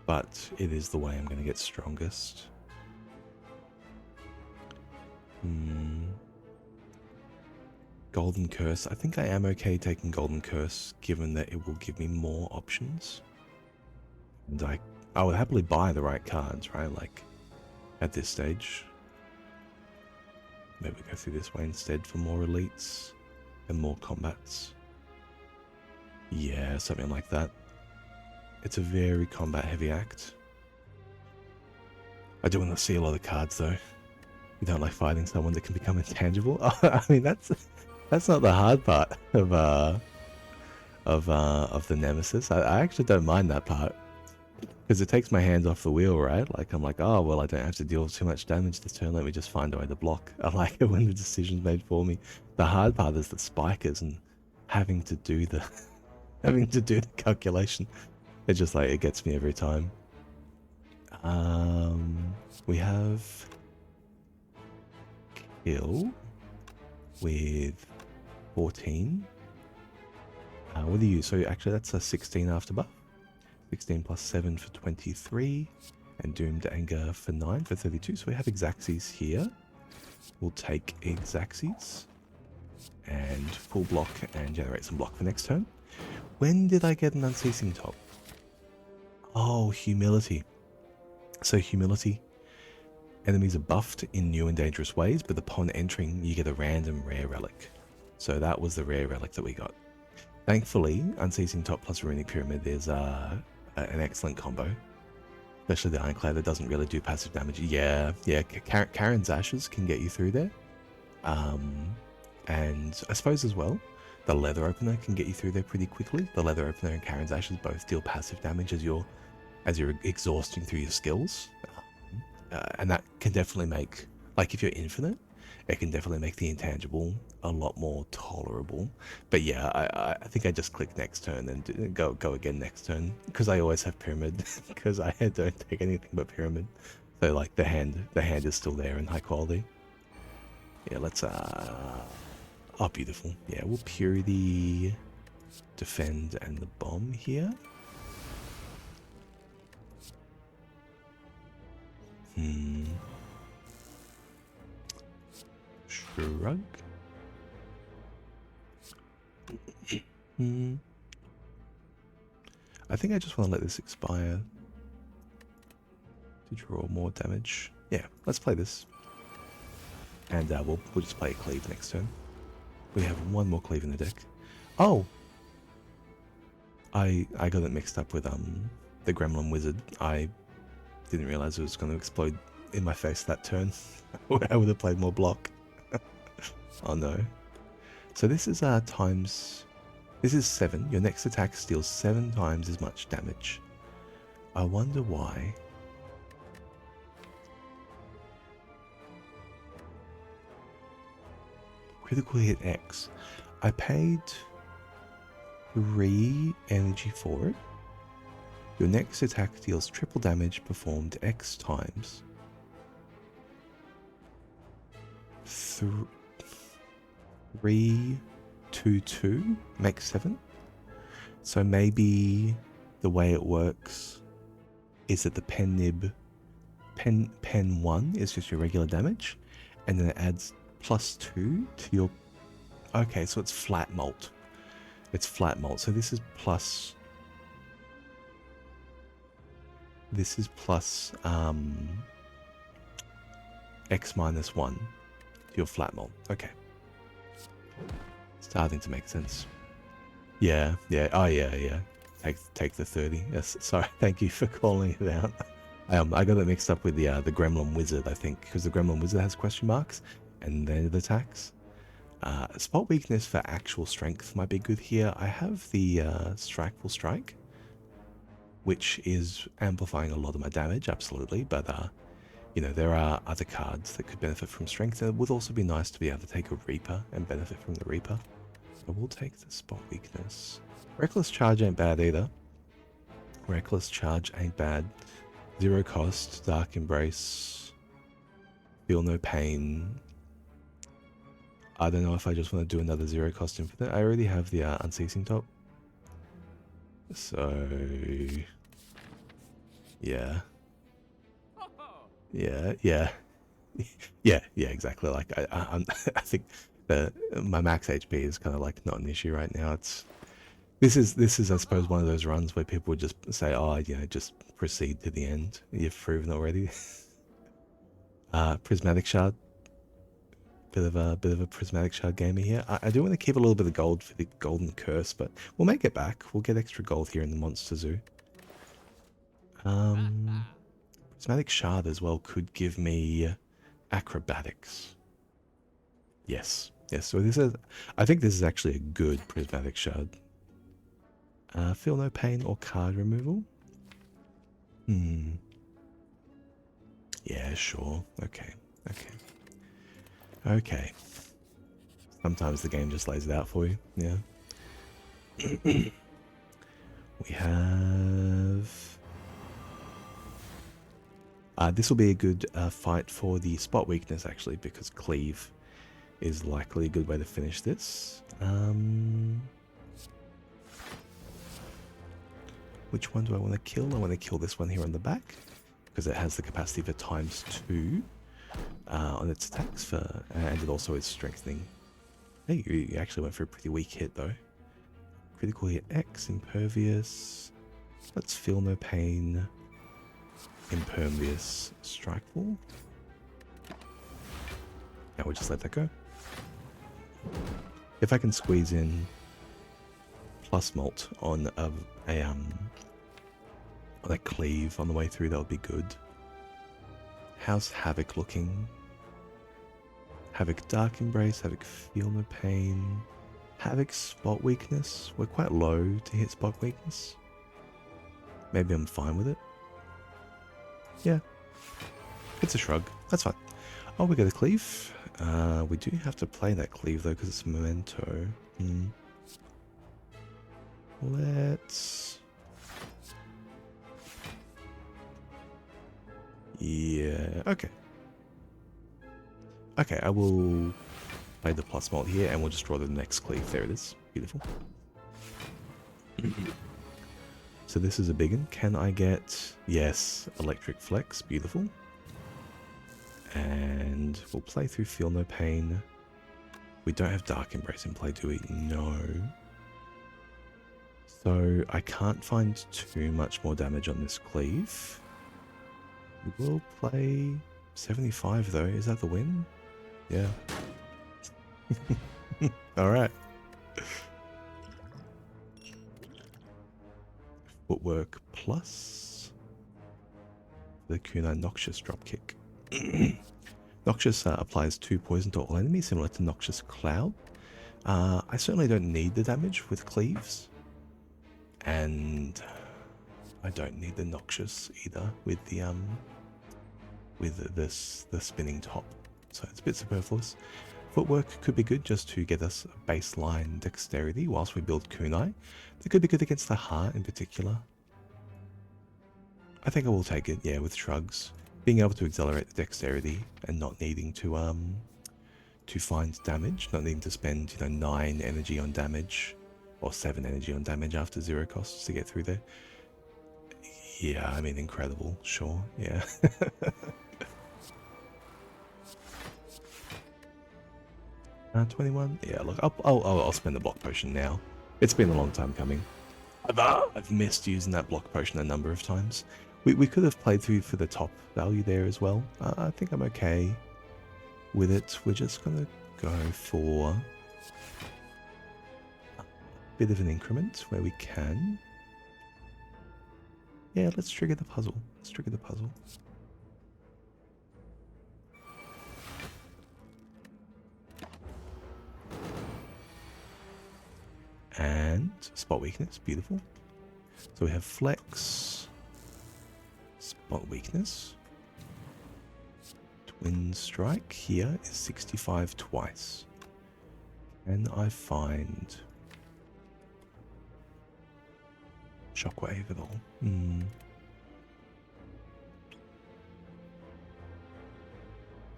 But it is the way I'm going to get strongest. Golden Curse. I think I am okay taking Golden Curse, given that it will give me more options. And I would happily buy the right cards, right? Like, at this stage. Maybe go through this way instead for more elites and more combats. Yeah, something like that. It's a very combat-heavy act. I do want to see a lot of cards, though. You don't like fighting someone that can become intangible? I mean, that's not the hard part of the Nemesis. I actually don't mind that part. Because it takes my hands off the wheel, right? Like, I'm like, oh, well, I don't have to deal with too much damage this turn. Let me just find a way to block. I like it when the decision's made for me. The hard part is the spikers and having to do the calculation. It's just like, it gets me every time. We have Kill with 14. What do you? So actually, that's a 16 after buff. 16 plus 7 for 23, and Doomed Anger for 9 for 32. So we have Exaxes here. We'll take Exaxes and full block and generate some block for next turn. When did I get an Unceasing Top? Oh, Humility. So Humility. Enemies are buffed in new and dangerous ways, but upon entering, you get a random rare relic. So that was the rare relic that we got. Thankfully, Unceasing Top plus Runic Pyramid is an excellent combo. Especially the Ironclad that doesn't really do passive damage. Yeah. Karen's Ashes can get you through there. And I suppose as well, the Leather Opener can get you through there pretty quickly. The Leather Opener and Karen's Ashes both deal passive damage as you're exhausting through your skills. And that can definitely make, like, if you're infinite, it can definitely make the intangible a lot more tolerable. But yeah, I think I just click next turn and go again next turn, because I always have Pyramid, because I don't take anything but Pyramid. So like the hand is still there in high quality. Yeah, let's oh, beautiful. Yeah, we'll Purity, Defend, and the Bomb here. Shrug. I think I just want to let this expire to draw more damage. Yeah, let's play this. And we'll just play a Cleave next turn. We have one more Cleave in the deck. Oh! I got it mixed up with the Gremlin Wizard. I didn't realize it was going to explode in my face that turn. I would have played more block. Oh no. So this is times... This is 7. Your next attack deals 7 times as much damage. I wonder why. Critical hit X. I paid 3 energy for it. Your next attack deals triple damage performed X times. 3, 2, 2 makes 7. So maybe the way it works is that the pen 1 is just your regular damage, and then it adds +2 to your... Okay, so it's flat mult. It's flat mult. So this is plus... This is plus X minus 1 to your flat mult. Okay. Starting to make sense. Yeah. Oh, yeah. Take the 30. Yes, sorry. Thank you for calling it out. I got it mixed up with the Gremlin Wizard, I think, because the Gremlin Wizard has question marks and then it attacks. Spot weakness for actual strength might be good here. I have the Strikeful Strike, which is amplifying a lot of my damage, absolutely, but you know, there are other cards that could benefit from strength, and it would also be nice to be able to take a Reaper and benefit from the Reaper. So we'll take the spot weakness. Reckless Charge ain't bad either. Reckless Charge ain't bad. Zero cost, Dark Embrace, Feel No Pain. I don't know if I just want to do another zero cost infinite. I already have the Unceasing top. So, yeah. Yeah, yeah. Yeah, exactly. Like, I think my max HP is kind of like not an issue right now. This is I suppose one of those runs where people would just say, oh, you know, just proceed to the end. You've proven already. Prismatic Shard. Bit of a Prismatic Shard gamer here. I do want to keep a little bit of gold for the Golden Curse, but we'll make it back. We'll get extra gold here in the Monster Zoo. Prismatic Shard as well could give me Acrobatics. Yes. So this is, I think this is actually a good Prismatic Shard. Feel No Pain or card removal? Yeah, sure. Okay. Sometimes the game just lays it out for you. Yeah. We have... this will be a good fight for the spot weakness, actually, because Cleave is likely a good way to finish this. Which one do I want to kill? I want to kill this one here on the back, because it has the capacity for ×2 on its attacks, and it also is strengthening. Hey, you actually went for a pretty weak hit, though. Critical hit X, Impervious. Let's Feel No Pain. Impervious, Strikeful. Now we'll just let that go. If I can squeeze in plus mult on a Cleave on the way through, that would be good. How's Havoc looking? Havoc Dark Embrace, Havoc Feel No Pain, Havoc Spot Weakness. We're quite low to hit Spot Weakness. Maybe I'm fine with it. Yeah, it's a shrug. That's fine. Oh, we got a Cleave. We do have to play that Cleave though because it's Memento. Let's... Yeah, okay. Okay, I will play the plus mult here and we'll just draw the next Cleave. There it is. Beautiful. So this is a big one. Can I get... Yes, Electric Flex. Beautiful. And we'll play through Feel No Pain. We don't have Dark Embrace in play, do we? No. So I can't find too much more damage on this Cleave. We will play 75 though. Is that the win? Yeah. Alright. Footwork plus the Kunai Noxious Dropkick. Noxious applies 2 poison to all enemies, similar to Noxious Cloud. I certainly don't need the damage with Cleaves. And I don't need the Noxious either with the spinning top. So it's a bit superfluous. Footwork could be good just to get us baseline dexterity whilst we build kunai. That could be good against the heart in particular. I think I will take it, yeah, with shrugs. Being able to accelerate the dexterity and not needing to find damage, not needing to spend, you know, 9 energy on damage or 7 energy on damage after 0 costs to get through there. Yeah, I mean, incredible, sure, yeah. 21? Yeah, look, I'll spend the block potion now. It's been a long time coming. I've missed using that block potion a number of times. We could have played through for the top value there as well. I think I'm okay with it. We're just going to go for a bit of an increment where we can. Yeah, let's trigger the puzzle. Let's trigger the puzzle. And spot weakness, beautiful. So we have flex, spot weakness. Twin strike here is 65 twice. And I find shockwave at all.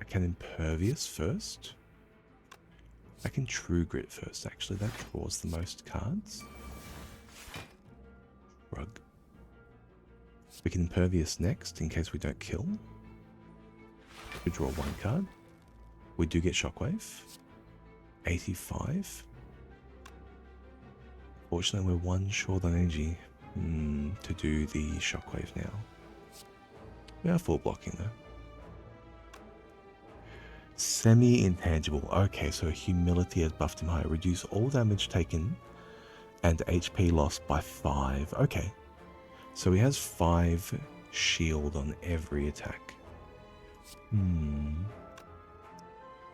I can impervious first. I can true grit first, actually. That draws the most cards. Rug. We can impervious next in case we don't kill. We draw one card. We do get shockwave. 85. Fortunately, we're one short on energy to do the shockwave now. We are full blocking though. Semi-intangible. Okay, so humility has buffed him higher. Reduce all damage taken and HP lost by 5. Okay. So he has 5 shield on every attack.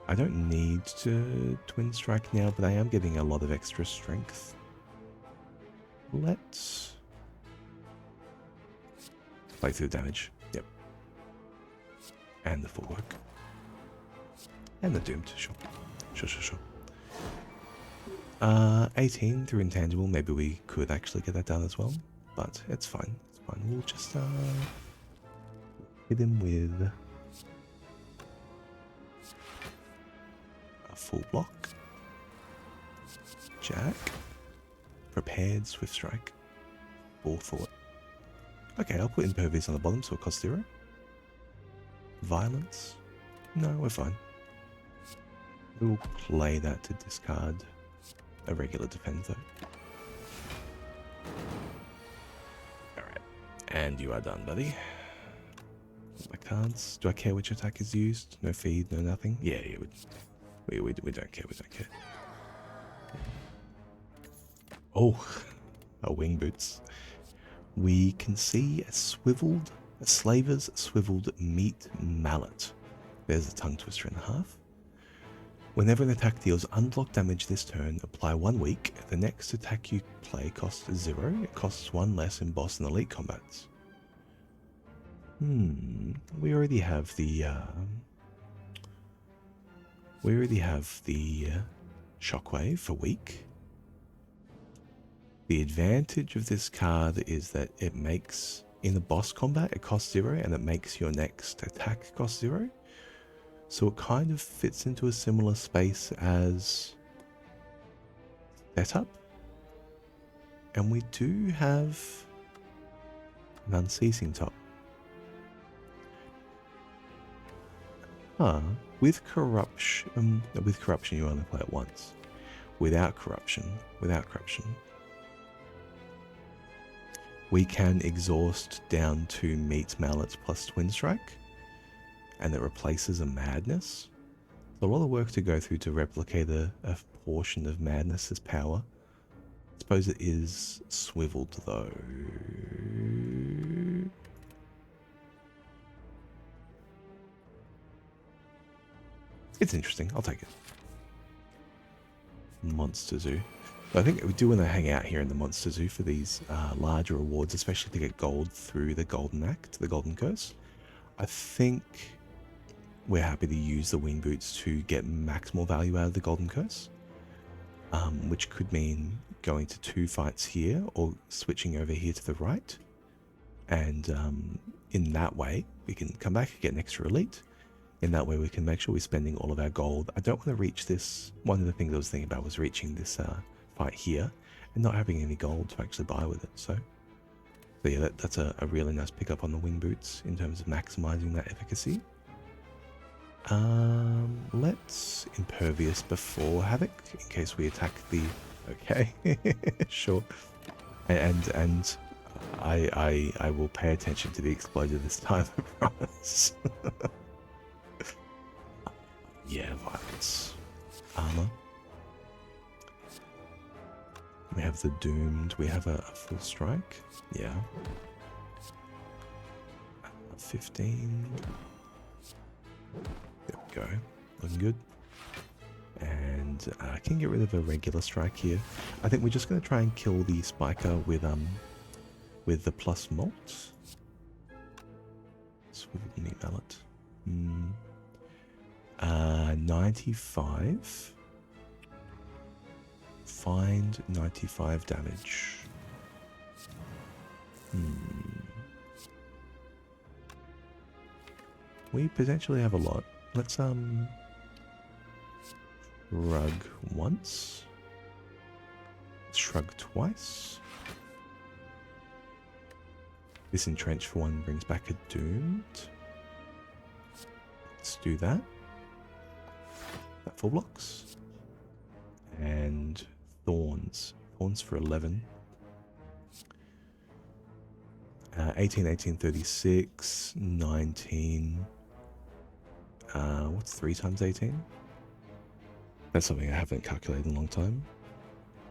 I don't need to twin strike now, but I am getting a lot of extra strength. Let's play through the damage. Yep. And the footwork. And the doomed. Sure. Sure. 18 through intangible. Maybe we could actually get that done as well. But it's fine. It's fine. We'll just hit him with a full block. Jack. Prepared swift strike. Ball thought. Okay, I'll put impervious on the bottom so it costs 0. Violence. No, we're fine. We will play that to discard a regular defense though. Alright. And you are done, buddy. My cards. Do I care which attack is used? No feed, no nothing? Yeah, we don't care, we don't care. Oh, our wing boots. We can see a slaver's swiveled meat mallet. There's a tongue twister and a half. Whenever an attack deals unblocked damage this turn, apply 1 weak. The next attack you play costs 0. It costs 1 less in boss and elite combats. We already have the shockwave for weak. The advantage of this card is that it makes, in the boss combat, it costs 0, and it makes your next attack cost 0. So it kind of fits into a similar space as setup. And we do have an unceasing top. With corruption you only play it once. Without corruption, we can exhaust down to meat mallets plus twin strike, and it replaces a madness. A lot of work to go through to replicate a portion of madness's power. I suppose it is swiveled though. It's interesting. I'll take it. Monster Zoo. I think we do want to hang out here in the Monster Zoo for these larger rewards, especially to get gold through the Golden Act, the Golden Curse. I think we're happy to use the wing boots to get maximal value out of the Golden Curse, which could mean going to 2 fights here or switching over here to the right. And in that way, we can come back and get an extra elite. In that way, we can make sure we're spending all of our gold. I don't want to reach this. One of the things I was thinking about was reaching this fight here and not having any gold to actually buy with it. So yeah, that's a really nice pickup on the wing boots in terms of maximizing that efficacy. Let's impervious before Havoc in case we attack the... Okay, sure. And I will pay attention to the exploder this time, I promise. Yeah, violence. Armor. We have the doomed. We have a full strike. Yeah. 15. There we go. Looking good. And I can get rid of a regular strike here. I think we're just going to try and kill the spiker with the plus malt. Swivel knee mallet. 95. Find 95 damage. We potentially have a lot. Let's shrug once. Shrug twice. This entrench for one brings back a doomed. Let's do that. That 4 blocks. And thorns. Thorns for 11. 18, 18, 36, 19. What's 3 times 18? That's something I haven't calculated in a long time.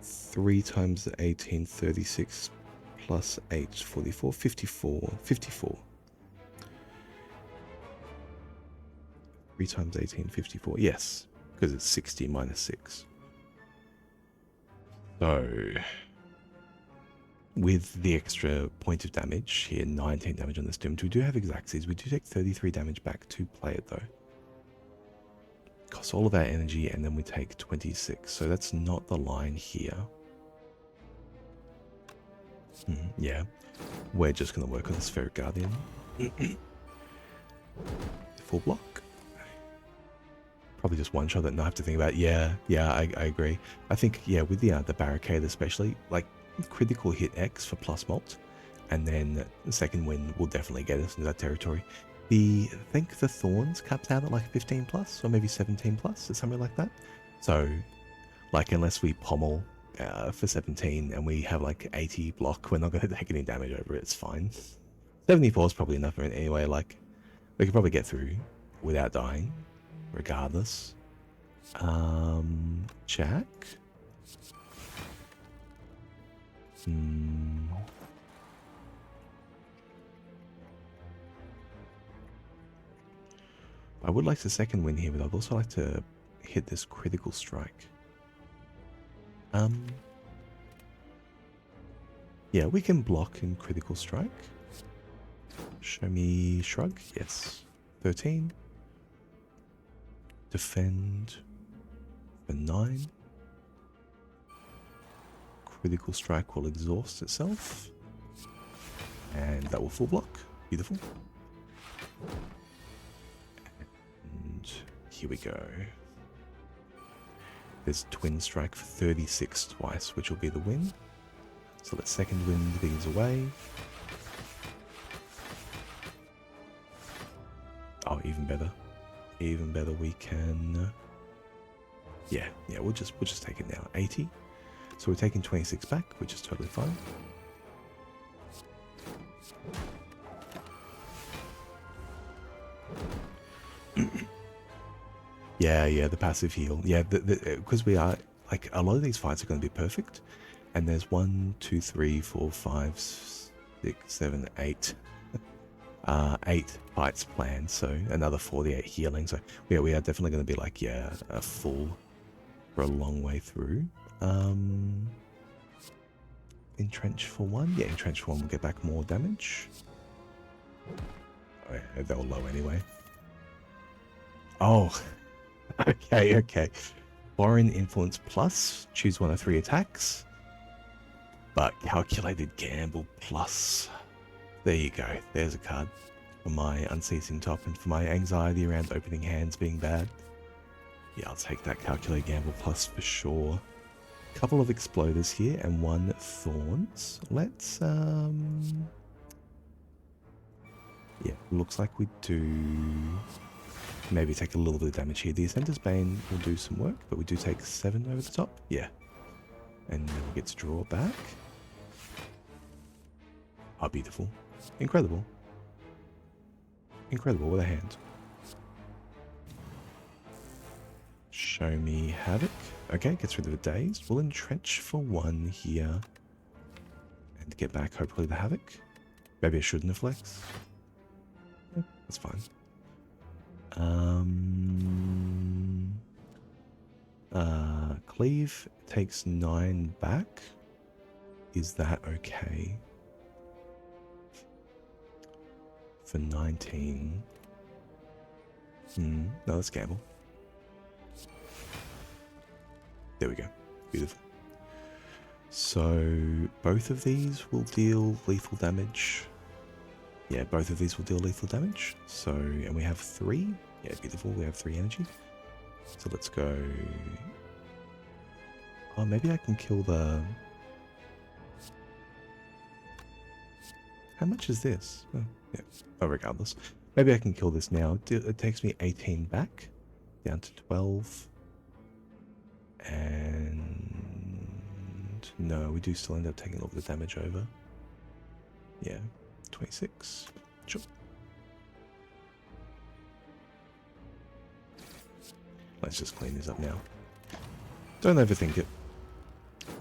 3 times 18, 36 plus 8, 44, 54, 54. 3 times 18, 54. Yes, because it's 60 minus 6. So, with the extra point of damage here, 19 damage on this doomed, we do have exactsies. We do take 33 damage back to play it though. Costs all of our energy and then we take 26. So that's not the line here. Yeah, we're just going to work on the Spheric Guardian. Full block. Probably just one shot that not have to think about. Yeah, I agree. I think, yeah, with the barricade especially, like critical hit X for plus malt, and then the second win will definitely get us into that territory. I think the thorns capped out at like 15 plus, or maybe 17 plus, or something like that. So, like, unless we pommel for 17 and we have like 80 block, we're not going to take any damage over it. It's fine. 74 is probably enough for it anyway. Like, we could probably get through without dying, regardless. Jack. I would like the second win here, but I'd also like to hit this critical strike. Yeah, we can block in critical strike. Show me shrug. Yes. 13. Defend for 9. Critical strike will exhaust itself. And that will full block. Beautiful. And here we go. There's twin strike for 36 twice, which will be the win. So let second wind these away. Oh, even better. Even better, we can... yeah, we'll just take it now. 80. So we're taking 26 back, which is totally fine. Yeah, the passive heal. Yeah, because we are, like, a lot of these fights are going to be perfect. And there's 1, 2, 3, 4, 5, 6, 7, 8. 8 fights planned, so another 48 healing. So yeah, we are definitely going to be like, yeah, a full for a long way through. Entrench for 1. Yeah, entrench for 1 will get back more damage. Oh, yeah, they're all low anyway. Oh, okay. Foreign influence plus. Choose 1 of 3 attacks. But calculated gamble plus. There you go. There's a card for my unceasing top and for my anxiety around opening hands being bad. Yeah, I'll take that calculated gamble plus for sure. Couple of exploders here and 1 thorns. Let's yeah, looks like we do maybe take a little bit of damage here. The Ascender's Bane will do some work, but we do take 7 over the top. Yeah. And then we get to draw back. Oh, beautiful. Incredible. Incredible with a hand. Show me Havoc. Okay, gets rid of the daze. We'll entrench for 1 here. And get back, hopefully, the Havoc. Maybe I shouldn't have flex. That's fine. Cleave takes 9 back. Is that okay? For 19. No, let's gamble. There we go. Beautiful. So both of these will deal lethal damage. Yeah, both of these will deal lethal damage. So, and we have 3. Yeah, beautiful. We have 3 energy. So let's go. Oh, maybe I can kill the... How much is this? Oh, yeah. Oh, regardless. Maybe I can kill this now. It takes me 18 back. Down to 12. And... No, we do still end up taking all the damage over. Yeah. 26. Sure. Let's just clean this up now. Don't overthink it.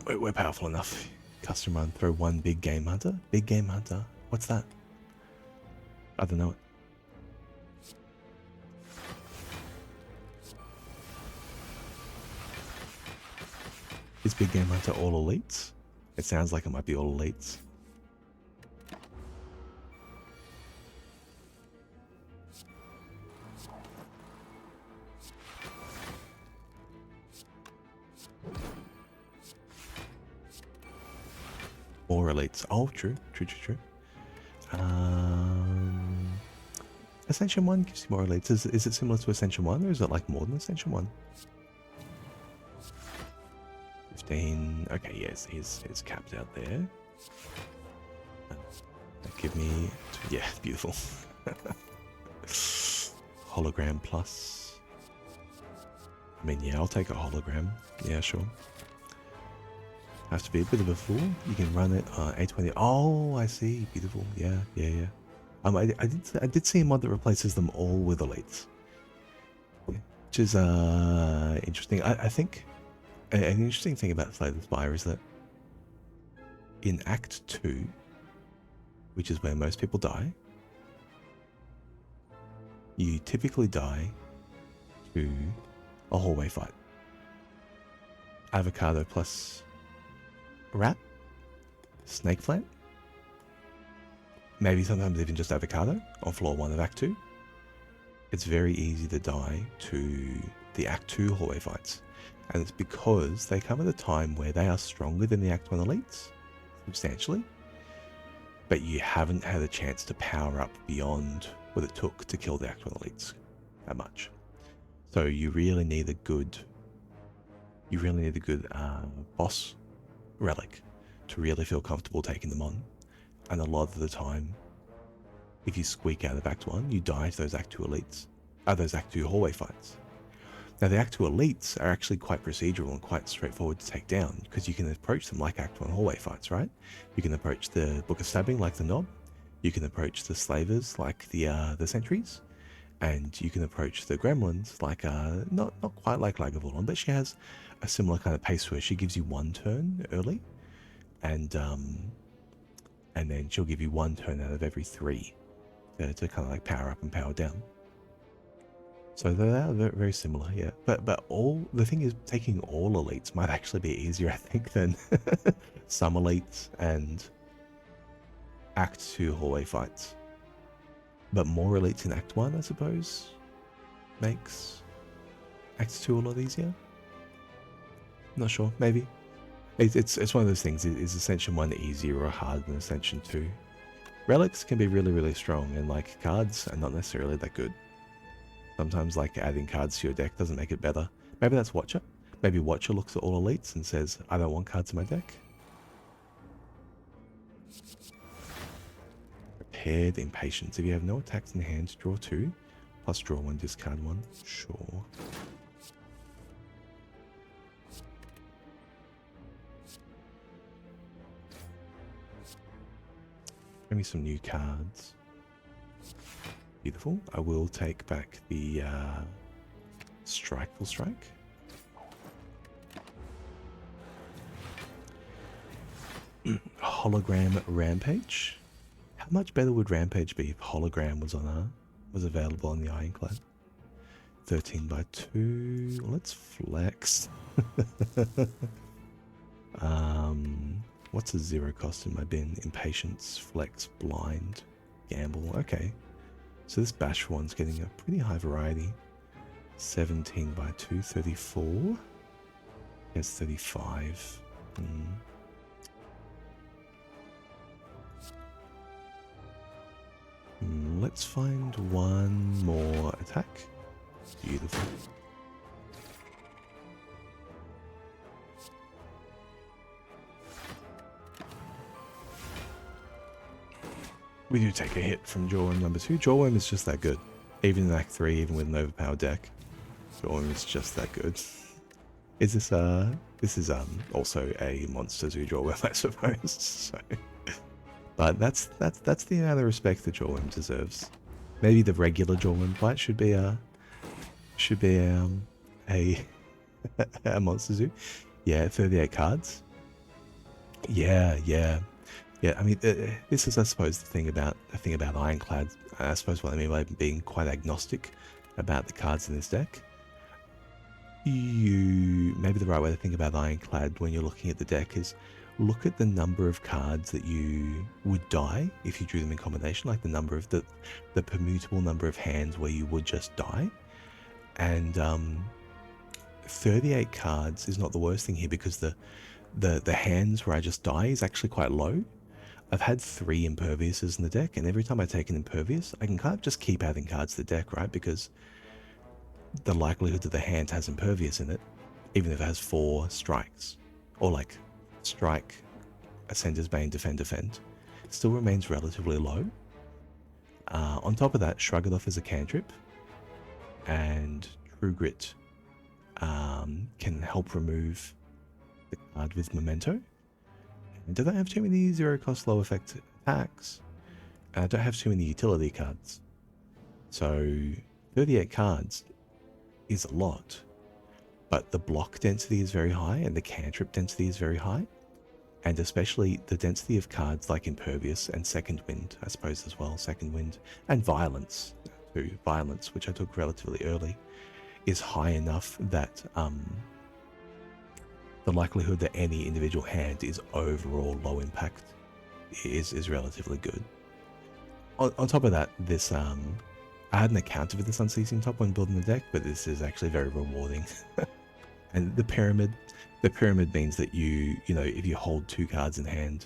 We're powerful enough. Custom run, throw 1 big game hunter. Big game hunter. What's that? I don't know it. Is big game hunter all elites? It sounds like it might be all elites. More elites. Oh, true. Ascension 1 gives you more elites. Is it similar to Ascension 1 or is it like more than Ascension 1? 15. Okay, yes, he's capped out there. Give me... Yeah, beautiful. Hologram plus. I mean, yeah, I'll take a hologram. Yeah, sure. Has to be a bit of a fool. You can run it 820. Oh, I see. Beautiful. Yeah. I did see a mod that replaces them all with elites, which is interesting. I think an interesting thing about Slay the Spire is that in Act 2, which is where most people die, you typically die to a hallway fight. Avocado plus rat, snake plant, maybe sometimes even just avocado on floor 1 of Act 2. It's very easy to die to the Act 2 hallway fights, and it's because they come at a time where they are stronger than the Act 1 elites, substantially, but you haven't had a chance to power up beyond what it took to kill the Act 1 elites that much. So you really need a good boss relic to really feel comfortable taking them on. And a lot of the time, if you squeak out of Act 1, you die to those Act 2 elites, those Act 2 hallway fights. Now the Act 2 elites are actually quite procedural and quite straightforward to take down, because you can approach them like Act 1 hallway fights, right? You can approach the Book of Stabbing like the Knob, you can approach the Slavers like the Sentries, and you can approach the Gremlins like, not quite like Lagavulon, but she has a similar kind of pace where she gives you 1 turn early, and then she'll give you 1 turn out of every 3 to kind of like power up and power down. So they are very similar, yeah. But the thing is, taking all elites might actually be easier, I think, than some elites and Act 2 hallway fights. But more elites in Act 1, I suppose, makes Act 2 a lot easier. Not sure, maybe. It's one of those things. Is Ascension 1 easier or harder than Ascension 2? Relics can be really strong, and like cards are not necessarily that good. Sometimes like adding cards to your deck doesn't make it better. Maybe that's Watcher. Maybe Watcher looks at all elites and says, I don't want cards in my deck. Prepared Impatience. If you have no attacks in hand, draw 2, plus draw 1, discard 1. Sure. Give me some new cards. Beautiful. I will take back the Strikeful Strike. Hologram Rampage. How much better would Rampage be if Hologram was on her? was available on the Ironclad. 13 by 2. Let's flex. What's a 0 cost in my bin? Impatience, flex, blind, gamble. Okay. So this bash one's getting a pretty high variety. 17 by 2, 34. It's 35. Let's find one more attack. Beautiful. We do take a hit from Jawworm number 2. Jawworm is just that good. Even in Act 3, even with an overpowered deck, Jawworm is just that good. Is this is also a Monster Zoo Jawworm, I suppose. So, but that's the amount of respect that Jawworm deserves. Maybe the regular Jawworm fight should be a a Monster Zoo. Yeah, 38 cards. Yeah. I mean, this is, I suppose, the thing about Ironclad. I suppose what I mean by being quite agnostic about the cards in this deck. Maybe the right way to think about Ironclad when you're looking at the deck is look at the number of cards that you would die if you drew them in combination, like the number of the permutable number of hands where you would just die. And 38 cards is not the worst thing here because the hands where I just die is actually quite low. I've had 3 Imperviouses in the deck, and every time I take an Impervious, I can kind of just keep adding cards to the deck, right? Because the likelihood that the hand has Impervious in it, even if it has 4 strikes, or like strike, Ascender's Bane, defend, still remains relatively low. On top of that, Shrug It Off as a cantrip, and True Grit can help remove the card with Memento. And I don't have too many 0 cost low effect attacks, and I don't have too many utility cards. So 38 cards is a lot, but the block density is very high and the cantrip density is very high, and especially the density of cards like Impervious and Second Wind, I suppose as well, Second Wind, and Violence too. Violence, which I took relatively early, is high enough that the likelihood that any individual hand is overall low impact is relatively good. On top of that, this I hadn't accounted for this unceasing top when building the deck, but this is actually very rewarding. And the pyramid means that you know, if you hold 2 cards in hand,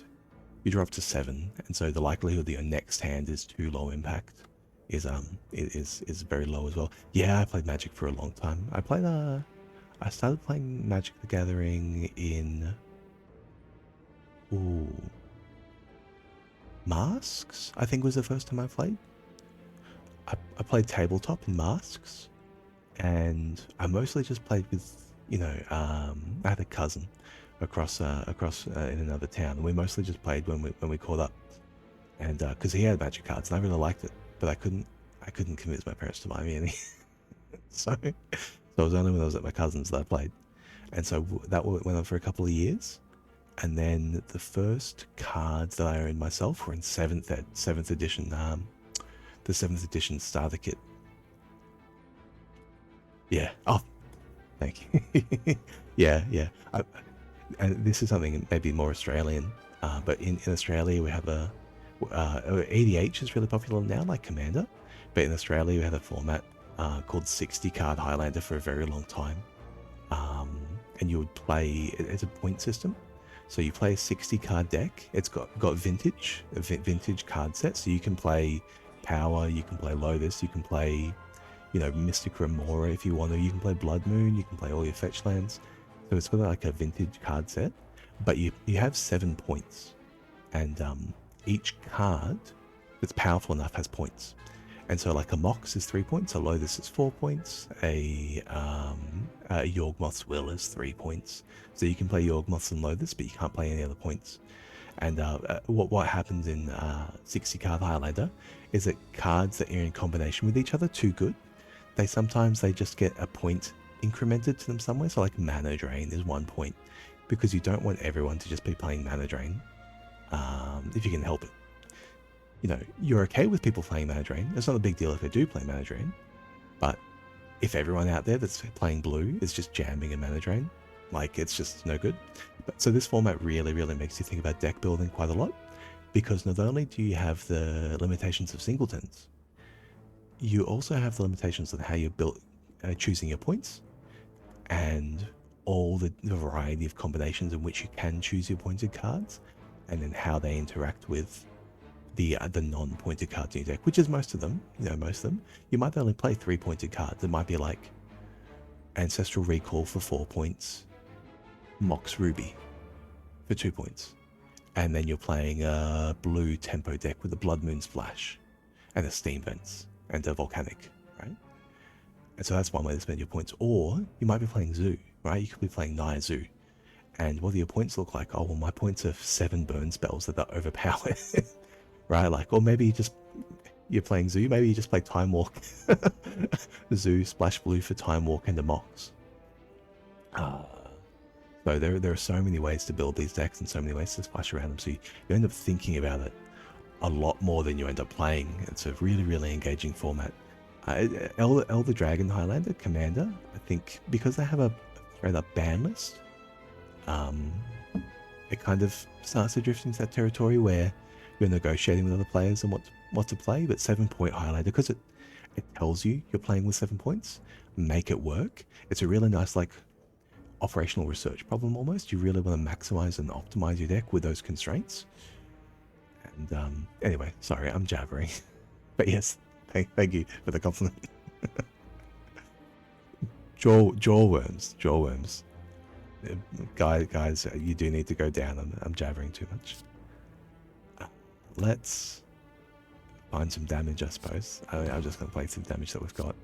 you drop to 7, and so the likelihood that your next hand is too low impact is very low as well. Yeah, I played Magic for a long time. I started playing Magic the Gathering in Masks, I think was the first time I played. I played tabletop in Masks, and I mostly just played with, you know, I had a cousin across in another town, and we mostly just played when we caught up, and because he had Magic cards, and I really liked it, but I couldn't convince my parents to buy me any. So it was only when I was at my cousin's that I played, and so that went on for a couple of years, and then the first cards that I owned myself were in 7th edition, the 7th edition starter kit. Yeah. Oh, thank you. Yeah. And this is something maybe more Australian, but in Australia we have EDH is really popular now, like Commander, but in Australia we have a format called 60 card Highlander for a very long time, and you would play, it's a point system, so you play a 60 card deck. It's got vintage card set, so you can play Power, you can play Lotus, you can play, you know, Mystic Remora if you want to, you can play Blood Moon, you can play all your fetch lands. So it's got like a vintage card set, but you have 7 points, and each card that's powerful enough has points. And so like a Mox is 3 points, a Lotus is 4 points, a Yawgmoth's Will is 3 points. So you can play Yawgmoths and Lotus, but you can't play any other points. And what happens in 60 card Highlander is that cards that are in combination with each other too good, sometimes they just get a point incremented to them somewhere. So like Mana Drain is 1 point, because you don't want everyone to just be playing Mana Drain if you can help it. you know, you're okay with people playing Mana Drain. It's not a big deal if they do play Mana Drain. But if everyone out there that's playing blue is just jamming a Mana Drain, like, it's just no good. So this format really, really makes you think about deck building quite a lot, because not only do you have the limitations of singletons, you also have the limitations on how you're choosing your points, and all the variety of combinations in which you can choose your pointed cards, and then how they interact with the non-pointed cards in your deck, which is most of them. You know, most of them. You might only play 3 pointed cards. It might be like Ancestral Recall for 4 points, Mox Ruby for 2 points, and then you're playing a blue tempo deck with a Blood Moon Splash and a Steam Vents and a Volcanic, right? And so that's one way to spend your points. Or you might be playing Zoo, right? You could be playing Naya Zoo. And what do your points look like? Oh, well, my points are 7 burn spells that are overpowered, right? Like, or maybe you're playing Zoo, maybe you just play Time Walk. Zoo, Splash Blue for Time Walk and a Mox. So there are so many ways to build these decks and so many ways to splash around them. So you end up thinking about it a lot more than you end up playing. It's a really, really engaging format. Elder Dragon Highlander Commander, I think, because they have a straight up ban list, it kind of starts to drift into that territory where you're negotiating with other players on what to play. But 7-point Highlander, because it tells you you're playing with 7 points, make it work. It's a really nice, like, operational research problem almost. You really want to maximize and optimize your deck with those constraints. And anyway, sorry, I'm jabbering. But yes, thank you for the compliment. Jawworms. Guys, you do need to go down. I'm jabbering too much. Let's find some damage, I suppose. I'm just going to play some damage that we've got.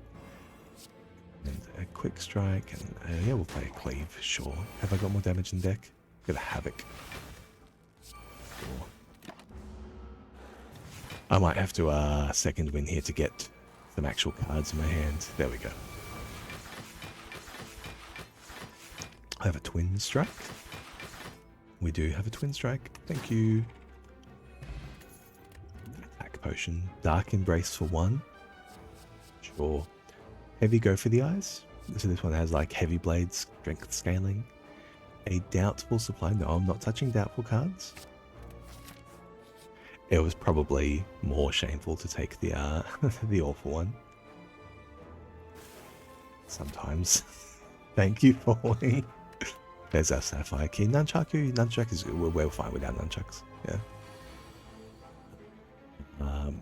And a quick strike, and yeah, we'll play a cleave, sure. Have I got more damage in deck? Got a havoc. Sure. I might have to second win here to get some actual cards in my hand. There we go. I have a twin strike. We do have a twin strike. Thank you. Attack potion. Dark Embrace for 1. Sure. Heavy Go for the Eyes. So this one has like heavy blades, strength scaling. A doubtful supply. No, I'm not touching doubtful cards. It was probably more shameful to take the the awful one. Sometimes. Thank you, Falling. There's our Sapphire Key. Nunchaku. Nunchuck is we're fine without nunchucks. Yeah.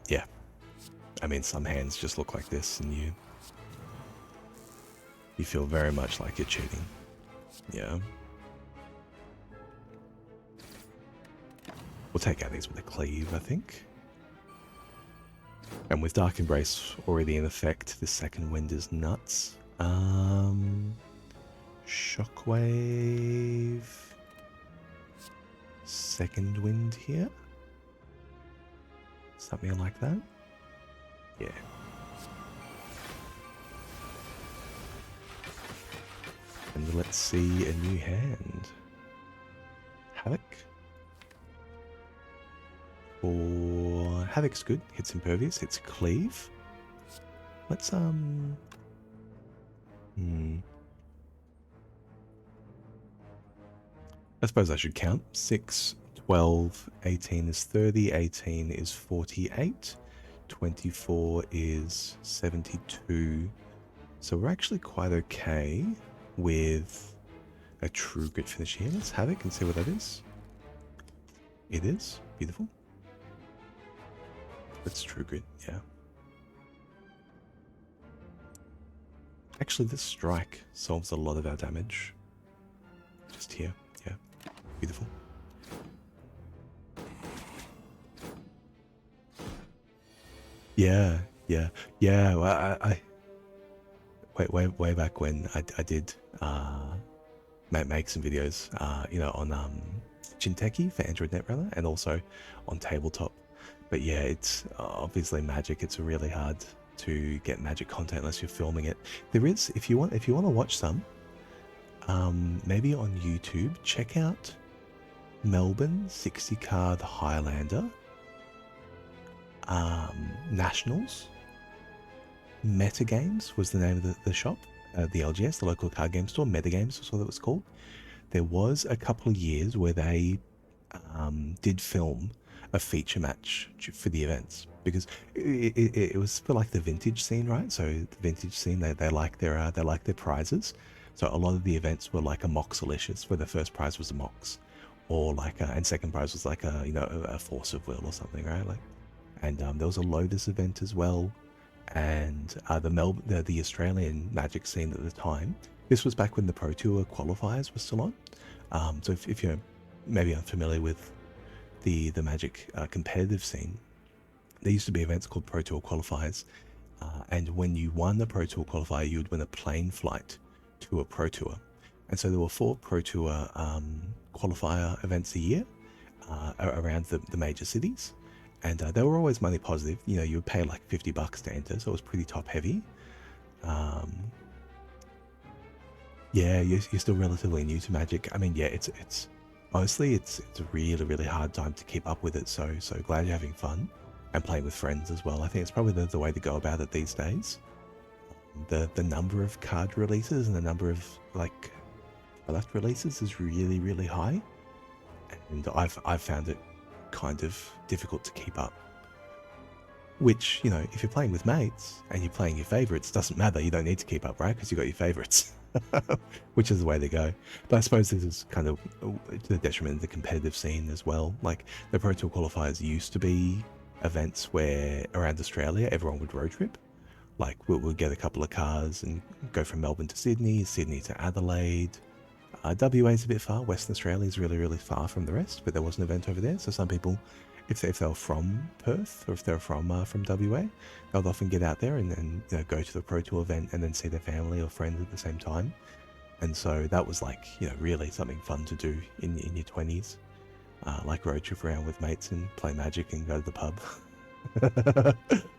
Yeah. I mean, some hands just look like this, and you feel very much like you're cheating. Yeah. We'll take out these with a cleave, I think. And with Dark Embrace already in effect, the second wind is nuts. Shockwave. Second wind here. Something like that. Yeah. And let's see a new hand. Havoc. Or Havoc's good. Hits Impervious. Hits Cleave. Let's I suppose I should count. 6, 12, 18 is 30, 18 is 48, 24 is 72. So we're actually quite okay with a true grit finish here. Let's have it and see what that is. It is. Beautiful. That's true grit, yeah. Actually, this strike solves a lot of our damage. Just here, yeah. Beautiful. Yeah. Well, I way back when I did make some videos, you know, on Jinteki for Android Netrunner and also on tabletop. But yeah, it's obviously Magic. It's really hard to get Magic content unless you're filming it. There is, if you want to watch some, maybe on YouTube, check out Melbourne 60 card Highlander. Nationals. Metagames was the name of the shop. The LGS, the local card game store. Metagames was what it was called. There was a couple of years where they did film a feature match for the events, because it was for like the vintage scene, right? So the vintage scene, they like their prizes. So a lot of the events were like a Moxalicious, where the first prize was a Mox, or like and second prize was like a Force of Will or something, right? Like, and there was a Lotus event as well, and the Australian Magic scene at the time. This was back when the Pro Tour qualifiers were still on. So if you're maybe unfamiliar with the Magic competitive scene, there used to be events called Pro Tour qualifiers, and when you won the Pro Tour qualifier, you would win a plane flight to a Pro Tour. And so there were 4 Pro Tour qualifier events a year around the major cities, and they were always money positive. You know, you would pay like $50 to enter, so it was pretty top heavy. Yeah, you're still relatively new to Magic. I mean, yeah, it's honestly, it's a really hard time to keep up with it. So glad you're having fun and playing with friends as well. I think it's probably the way to go about it these days. The number of card releases and the number of like product releases is really high, and I've found it kind of difficult to keep up. Which, you know, if you're playing with mates and you're playing your favorites, doesn't matter. You don't need to keep up, right? Because you got your favorites. Which is the way to go. But I suppose this is kind of to the detriment of the competitive scene as well. Like, the Pro Tour qualifiers used to be events where around Australia everyone would road trip. Like, we'll get a couple of cars and go from Melbourne to Sydney to Adelaide. WA is a bit far. Western Australia is really far from the rest, but there was an event over there. So some people, if they were from Perth or if they were from WA, they would often get out there and you know, go to the Pro Tour event and then see their family or friends at the same time. And so that was like, you know, really something fun to do in your 20s. Like road trip around with mates and play Magic and go to the pub.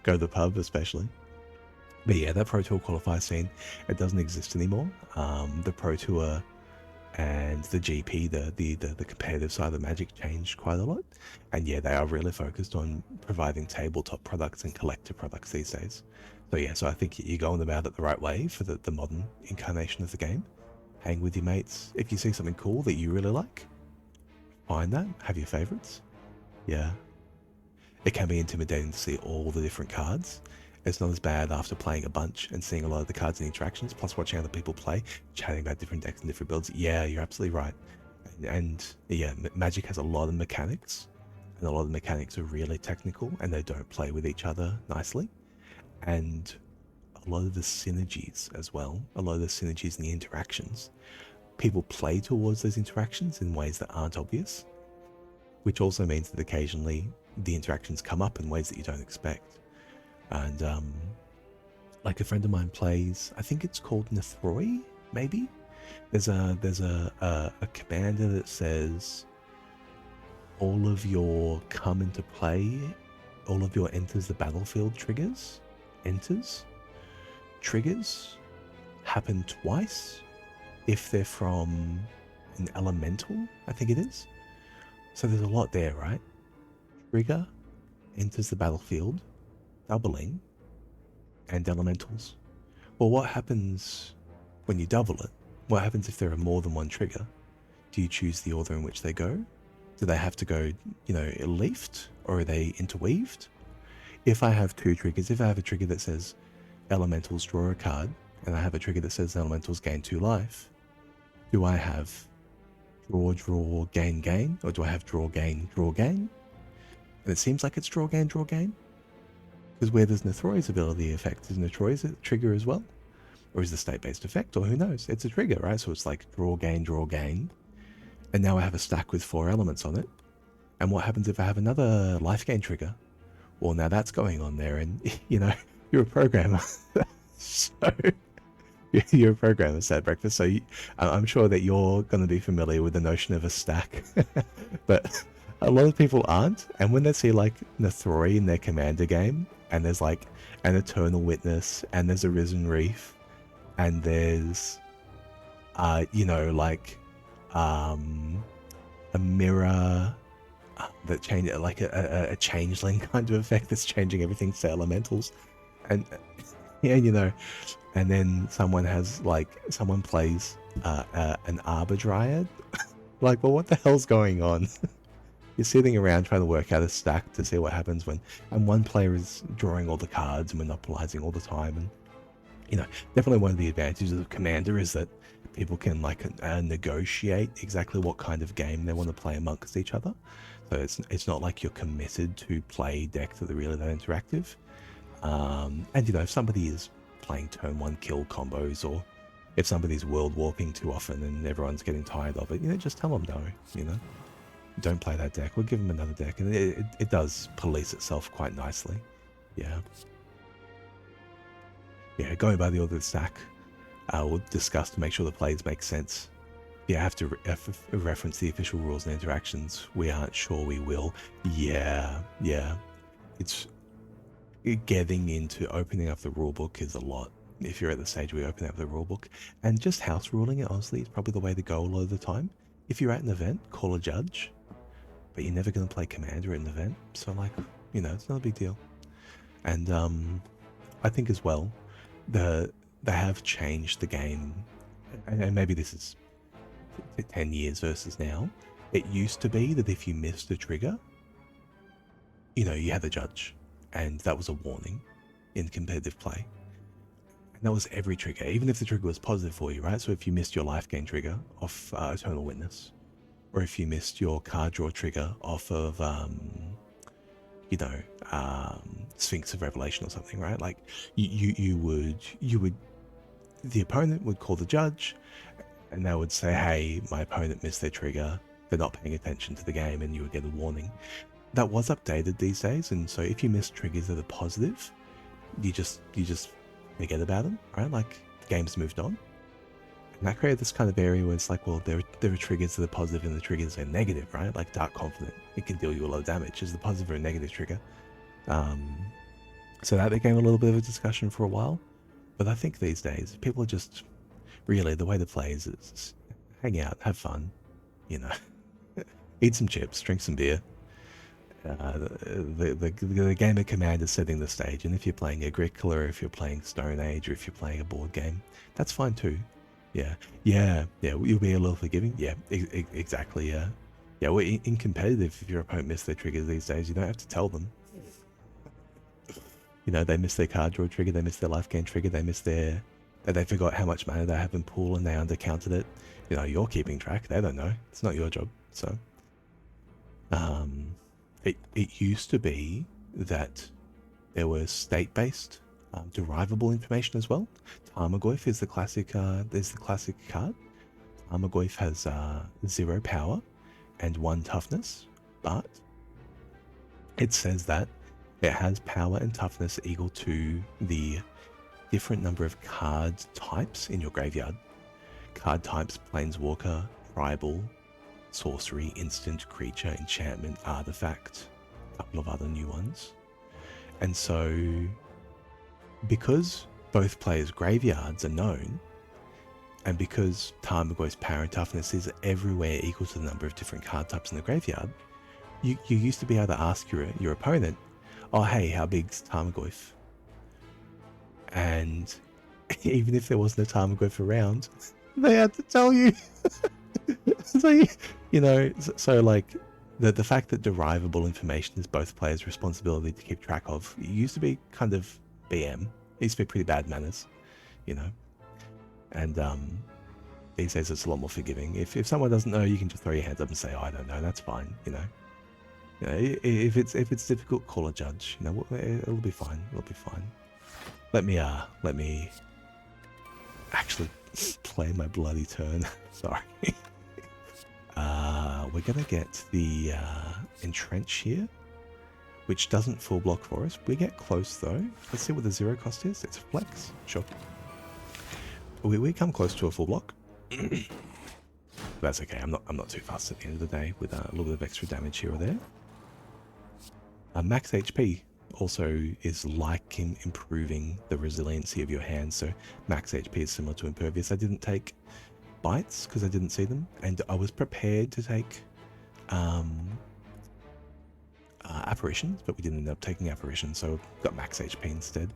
Go to the pub especially. But yeah, that Pro Tour qualifier scene, it doesn't exist anymore. The Pro Tour and the GP, the competitive side of Magic, changed quite a lot. And yeah, they are really focused on providing tabletop products and collector products these days. So yeah, so I think you're going about it the right way for the modern incarnation of the game. Hang with your mates. If you see something cool that you really like, find that, have your favorites. Yeah. It can be intimidating to see all the different cards. It's not as bad after playing a bunch and seeing a lot of the cards and interactions, plus watching other people play, chatting about different decks and different builds. Yeah, you're absolutely right. And yeah, Magic has a lot of mechanics, and a lot of the mechanics are really technical, and they don't play with each other nicely. And a lot of the synergies as well, a lot of the synergies and the interactions, people play towards those interactions in ways that aren't obvious, which also means that occasionally the interactions come up in ways that you don't expect. And like a friend of mine plays, I think it's called Nethroi, maybe. There's a commander that says all of your come into play, all of your enters the battlefield triggers happen twice if they're from an elemental, I think it is. So there's a lot there, right? Trigger enters the battlefield, doubling, and elementals. Well, what happens when you double it? What happens if there are more than one trigger? Do you choose the order in which they go? Do they have to go, you know, leafed, or are they interweaved? If I have 2 triggers, if I have a trigger that says elementals draw a card, and I have a trigger that says elementals gain 2 life, do I have draw, gain, or do I have draw, gain? And it seems like it's draw, gain. Because where does Nethroi's ability effect? Is Nethroi's a trigger as well? Or is the state-based effect? Or who knows? It's a trigger, right? So it's like draw, gain. And now I have a stack with 4 elements on it. And what happens if I have another life gain trigger? Well, now that's going on there, and, you know, you're a programmer. So, you're a programmer, Sad Breakfast, so I'm sure that you're going to be familiar with the notion of a stack. But a lot of people aren't, and when they see, like, Nethroi in their Commander game, and there's, like, an Eternal Witness, and there's a Risen Reef, and there's, you know, like, a Mirror, that change like a changeling kind of effect that's changing everything to elementals, and yeah, you know, and then someone plays an Arbor Dryad. Like, well, what the hell's going on? You're sitting around trying to work out a stack to see what happens and one player is drawing all the cards and monopolizing all the time. And, you know, definitely one of the advantages of Commander is that people can negotiate exactly what kind of game they want to play amongst each other. So it's not like you're committed to play decks that are really that interactive. And, you know, if somebody is playing turn 1 kill combos, or if somebody's world warping too often and everyone's getting tired of it, you know, just tell them no, you know. Don't play that deck. We'll give them another deck. And it does police itself quite nicely. Yeah. Yeah, going by the order of the stack, we'll discuss to make sure the plays make sense. Yeah, I have to reference the official rules and interactions. We aren't sure we will. Yeah. It's getting into opening up the rulebook is a lot. If you're at the stage where you open up the rulebook, and just house ruling it, honestly, is probably the way to go a lot of the time. If you're at an event, call a judge, but you're never going to play Commander at an event, so like, you know, it's not a big deal. And I think as well, they have changed the game, and maybe this is 10 years versus now. It used to be that if you missed a trigger, you know, you had the judge, and that was a warning in competitive play. And that was every trigger, even if the trigger was positive for you, right? So if you missed your life gain trigger off Eternal Witness, or if you missed your card draw trigger off of, Sphinx of Revelation or something, right? Like you would, the opponent would call the judge, and they would say, "Hey, my opponent missed their trigger. They're not paying attention to the game," and you would get a warning. That was updated these days, and so if you miss triggers that are positive, you just forget about them, right? Like, the game's moved on. And that created this kind of area where it's like, well, there are triggers that are positive and the triggers that are negative, right? Like Dark Confident, it can deal you a lot of damage. Is the positive or a negative trigger? So that became a little bit of a discussion for a while. But I think these days, people are just, really, the way to play is hang out, have fun, you know, eat some chips, drink some beer. The game of Command is setting the stage, and if you're playing Agricola, or if you're playing Stone Age, or if you're playing a board game, that's fine too. Yeah, you'll be a little forgiving. Yeah, exactly. Yeah, well, in competitive, if your opponent missed their triggers these days, you don't have to tell them. You know, they missed their card draw trigger, they missed their life gain trigger, they forgot how much mana they have in pool and they undercounted it. You know, you're keeping track. They don't know. It's not your job. So, it used to be that there was state-based derivable information as well. Tarmogoyf is the classic. There's the classic card. Tarmogoyf has 0 power and 1 toughness, but it says that it has power and toughness equal to the different number of card types in your graveyard. Card types: Planeswalker, Tribal, Sorcery, Instant, Creature, Enchantment, Artifact, a couple of other new ones. And so, because both players' graveyards are known, and because Tarmogoyf's power and toughness is everywhere equal to the number of different card types in the graveyard, you used to be able to ask your opponent, "Oh, hey, how big's Tarmogoyf?" And even if there wasn't a Tarmogoyf around, they had to tell you. So, you know, so like the fact that derivable information is both players' responsibility to keep track of, it used to be kind of BM. It used to be pretty bad manners, you know. And these days it's a lot more forgiving. If someone doesn't know, you can just throw your hands up and say, "Oh, I don't know." That's fine, you know. You know, if it's difficult, call a judge. You know, it'll be fine. It'll be fine. Let me actually play my bloody turn. Sorry. We're gonna get the entrench here, which doesn't full block for us. We get close though. Let's see what the 0 cost is. It's a flex, sure. We come close to a full block. That's okay. I'm not too fast at the end of the day with a little bit of extra damage here or there. Max HP also is like improving the resiliency of your hand. So max HP is similar to Impervious. I didn't take bites because I didn't see them, and I was prepared to take apparitions, but we didn't end up taking apparitions, so got max HP instead.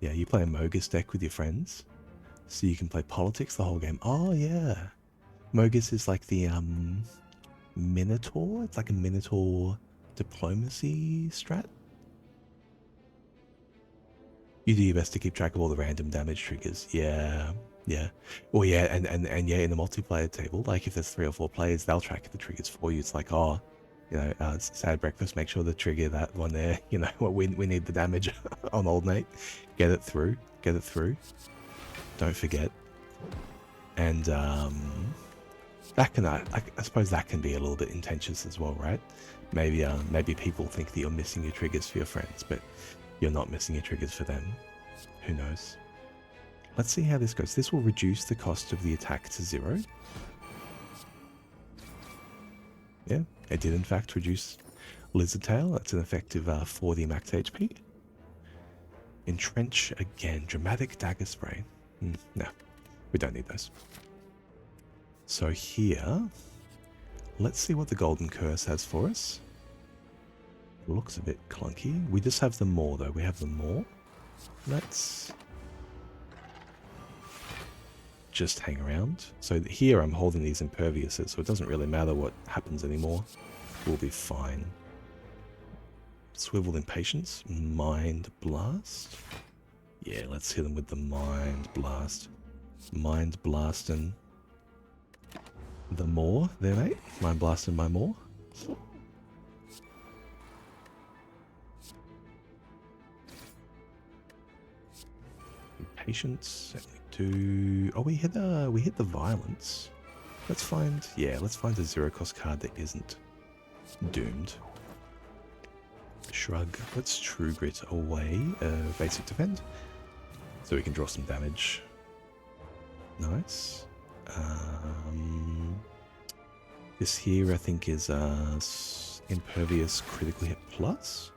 Yeah, you play a Mogus deck with your friends, so you can play politics the whole game. Oh yeah, Mogus is like the Minotaur. It's like a Minotaur diplomacy strat. You do your best to keep track of all the random damage triggers. Yeah, yeah. Well, yeah, and yeah, in the multiplayer table, like if there's 3 or 4 players, they'll track the triggers for you. It's like, oh, you know, sad breakfast. Make sure to trigger that one there. You know, we need the damage on old mate. Get it through. Get it through. Don't forget. And that can, I suppose, that can be a little bit contentious as well, right? Maybe maybe people think that you're missing your triggers for your friends, but you're not missing your triggers for them. Who knows? Let's see how this goes. This will reduce the cost of the attack to 0. Yeah, it did in fact reduce Lizard Tail. That's an effective 40 max HP. Entrench again. Dramatic Dagger Spray. No, we don't need those. So here, let's see what the Golden Curse has for us. It looks a bit clunky. We just have the Maw though. We have the Maw. Let's just hang around. So here I'm holding these Imperviouses, so it doesn't really matter what happens anymore. We'll be fine. Swivel Impatience. Mind Blast. Yeah, let's hit them with the Mind Blast. Mind Blasting the Maw there, mate. Mind Blasting my Maw. Impatience. Oh, we hit the Violence. Let's find a 0 cost card that isn't doomed. Shrug. Let's True Grit away. Basic Defend, so we can draw some damage. Nice. This here I think is Impervious Critical Hit Plus.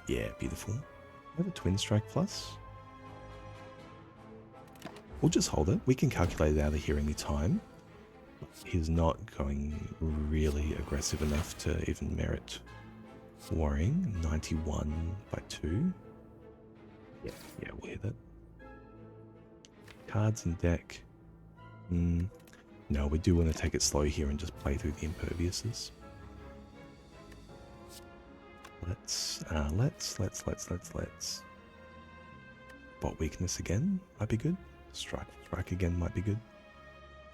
Yeah, beautiful. We have a Twin Strike Plus. We'll just hold it. We can calculate it out of here any time. He's not going really aggressive enough to even merit worrying. 91 by 2. Yeah, we'll hit it. Cards in deck. No, we do want to take it slow here and just play through the Imperviouses. Let's. Spot Weakness again might be good. Strike again might be good.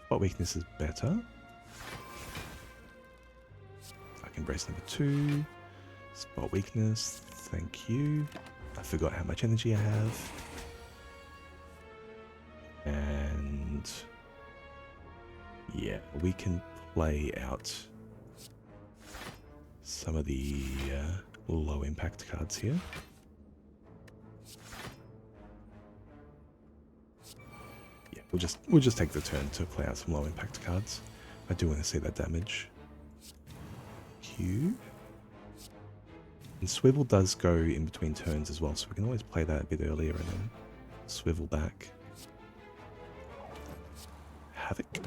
Spot Weakness is better. I can brace number 2. Spot Weakness, thank you. I forgot how much energy I have. And yeah, we can play out some of the low impact cards here. Yeah, we'll just take the turn to play out some low impact cards. I do want to see that damage. Q. And Swivel does go in between turns as well, so we can always play that a bit earlier and then swivel back. Havoc.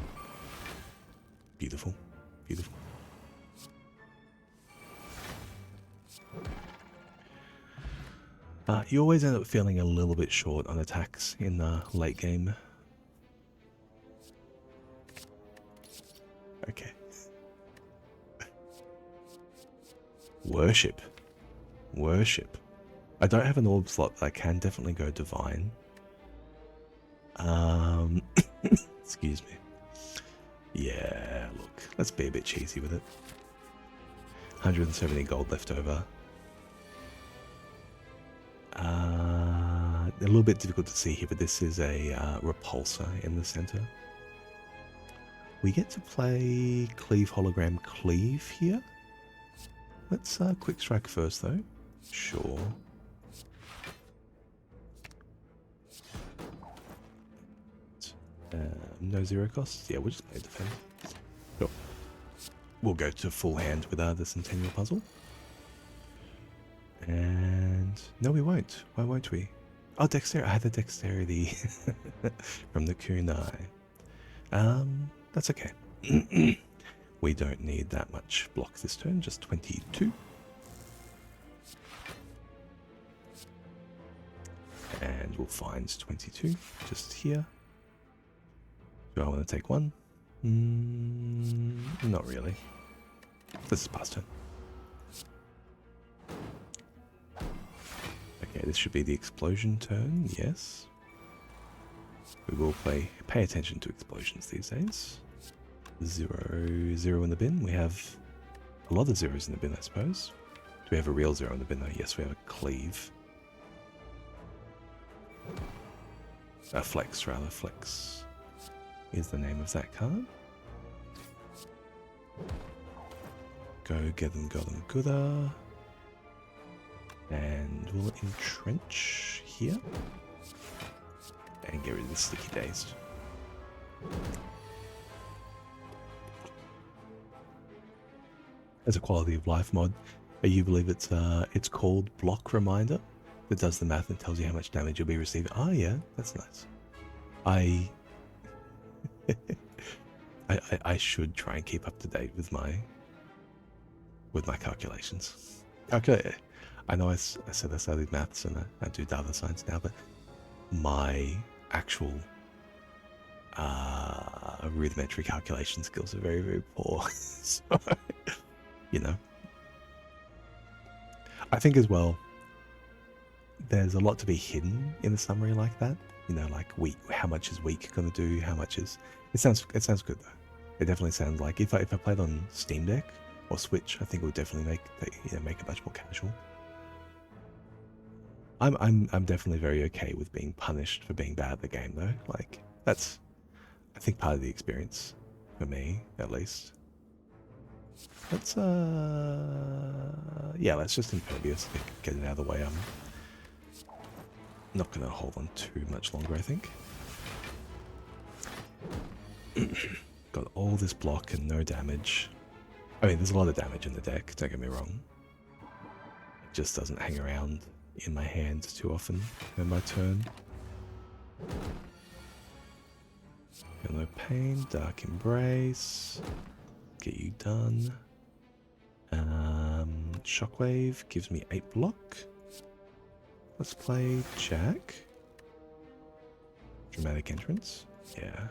Beautiful. Beautiful. You always end up feeling a little bit short on attacks in the late game. Okay. Worship. I don't have an orb slot, but I can definitely go Divine. Excuse me. Yeah, look, let's be a bit cheesy with it. 170 gold left over. A little bit difficult to see here, but this is a repulsor in the center. We get to play Cleave Hologram Cleave here. Let's quick strike first though. Sure. No 0 costs? Yeah, we'll just play defend. Sure. We'll go to full hand with the Centennial Puzzle. And no, we won't. Why won't we? Oh, Dexterity. I had the Dexterity from the Kunai. That's okay. We don't need that much block this turn, just 22. And we'll find 22 just here. Do I want to take one? Not really. This is past turn. Okay, this should be the explosion turn, yes. We will pay attention to explosions these days. 0, 0 in the bin. We have a lot of zeros in the bin, I suppose. Do we have a real 0 in the bin though? Yes, we have a cleave. Flex, rather. Flex is the name of that card. Go get them, gooder. And we'll entrench here. And get rid of the sticky dazed. As a quality of life mod, you believe it's called Block Reminder. That does the math and tells you how much damage you'll be receiving. Oh yeah, that's nice. I should try and keep up to date with my calculations. I know I said I studied maths and I do data science now, but my actual rudimentary calculation skills are very, very poor. So, you know, I think as well, there's a lot to be hidden in a summary like that. You know, like week, how much is week going to do? How much is it sounds good though. It definitely sounds like if I played on Steam Deck or Switch, I think it would definitely make it much more casual. I'm definitely very okay with being punished for being bad at the game though. Like that's, I think, part of the experience for me at least. Let's yeah, let's just Impervious to get it out of the way. I'm not gonna hold on too much longer, I think. Got all this block and no damage. I mean, there's a lot of damage in the deck, don't get me wrong. It just doesn't hang around in my hand too often in my turn. Feel no pain, Dark Embrace. Get you done. Shockwave gives me 8 block. Let's play Jack. Dramatic Entrance. Yeah.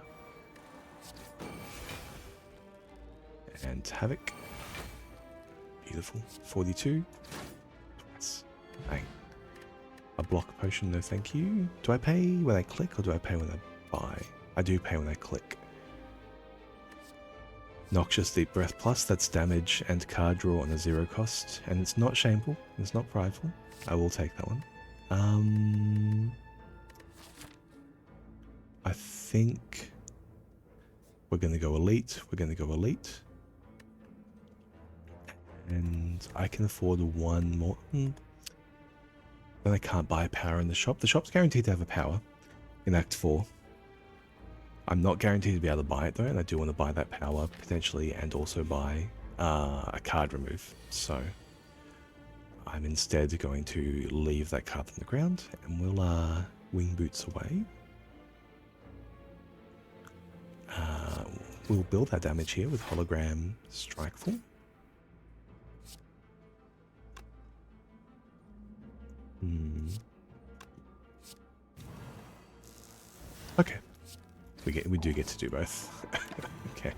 And Havoc. Beautiful. 42. Twice. Bang. A block potion, no thank you. Do I pay when I click or do I pay when I buy? I do pay when I click. Noxious Deep Breath Plus, that's damage and card draw on a 0 cost. And it's not shameful, it's not prideful. I will take that one. I think we're going to go elite. And I can afford one more. Then I can't buy a power in the shop. The shop's guaranteed to have a power in Act 4. I'm not guaranteed to be able to buy it though, and I do want to buy that power potentially and also buy a card remove. So I'm instead going to leave that card on the ground and we'll wing boots away. We'll build our damage here with Hologram Strikeful. Okay. We do get to do both. Okay.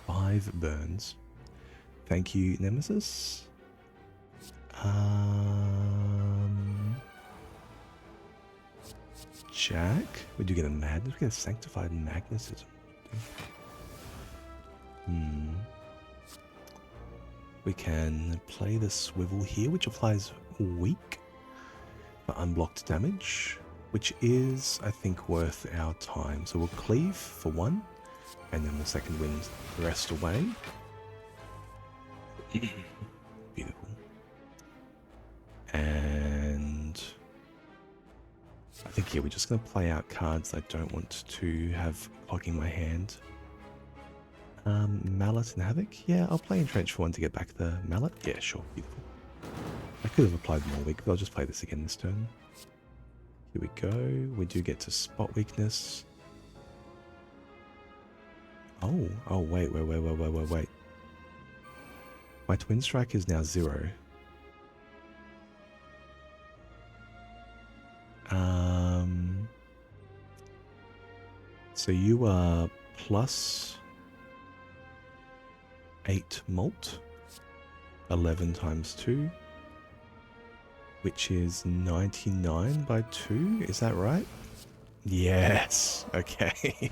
5 burns. Thank you, Nemesis. Jack. We do get a madness. We get a sanctified magnetism. We can play the swivel here, which applies weak for unblocked damage, which is, I think, worth our time. So we'll cleave for 1, and then the second wing the rest away. Beautiful. And I think, yeah, we're just going to play out cards I don't want to have clogging my hand. Mallet and Havoc. Yeah, I'll play Entrench for 1 to get back the Mallet. Yeah, sure. Beautiful. I could have applied more weak, but I'll just play this again this turn. Here we go. We do get to spot weakness. Oh, wait. My Twin Strike is now 0. So you are plus 8 malt, 11 times 2, which is 99 by 2, is that right? Yes, okay.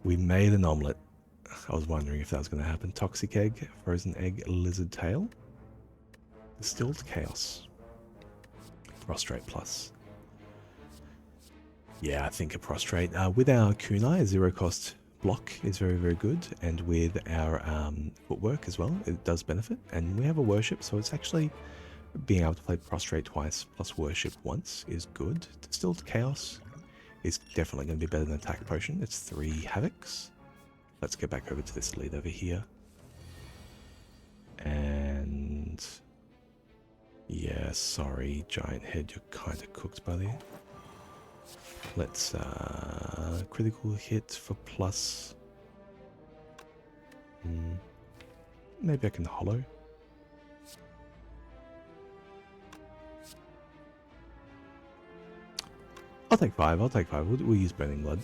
We made an omelette. I was wondering if that was going to happen. Toxic egg, frozen egg, lizard tail, distilled chaos, prostrate plus. Yeah, I think a prostrate. With our kunai, a 0 cost block is very, very good. And with our footwork as well, it does benefit. And we have a worship, so it's actually being able to play prostrate twice plus worship once is good. Distilled chaos is definitely going to be better than attack potion. It's 3 havocs. Let's get back over to this lead over here. And yeah, sorry, giant head, you're kind of cooked, buddy. Let's critical hit for plus. Maybe I can hollow. I'll take 5. We'll use Burning Blood.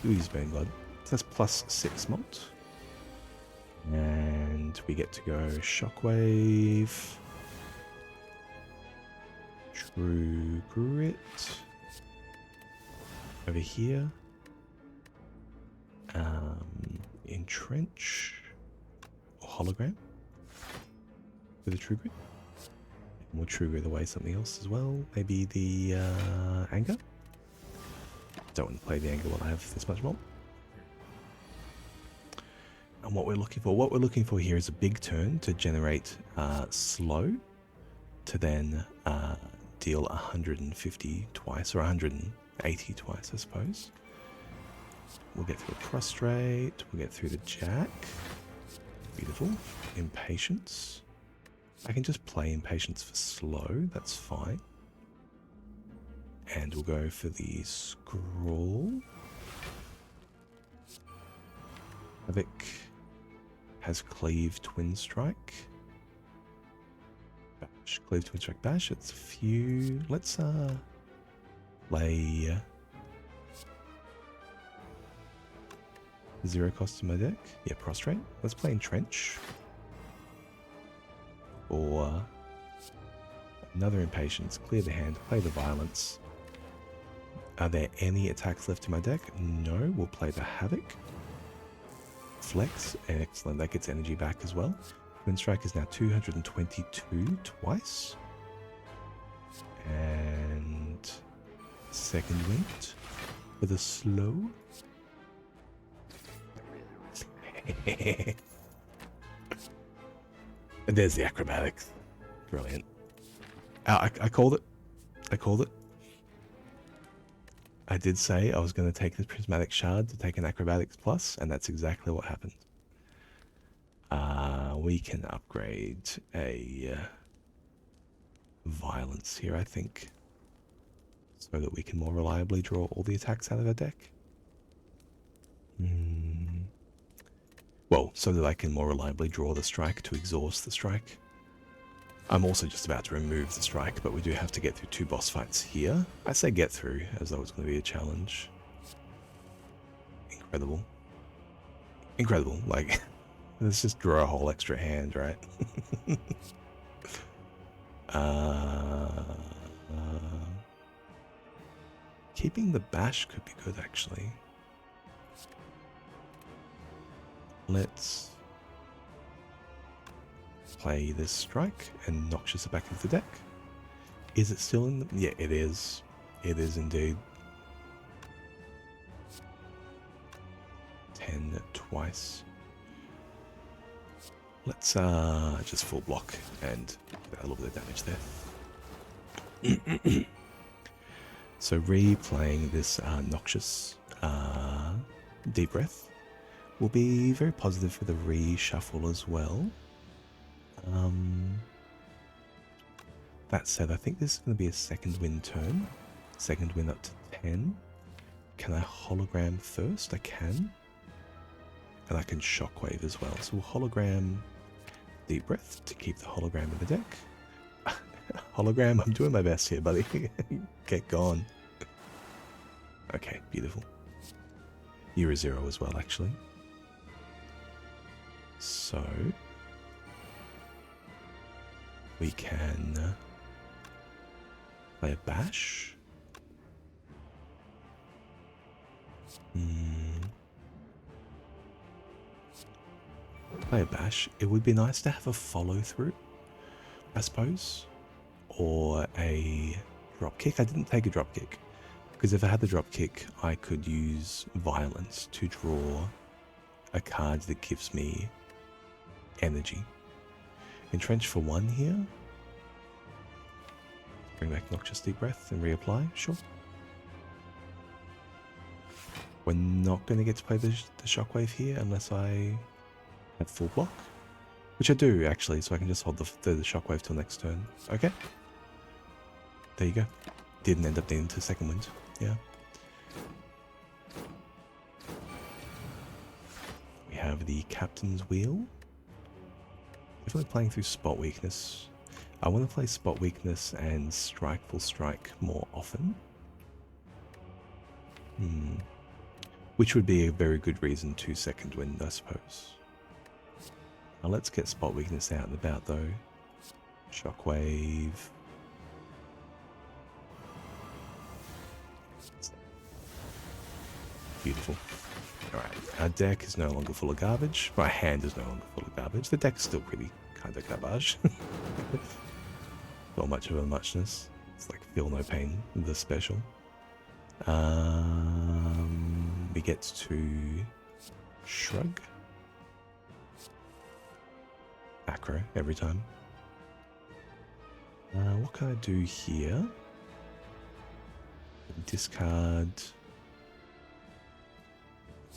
So that's plus 6 malt. And we get to go Shockwave. True Grit. Over here. Entrench. Or Hologram. With a True Grit. We'll True Grit away something else as well. Maybe the Anger. Don't want to play the Anger while I have this much more. And what we're looking for here is a big turn to generate slow, to then deal 150 twice, or 180 twice, I suppose. We'll get through a prostrate, we'll get through the jack. Beautiful. Impatience. I can just play Impatience for slow, that's fine. And we'll go for the Scroll. Havoc has Cleave Twin Strike. Bash. Cleave Twin Strike Bash. It's a few. Let's play 0 cost in my deck. Yeah, Prostrate. Let's play Entrench. Or another Impatience. Clear the hand. Play the Violence. Are there any attacks left in my deck? No. We'll play the Havoc. Flex. Excellent. That gets energy back as well. Twin Strike is now 222 twice. And second wind for the slow. And there's the acrobatics. Brilliant. I called it. I did say I was going to take this Prismatic Shard to take an Acrobatics Plus, and that's exactly what happened. We can upgrade a Violence here, I think, so that we can more reliably draw all the attacks out of our deck. Well, so that I can more reliably draw the strike to exhaust the strike. I'm also just about to remove the strike, but we do have to get through 2 boss fights here. I say get through, as though it's going to be a challenge. Incredible. Incredible, like, let's just draw a whole extra hand, right? Keeping the bash could be good, actually. Let's play this strike and Noxious it back into the deck. Is it still in the... Yeah, it is. It is indeed. 10 twice. Let's just full block and get a little bit of damage there. So replaying this Noxious Deep Breath will be very positive for the reshuffle as well. That said, I think this is going to be a second wind turn. Second wind up to 10. Can I hologram first? I can. And I can shockwave as well. So we'll hologram Deep Breath to keep the hologram in the deck. Hologram, I'm doing my best here, buddy. Get gone. Okay, beautiful. You're a 0 as well, actually. So we can play a bash. Play a bash. It would be nice to have a follow through, I suppose, or a drop kick. I didn't take a drop kick because if I had the drop kick, I could use violence to draw a card that gives me energy. Entrench for 1 here. Bring back Noxious Deep Breath and reapply. Sure. We're not going to get to play the shockwave here unless I have full block, which I do actually, so I can just hold the shockwave till next turn. Okay. There you go. Didn't end up needing to second wind. Yeah. We have the Captain's Wheel. Definitely playing through Spot Weakness. I want to play Spot Weakness and Strikeful Strike more often. Which would be a very good reason to second wind, I suppose. Now let's get Spot Weakness out and about though. Shockwave. Beautiful. Alright, our deck is no longer full of garbage. My hand is no longer full of garbage. The deck's still pretty kind of garbage. Not much of a muchness. It's like Feel No Pain, the special. We get to shrug. Acro every time. What can I do here? Discard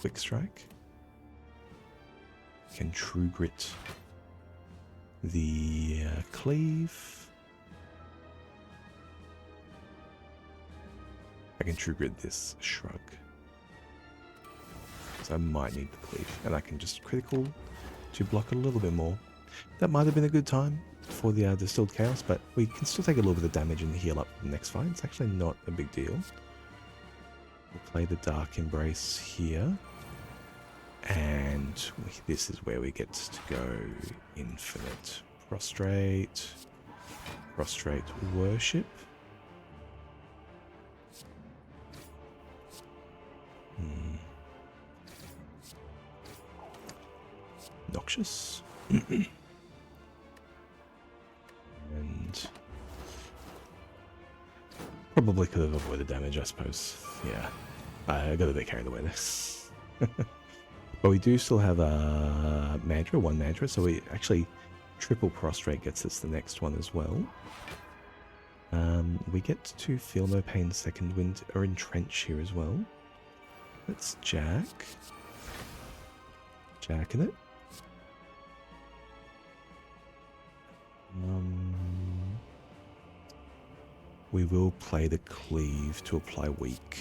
Quick Strike. Can True Grit the Cleave. I can True Grit this Shrug. So I might need the Cleave. And I can just critical to block a little bit more. That might have been a good time for the Distilled Chaos, but we can still take a little bit of damage and heal up the next fight. It's actually not a big deal. We'll play the Dark Embrace here. And this is where we get to go Infinite. Prostrate. Prostrate Worship. Noxious. And probably could have avoided damage, I suppose. Yeah, I got a bit carried away there. But we do still have a mantra, 1 mantra, so we actually triple prostrate gets us the next one as well. We get to Feel No Pain second wind or entrench here as well. Let's jack. Jacking it. We will play the Cleave to apply weak.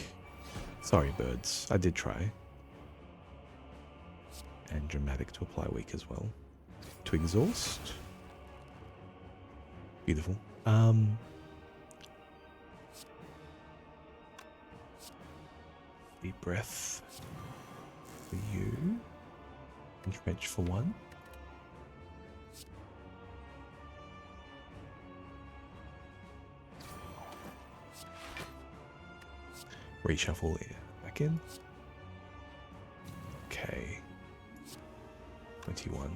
Sorry, birds. I did try. And Dramatic to apply weak as well. To exhaust. Beautiful. Deep breath for you. Entrench for 1. Reshuffle it back in. Okay. 21.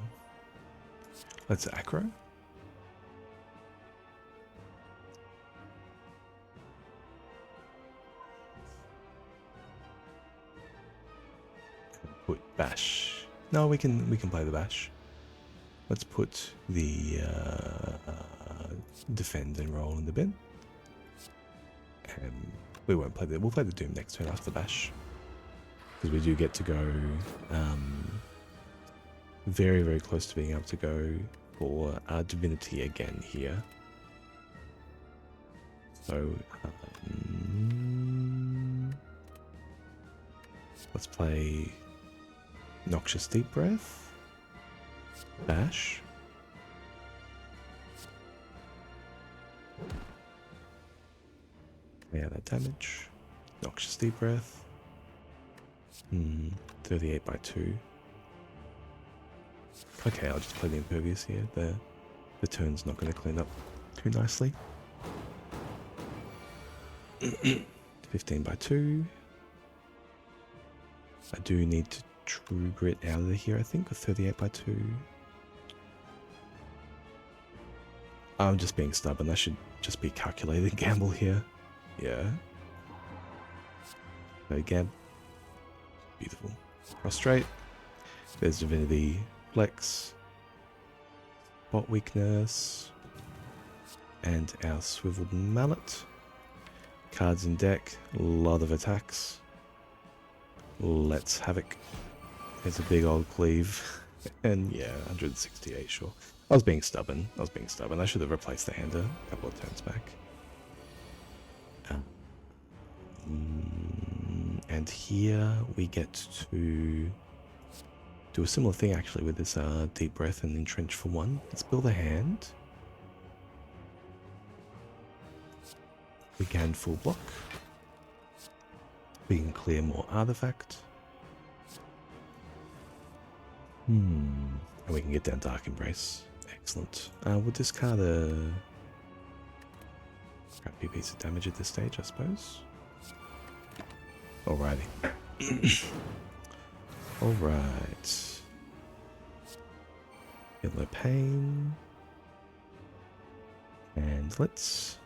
Let's acro. Put bash. No, we can play the bash. Let's put the defend and roll in the bin. And we won't play the. We'll play the Doom next turn after the bash, because we do get to go very, very close to being able to go for Divinity again here. So let's play Noxious Deep Breath. Bash. Yeah, that damage. Noxious Deep Breath. 38 by 2. Okay, I'll just play the Impervious here. The turn's not going to clean up too nicely. 15 by 2. I do need to True Grit out of here, I think, with 38 by 2. I'm just being stubborn. I should just be calculated gamble here. Yeah. No gam. Beautiful. Prostrate. There's Divinity Flex. Spot Weakness. And our Swiveled Mallet. Cards in deck. A lot of attacks. Let's Havoc. There's a big old cleave. And yeah, 168, sure. I was being stubborn. I should have replaced the hand a couple of turns back. And here we get to do a similar thing actually with this Deep Breath and Entrench for 1. Let's build a hand. We can full block. We can clear more artifact. And we can get down Dark Embrace. Excellent. We'll discard a crappy piece of damage at this stage, I suppose. Alrighty. Alright. Yellow Pain. And let's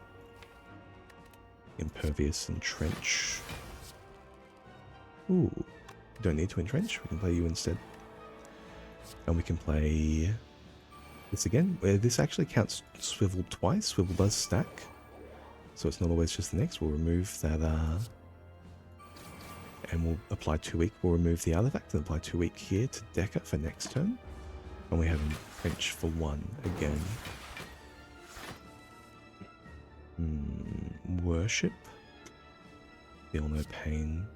Impervious Entrench. Ooh. Don't need to entrench. We can play you instead. And we can play this again. This actually counts Swivel twice. Swivel does stack. So it's not always just the next. We'll remove that and we'll apply 2 weak. We'll remove the artifact and apply 2 weak here to Deca for next turn. And we have Entrench for 1 again. Worship. Feel No Pain.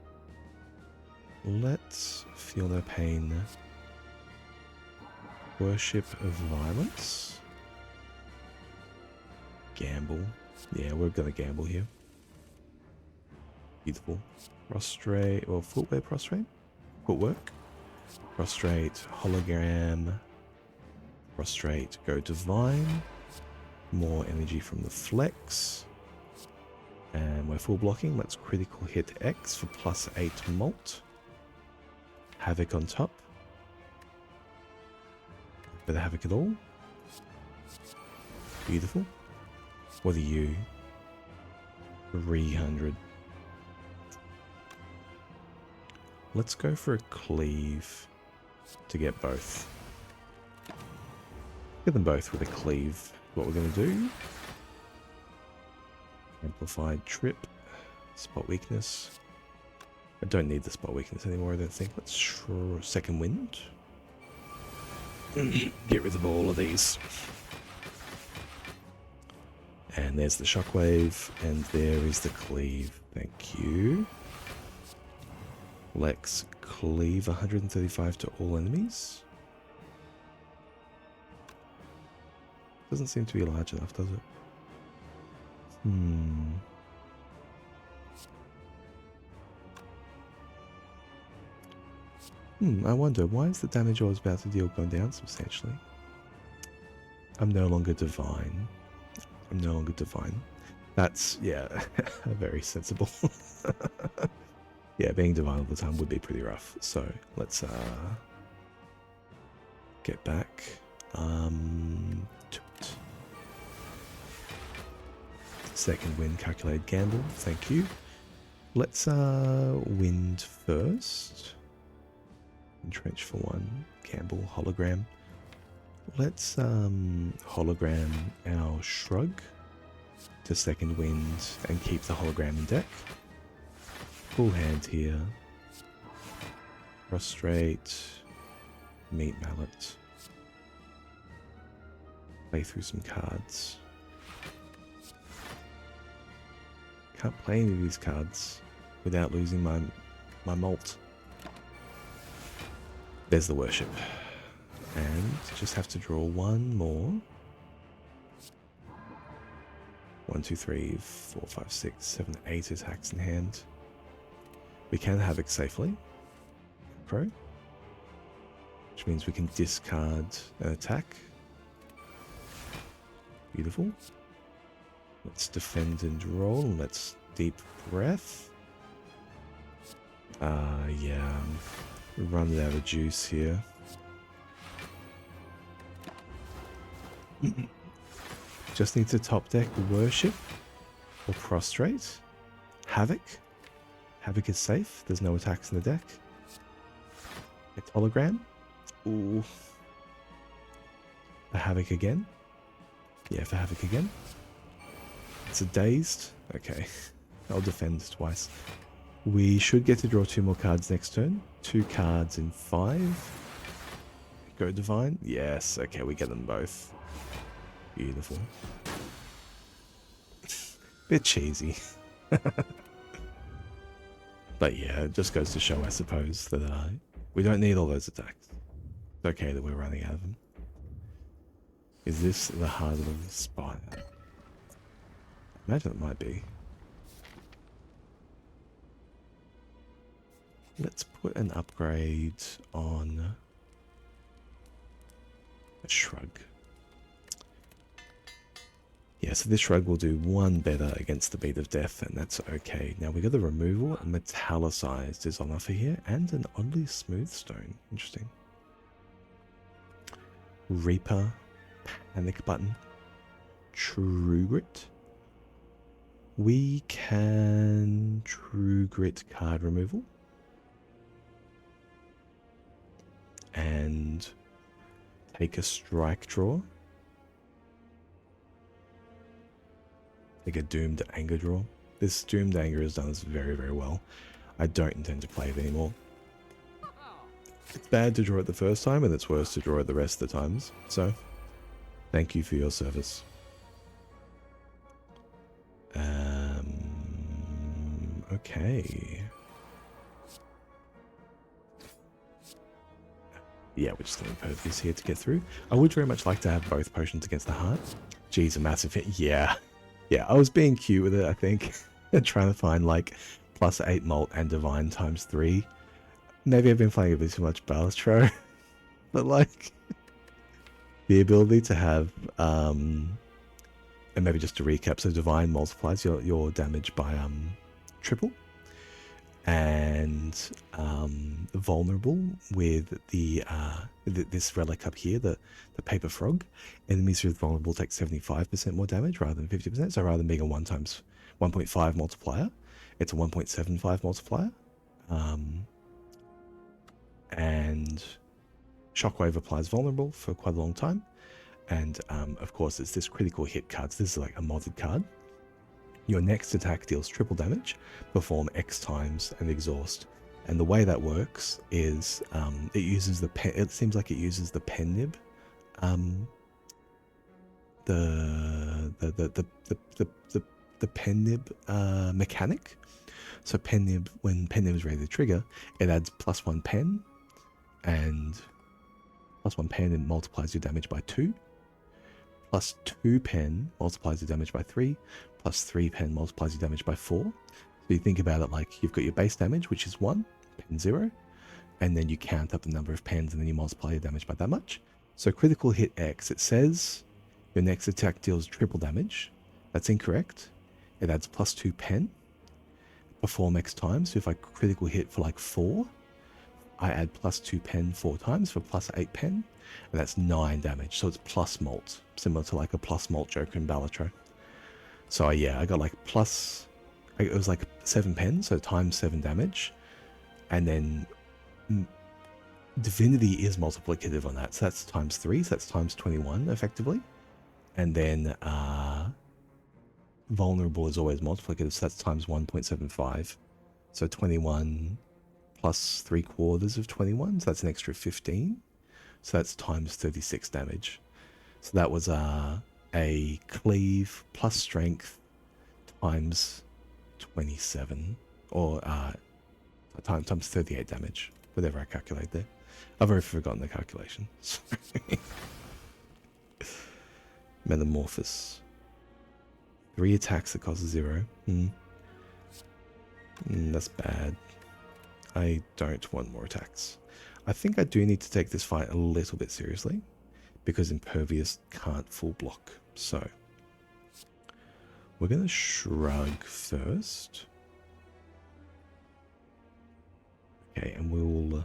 Let's Feel No Pain. Worship of Violence. Gamble. Yeah, we're gonna gamble here. Beautiful. Prostrate, or footwear prostrate? Footwork. Prostrate, hologram. Prostrate, go divine. More energy from the flex. And we're full blocking. Let's critical hit X for +8 mult. Havoc on top. Better Havoc at all. Beautiful. What are you? 300. Let's go for a cleave to get both. Get them both with a cleave. What we're going to do. Amplified Trip. Spot Weakness. I don't need the Spot Weakness anymore, I don't think. Let's Second Wind. Get rid of all of these. And there's the Shockwave, and there is the Cleave. Thank you. Lex Cleave 135 to all enemies. Doesn't seem to be large enough, does it? I wonder, why is the damage I was about to deal going down substantially? I'm no longer divine. That's, yeah, very sensible. Yeah, being divine all the time would be pretty rough. So, let's get back. Second wind, calculated gamble, thank you. Let's wind first. Entrench for 1, gamble, hologram. Let's hologram our Shrug to second wind and keep the hologram in deck. Full hand here. Prostrate. Meat Mallet. Play through some cards. Can't play any of these cards without losing my mult. There's the worship. And just have to draw one more. 1, 2, 3, 4, 5, 6, 7, 8 attacks in hand. We can havoc safely. Pro. Which means we can discard an attack. Beautiful. Let's defend and roll. Let's deep breath. Yeah. Run out of juice here. Just need to top deck worship or prostrate. Havoc. Havoc is safe. There's no attacks in the deck. It's hologram. Ooh. A havoc again. Yeah, for havoc again. It's a dazed. Okay. I'll defend twice. We should get to draw 2 more cards next turn. 2 cards in 5. Go divine. Yes. Okay, we get them both. Beautiful. Bit cheesy. But yeah, it just goes to show, I suppose, that we don't need all those attacks. It's okay that we're running out of them. Is this the heart of the spire? Imagine it might be. Let's put an upgrade on a shrug. Yeah, so this shrug will do 1 better against the beat of death, and that's okay. Now we got the removal, and metallicized is on offer here, and an oddly smooth stone. Interesting. Reaper, panic button, true grit. We can true grit card removal. And take a strike draw. Take a doomed anger draw. This doomed anger has done this very, very well. I don't intend to play it anymore. It's bad to draw it the first time, and it's worse to draw it the rest of the times. So, thank you for your service. Okay. Yeah, we're just going to put this here to get through. I would very much like to have both potions against the heart. Geez, a massive hit. Yeah. Yeah, I was being cute with it, I think. Trying to find like +8 malt and divine ×3. Maybe I've been playing a bit too much Ballastro. But like, the ability to have, and maybe just to recap, so divine multiplies your damage by triple. And vulnerable with the this relic up here, the paper frog. Enemies with vulnerable take 75% more damage rather than 50%. So rather than being a 1 times 1.5 multiplier, it's a 1.75 multiplier. And Shockwave applies vulnerable for quite a long time. And of course, it's this critical hit card. So this is like a modded card. Your next attack deals triple damage, perform X times, and exhaust. And the way that works is it uses the pen. It seems like it uses the pen nib, the pen nib mechanic. So pen nib, when pen nib is ready to trigger, it adds +1 pen, and +1 pen and multiplies your damage by 2. +2 pen multiplies your damage by 3. +3 pen multiplies your damage by 4. So you think about it like you've got your base damage, which is 1, pen 0, and then you count up the number of pens and then you multiply your damage by that much. So critical hit X, it says your next attack deals triple damage. That's incorrect. It adds +2 pen, perform X times. So if I critical hit for like 4, I add +2 pen 4 times for +8 pen, and that's 9 damage. So it's plus malt, similar to like a plus malt joker in Ballastro. So yeah, I got like it was like 7 pen, so times 7 damage. And then Divinity is multiplicative on that, so that's ×3, so that's ×21 effectively. And then Vulnerable is always multiplicative, so that's ×1.75. So 21 plus 3/4 of 21, so that's an extra 15. So that's ×36 damage. So that was a cleave plus strength times 27, or times 38 damage, whatever I calculate there. I've already forgotten the calculation. Metamorphosis. 3 attacks that cost 0. That's bad. I don't want more attacks. I think I do need to take this fight a little bit seriously, because Impervious can't full block. So, we're going to shrug first. Okay, and we'll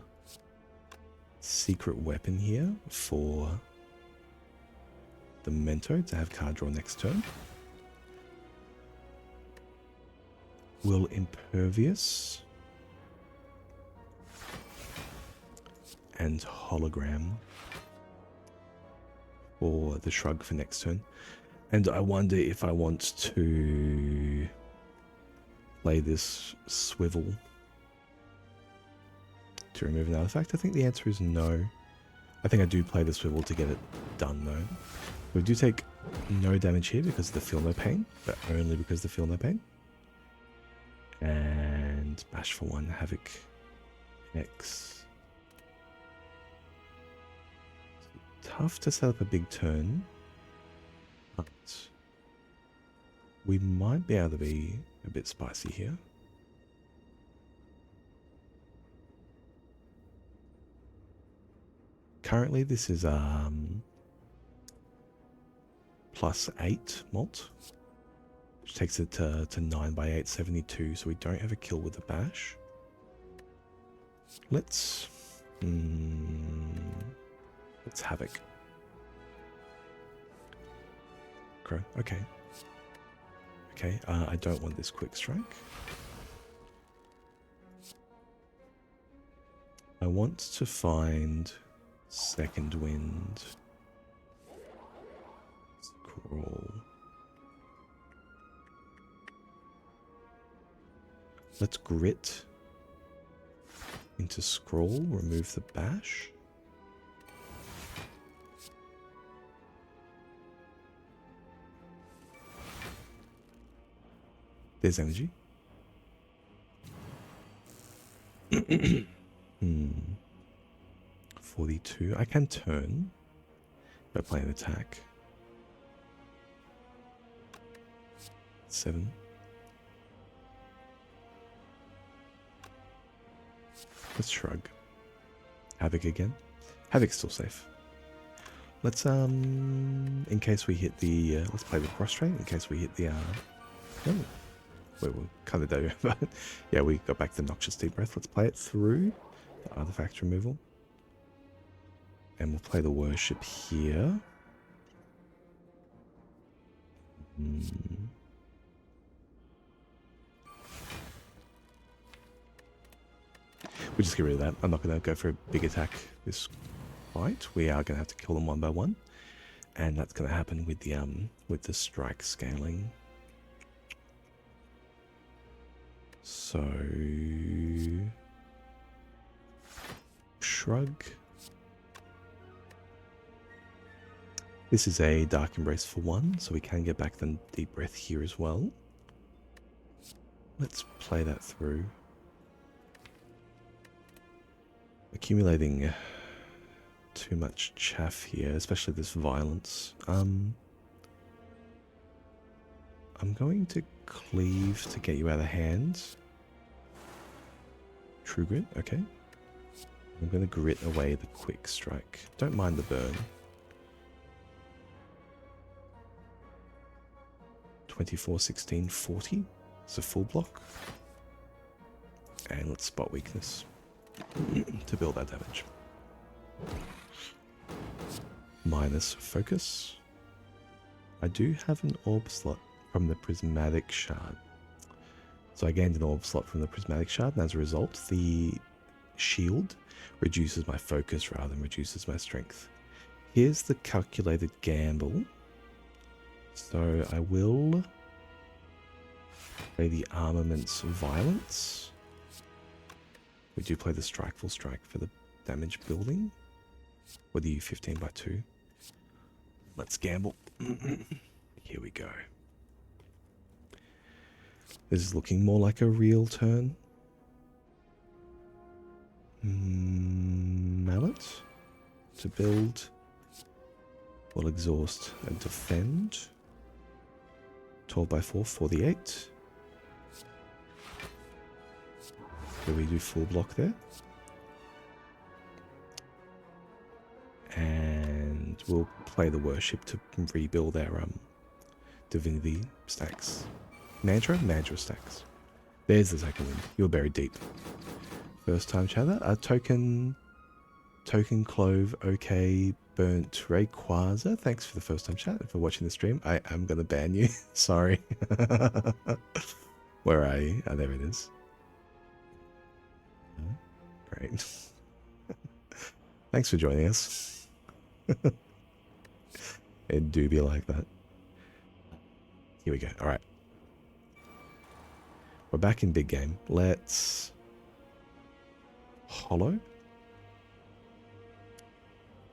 secret weapon here for the Mento to have card draw next turn. We'll Impervious and Hologram for the shrug for next turn. And I wonder if I want to play this Swivel to remove an artifact. I think the answer is no. I think I do play the Swivel to get it done though. We do take no damage here because of the Feel No Pain, but only because of the Feel No Pain. And Bash for 1, Havoc X. Tough to set up a big turn, but we might be able to be a bit spicy here. Currently this is +8 malt, which takes it to 9 by 8, 72, so we don't have a kill with the bash. Let's Havoc. Crow, okay. Okay, I don't want this quick strike. I want to find Second Wind. Scroll. Let's Grit into Scroll, remove the bash. There's energy. 42. I can turn by playing attack. 7. Let's shrug. Havoc again. Havoc's still safe. Let's in case we hit the let's play the prostrate in case we hit the no. Wait, we'll cut it there. But yeah, we got back to the Noxious Deep Breath. Let's play it through the artifact removal. And we'll play the Worship here. We'll just get rid of that. I'm not going to go for a big attack this fight. We are going to have to kill them one by one. And that's going to happen with the strike scaling. So shrug. This is a Dark Embrace for 1, so we can get back the Deep Breath here as well. Let's play that through. Accumulating too much chaff here, especially this violence. I'm going to cleave to get you out of hand. True Grit, okay. I'm going to grit away the quick strike. Don't mind the burn. 24, 16, 40. It's a full block. And let's spot weakness to build that damage. Minus focus. I do have an orb slot from the Prismatic Shard. So I gained an orb slot from the Prismatic Shard, and as a result, the shield reduces my focus rather than reduces my strength. Here's the calculated gamble. So I will play the Armament's Violence. We do play the Strikeful Strike for the damage building. Or the 15 by 2. Let's gamble. Here we go. This is looking more like a real turn. pallet to build. We'll exhaust and defend. 12 by 4 for the 8. So we do full block there. And we'll play the worship to rebuild our divinity stacks. Mantra stacks. There's the second wind. You're buried deep. First time chatter. A token clove. Okay. Burnt Rayquaza. Thanks for the first time chat. For watching the stream. I am gonna ban you. Sorry. Where are you? Oh, there it is. Great. Thanks for joining us. It do be like that. Here we go. All right. We're back in big game. Let's hollow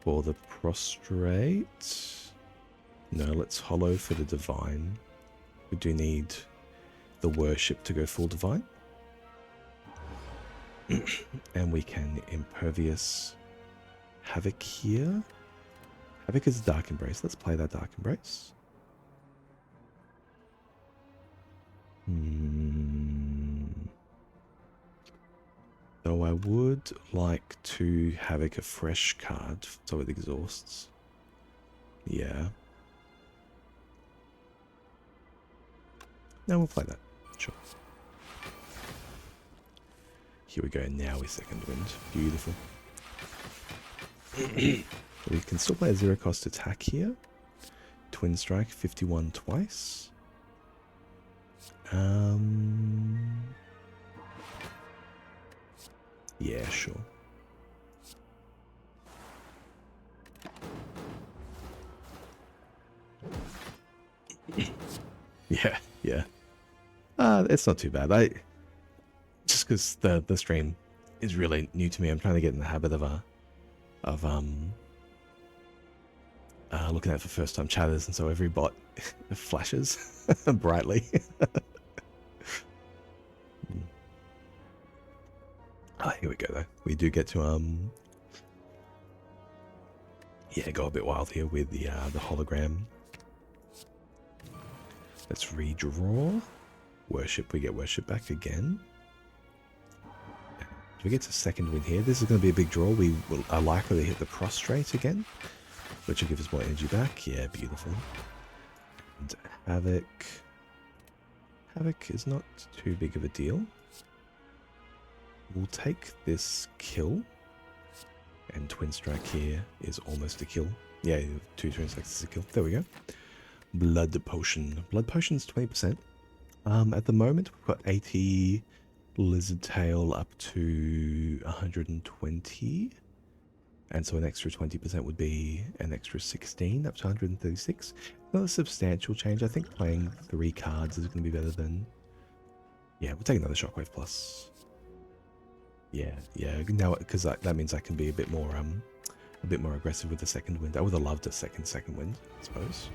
for the prostrate. No, let's hollow for the divine. We do need the worship to go full divine. And we can impervious Havoc here. Havoc is Dark Embrace. Let's play that Dark Embrace. Though I would like to Havoc a fresh card so it exhausts. Yeah. No, we'll play that. Sure. Here we go. Now we second wind. Beautiful. We can still play a 0 cost attack here. Twin Strike 51 twice. Yeah, sure. Yeah. It's not too bad. Just because the stream is really new to me, I'm trying to get in the habit of looking at it for first time chatters, and so every bot flashes brightly. Here we go though. We do get to go a bit wild here with the hologram. Let's redraw. Worship, we get worship back again. We get to second win here. This is going to be a big draw. We are likely to hit the prostrate again, which will give us more energy back. Yeah, beautiful. And Havoc. Havoc is not too big of a deal. We'll take this kill. And Twin Strike here is almost a kill. Yeah, 2 Twin Strikes is a kill. There we go. Blood Potion. Blood Potion's 20%. At the moment, we've got 80 Lizard Tail up to 120. And so an extra 20% would be an extra 16 up to 136. Not a substantial change. I think playing 3 cards is going to be better than... Yeah, we'll take another Shockwave Plus. Yeah. Now, because that means I can be a bit more aggressive with the second wind. I would have loved a second wind, I suppose.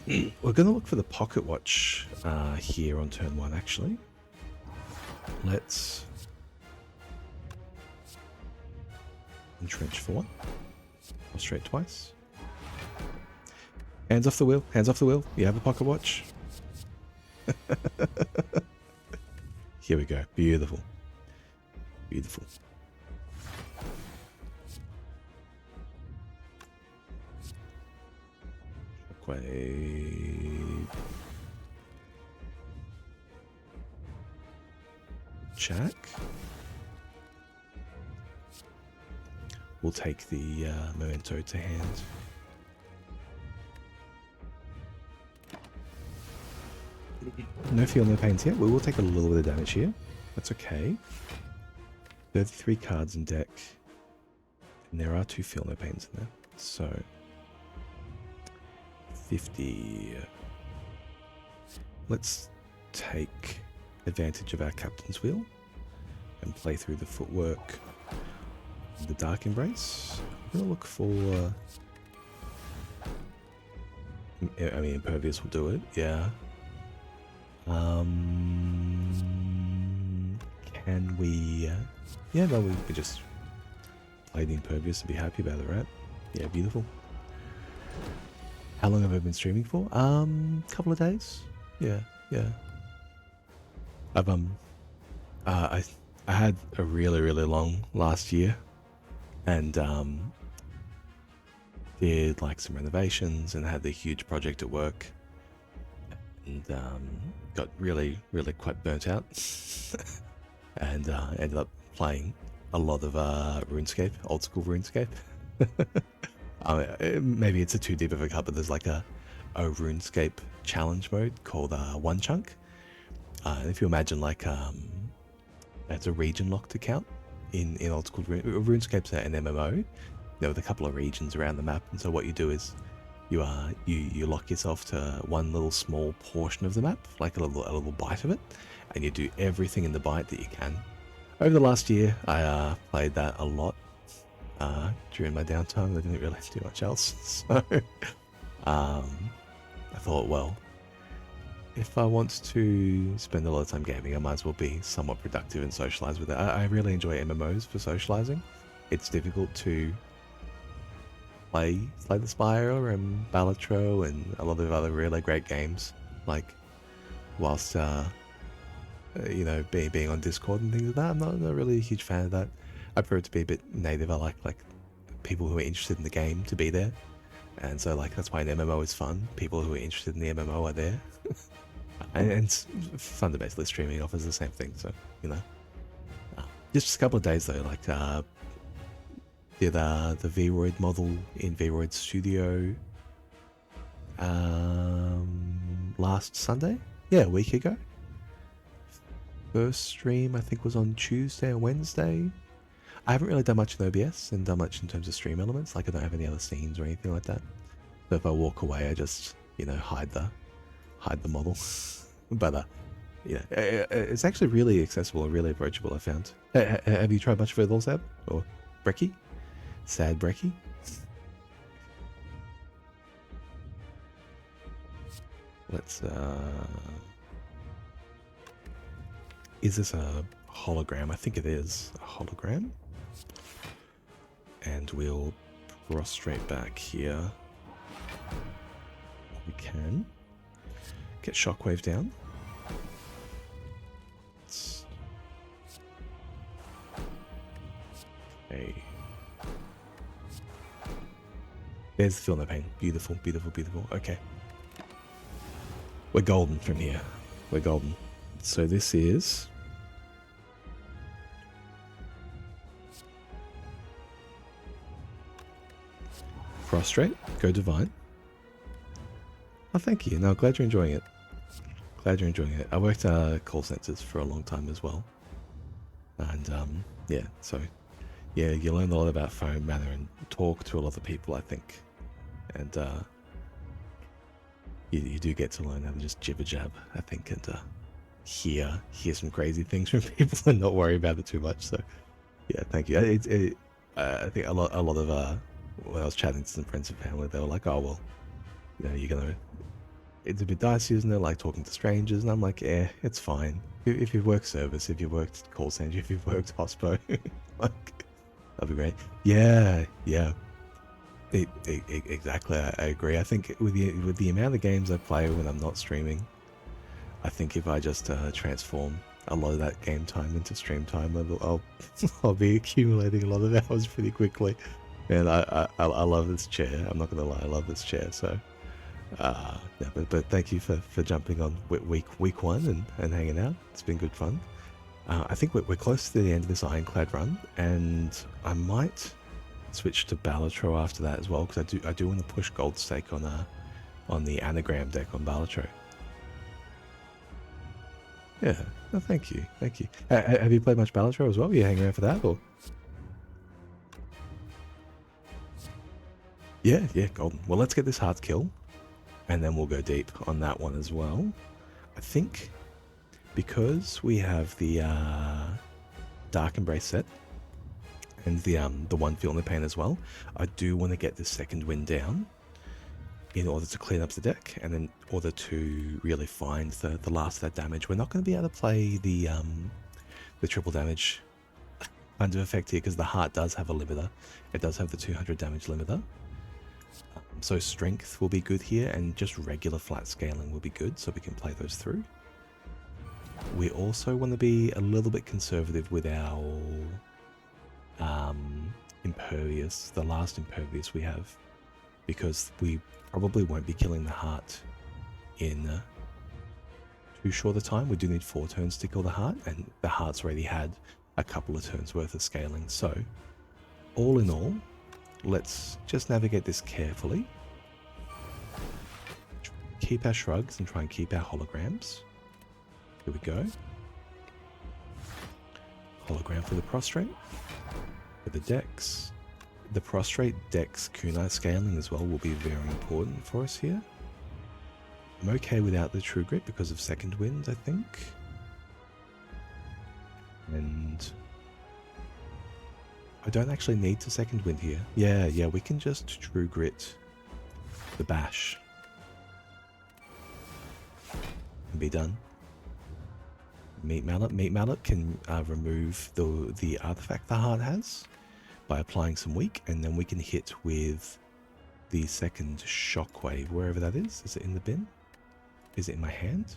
We're going to look for the Pocket Watch here on turn 1, actually. Let's entrench for 1. Prostrate twice. Hands off the wheel. Hands off the wheel. You have a Pocket Watch. Here we go. Beautiful. Beautiful. Shockwave. Jack. We'll take the memento to hand. No feel, no pains here. We will take a little bit of damage here. That's okay. 33 cards in deck. And there are 2 feel, no pains in there. So 50. Let's take advantage of our Captain's Wheel and play through the footwork. The Dark Embrace. I'm going to look for... I mean, Impervious will do it. Yeah. Can we... yeah, no, we just played Impervious to be happy about it, right? Yeah, beautiful. How long have I been streaming for? Couple of days. Yeah, yeah. I've I had a really long last year, and did like some renovations and had the huge project at work, and got really quite burnt out, and ended up playing a lot of RuneScape, old school RuneScape. Maybe it's a too deep of a cut, but there's like a RuneScape challenge mode called One Chunk. If you imagine like it's a region locked account in old school RuneScape's an MMO. With a couple of regions around the map, and so what you do is you lock yourself to one little small portion of the map, like a little bite of it, and you do everything in the bite that you can. Over the last year, I played that a lot during my downtime. I didn't really do much else, so I thought, well, if I want to spend a lot of time gaming, I might as well be somewhat productive and socialize with it. I really enjoy MMOs for socializing. It's difficult to play Slay the Spire and Balatro and a lot of other really great games, like whilst being on Discord and things like that. I'm not really a huge fan of that. I prefer it to be a bit native. I like people who are interested in the game to be there, and so like that's why an MMO is fun. People who are interested in the MMO are there, and it's fundamentally streaming offers the same thing. So just a couple of days though, like did the Vroid model in Vroid Studio last Sunday? Yeah, a week ago. First stream I think was on Tuesday or Wednesday. I haven't really done much in OBS and done much in terms of stream elements. Like I don't have any other scenes or anything like that. So if I walk away, I just hide the model. But it's actually really accessible and really approachable. I found. Have you tried much of it all, Sab or Brecky? Sad Brecky? Let's is this a hologram? I think it is a hologram. And we'll prostrate back here. We can get Shockwave down. Okay. There's the Feel No Pain. Beautiful, beautiful, beautiful. Okay. We're golden from here. We're golden. So this is Prostrate, go Divine. Oh, thank you. No, glad you're enjoying it. Glad you're enjoying it. I worked call centers for a long time as well. And yeah, so yeah, you learn a lot about phone manner and talk to a lot of people, I think. And you do get to learn how to just jibber jab, I think, and hear some crazy things from people and not worry about it too much. So yeah, thank you. I think a lot of when I was chatting to some friends and family, they were like, oh well, you're gonna, it's a bit dicey, isn't it, like talking to strangers? And I'm like, it's fine. If you've worked service, if you've worked call center, if you've worked hospo, like that'd be great. Yeah. Exactly, I agree. I think with the amount of games I play when I'm not streaming, I think if I just transform a lot of that game time into stream time, I'll be accumulating a lot of hours pretty quickly. And I love this chair. I'm not gonna lie, I love this chair. So yeah, but thank you for jumping on week one and hanging out. It's been good fun. I think we're close to the end of this Ironclad run, and I might switch to Balatro after that as well, because I do want to push Gold Stake on the anagram deck on Balatro. Yeah, no, thank you. Have you played much Balatro as well? Are you hanging around for that, or? Yeah, golden. Well, let's get this Heart's Kill, and then we'll go deep on that one as well. I think because we have the Dark Embrace set and the one Feel No Pain as well, I do want to get this second wind down in order to clean up the deck, and in order to really find the last of that damage. We're not going to be able to play the triple damage kind of effect here because the heart does have a limiter. It does have the 200 damage limiter. So strength will be good here, and just regular flat scaling will be good, so we can play those through. We also want to be a little bit conservative with our impervious, the last impervious we have, because we probably won't be killing the heart in too short a time. We do need 4 turns to kill the heart, and the heart's already had a couple of turns worth of scaling. So all in all, let's just navigate this carefully. Keep our shrugs and try and keep our holograms. Here we go. Hologram for the prostrate. For the dex. The prostrate dex kunai scaling as well will be very important for us here. I'm okay without the true grit because of second wind, I think. And I don't actually need to second wind here. Yeah, we can just true grit the bash and be done. Meat mallet can remove the artifact the heart has by applying some weak, and then we can hit with the second shockwave, wherever that is. Is it in the bin? Is it in my hand?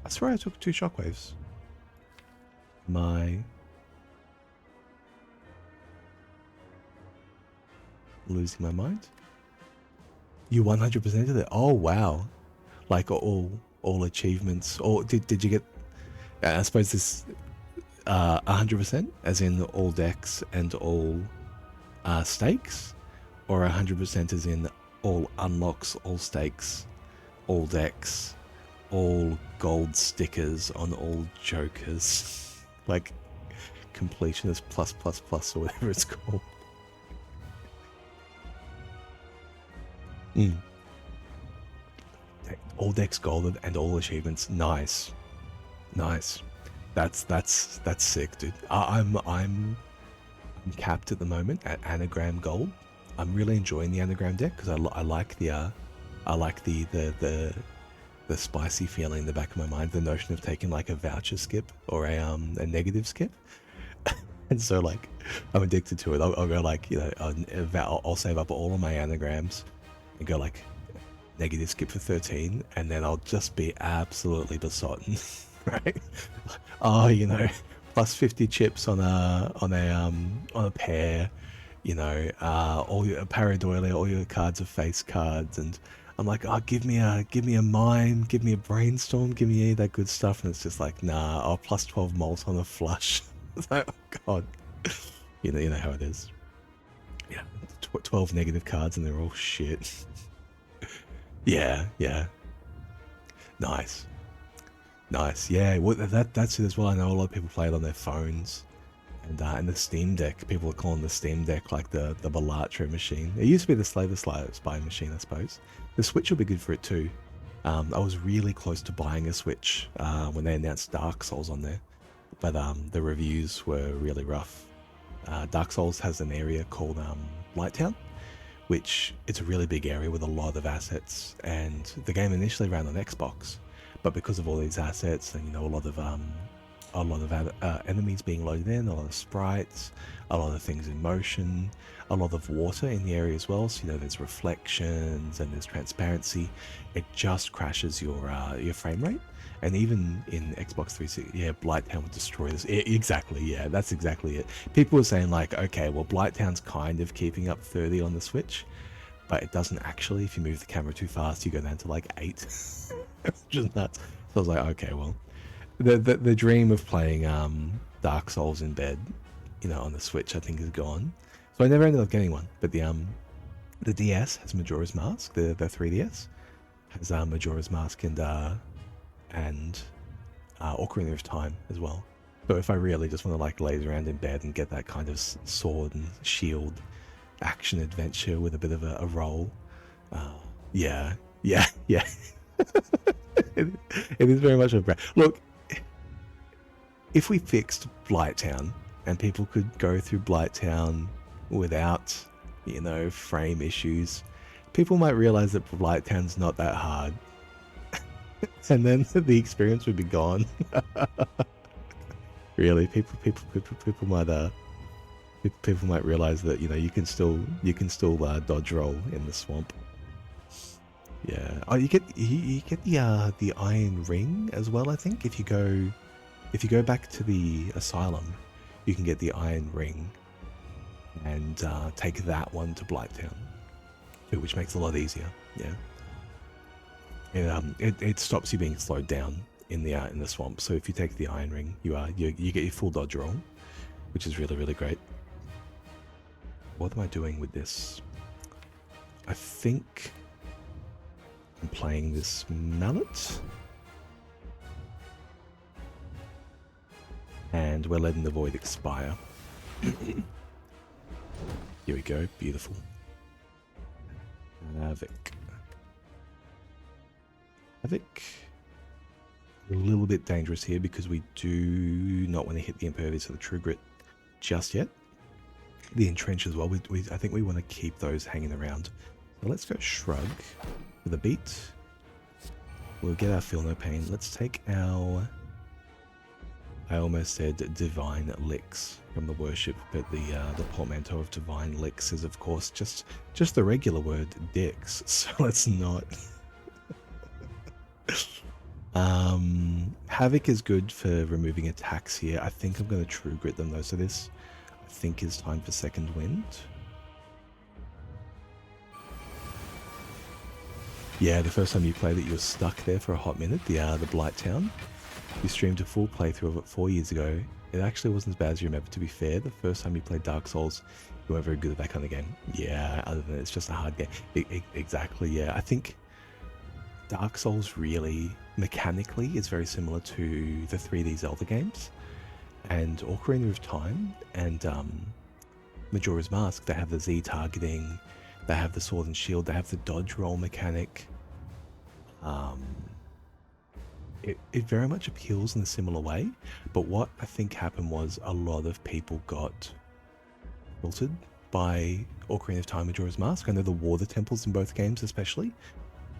I swear I took 2 shockwaves. Losing my mind? You 100%ed it? Oh wow. Like all achievements, or did you get, I suppose this 100% as in all decks and all stakes, or 100% as in all unlocks, all stakes, all decks, all gold stickers on all jokers, like completionist plus or whatever it's called. All decks golded and all achievements. Nice. That's sick, dude. I'm capped at the moment at anagram gold. I'm really enjoying the anagram deck because I like the spicy feeling in the back of my mind, the notion of taking like a voucher skip or a negative skip. And so like I'm addicted to it. I'll go like, you know, I'll save up all of my anagrams and go like negative skip for 13, and then I'll just be absolutely besotted, right? Oh, you know, plus 50 chips on a pair, you know, all your pareidolia, all your cards are face cards, and I'm like, oh, give me a mime, give me a brainstorm, give me that good stuff, and it's just like, nah, oh, plus 12 malt on a flush. It's like, oh god, you know how it is. Yeah, 12 negative cards and they're all shit. Yeah. Nice. Yeah, well, that's it as well. I know a lot of people play it on their phones, and the Steam Deck. People are calling the Steam Deck like the Balatro machine. It used to be the Slay the Spire machine, I suppose. The Switch will be good for it too. I was really close to buying a Switch when they announced Dark Souls on there, but the reviews were really rough. Dark Souls has an area called Blighttown, which it's a really big area with a lot of assets, and the game initially ran on Xbox, but because of all these assets and, you know, a lot of enemies being loaded in, a lot of sprites, a lot of things in motion, a lot of water in the area as well, so, you know, there's reflections and there's transparency, it just crashes your frame rate. And even in Xbox 360, yeah, Blighttown would destroy this. Exactly, yeah, that's exactly it. People were saying like, okay, well, Blighttown's kind of keeping up 30 on the Switch, but it doesn't actually. If you move the camera too fast, you go down to like 8. Just nuts. So I was like, okay, well, the dream of playing Dark Souls in bed, you know, on the Switch, I think is gone. So I never ended up getting one. But the DS has Majora's Mask. The 3DS has Majora's Mask and Ocarina of Time as well. So if I really just want to like laze around in bed and get that kind of sword and shield action adventure with a bit of a roll, yeah. It is very much a brand. Look, if we fixed Blighttown and people could go through Blighttown without, you know, frame issues, people might realize that Blighttown's not that hard. And then the experience would be gone. Really, people might people might realize that, you know, you can still dodge roll in the swamp. Yeah. Oh, you get the iron ring as well. I think if you go back to the asylum, you can get the iron ring and take that one to Blighttown, which makes it a lot easier. Yeah. It stops you being slowed down in the swamp. So if you take the iron ring, you get your full dodge roll, which is really, really great. What am I doing with this? I think I'm playing this mallet. And we're letting the void expire. Here we go, beautiful. Havoc. Havoc. A little bit dangerous here because we do not want to hit the Impervious or the True Grit just yet. The Entrench as well, I think we want to keep those hanging around. So let's go Shrug with a beat. We'll get our Feel No Pain. Let's take our... I almost said Divine Licks from the worship, but the portmanteau of Divine Licks is of course just the regular word dicks, so let's not. Havoc is good for removing attacks here. I think I'm going to True Grit them though, so this I think is time for Second Wind. Yeah, the first time you played it, you were stuck there for a hot minute. The Blighttown. You streamed a full playthrough of it 4 years ago. It actually wasn't as bad as you remember, to be fair. The first time you played Dark Souls, you weren't very good at that kind of game. Yeah, other than it's just a hard game. Exactly, yeah. I think Dark Souls really, mechanically, is very similar to the 3D Zelda games. And Ocarina of Time and Majora's Mask, they have the Z targeting, they have the Sword and Shield, they have the dodge roll mechanic. It very much appeals in a similar way, but what I think happened was a lot of people got filtered by Ocarina of Time, Majora's Mask. I know the water temples in both games especially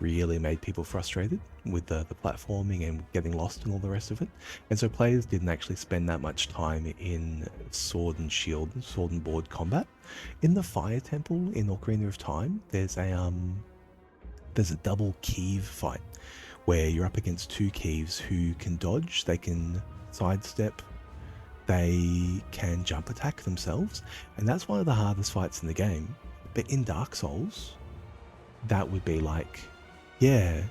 really made people frustrated with the platforming and getting lost and all the rest of it. And so players didn't actually spend that much time in sword and shield, sword and board combat. In the Fire Temple in Ocarina of Time, there's a double Keeve fight, where you're up against two Keeves who can dodge, they can sidestep, they can jump attack themselves, and that's one of the hardest fights in the game. But in Dark Souls, that would be like, yeah,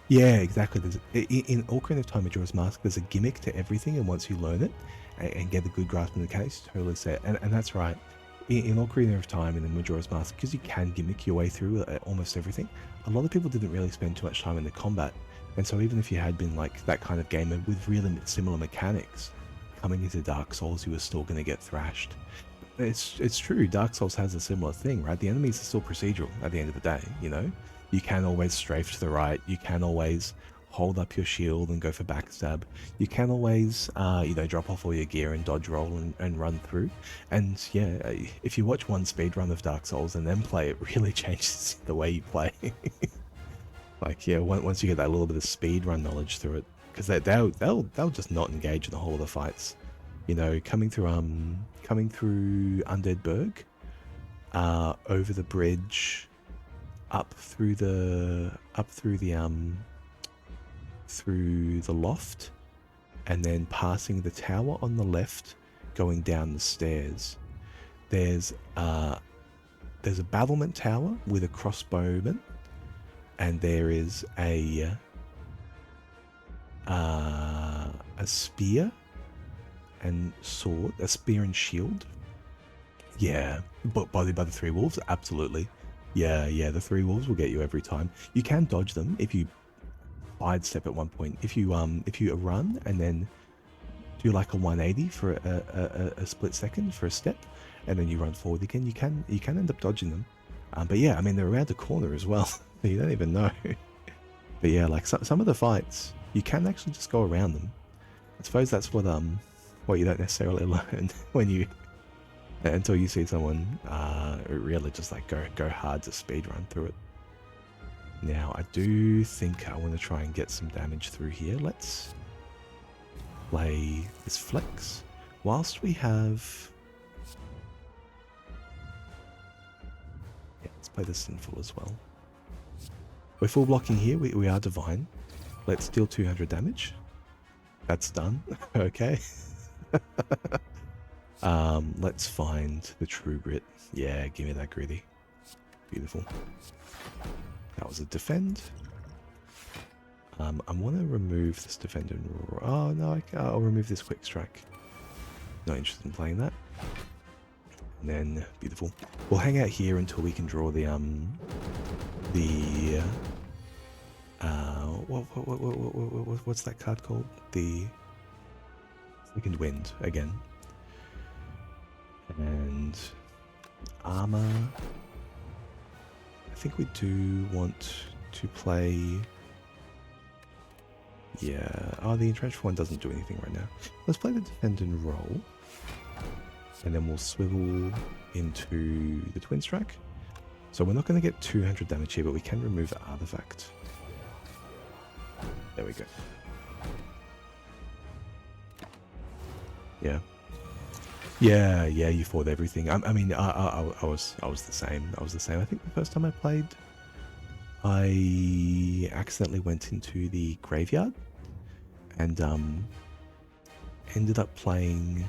exactly. In Ocarina of Time, Majora's Mask, there's a gimmick to everything, and once you learn it and get a good grasp of the mechanics, it's totally set. And that's right. In Ocarina of Time and in Majora's Mask, because you can gimmick your way through almost everything, a lot of people didn't really spend too much time in the combat. And so even if you had been like that kind of gamer with really similar mechanics, coming into Dark Souls, you were still going to get thrashed. It's true, Dark Souls has a similar thing, right? The enemies are still procedural at the end of the day, you know? You can always strafe to the right, you can always hold up your shield and go for backstab. You can always, drop off all your gear and dodge roll and run through. And yeah, if you watch one speedrun of Dark Souls and then play, it really changes the way you play. Like, yeah, once you get that little bit of speedrun knowledge through it, because they'll just not engage in the whole of the fights. You know, coming through Undead Burg, over the bridge, through the loft, and then passing the tower on the left, going down the stairs. There's a battlement tower with a crossbowman, and there is a spear and sword, a spear and shield. Yeah, but by the three wolves, absolutely. Yeah, the three wolves will get you every time. You can dodge them if you sidestep at one point. If you run and then do like a 180 for a split second for a step, and then you run forward again, you can end up dodging them. But yeah, I mean, they're around the corner as well. You don't even know. But yeah, like some of the fights, you can actually just go around them. I suppose that's what you don't necessarily learn until you see someone really just like go hard to speedrun through it. Now, I do think I want to try and get some damage through here. Let's play this Flex. whilst we have... Yeah, let's play the Sinful as well. We're full blocking here. We are divine. Let's deal 200 damage. That's done. Okay. Let's find the true grit. Yeah, give me that gritty. Beautiful. That was a defend. I want to remove this defend and... Oh, no, I'll remove this quick strike. Not interested in playing that. And then, beautiful. We'll hang out here until we can draw the what's that card called? The Second Wind again. And armor. I think we do want to play... Yeah. Oh, the entrenched one doesn't do anything right now. Let's play the defend and roll. And then we'll swivel into the twin strike. So we're not going to get 200 damage here, but we can remove the artifact. There we go. Yeah. Yeah, you fought everything. I mean, I was the same. I was the same. I think the first time I played, I accidentally went into the graveyard and ended up playing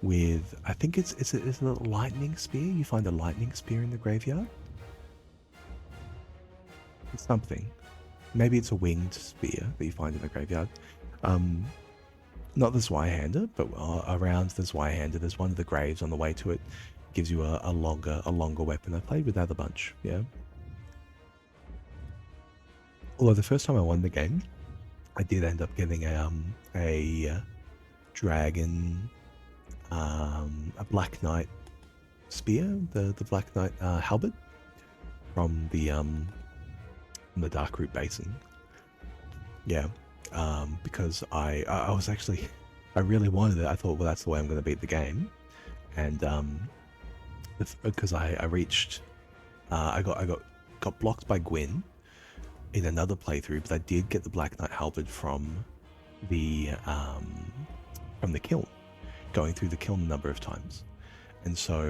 with, I think it's a lightning spear. You find a lightning spear in the graveyard. It's something. Maybe it's a winged spear that you find in the graveyard. Not the Zweihander, but around the Zweihander, there's one of the graves on the way to it. Gives you a longer weapon. I played with that a bunch, yeah. Although the first time I won the game, I did end up getting a dragon, a Black Knight spear, the Black Knight halberd from the Darkroot Basin. Yeah. Because I was actually, I really wanted it. I thought, well, that's the way I'm going to beat the game. And because I reached, I got blocked by Gwyn in another playthrough, but I did get the Black Knight halberd from the kiln, going through the kiln a number of times. And so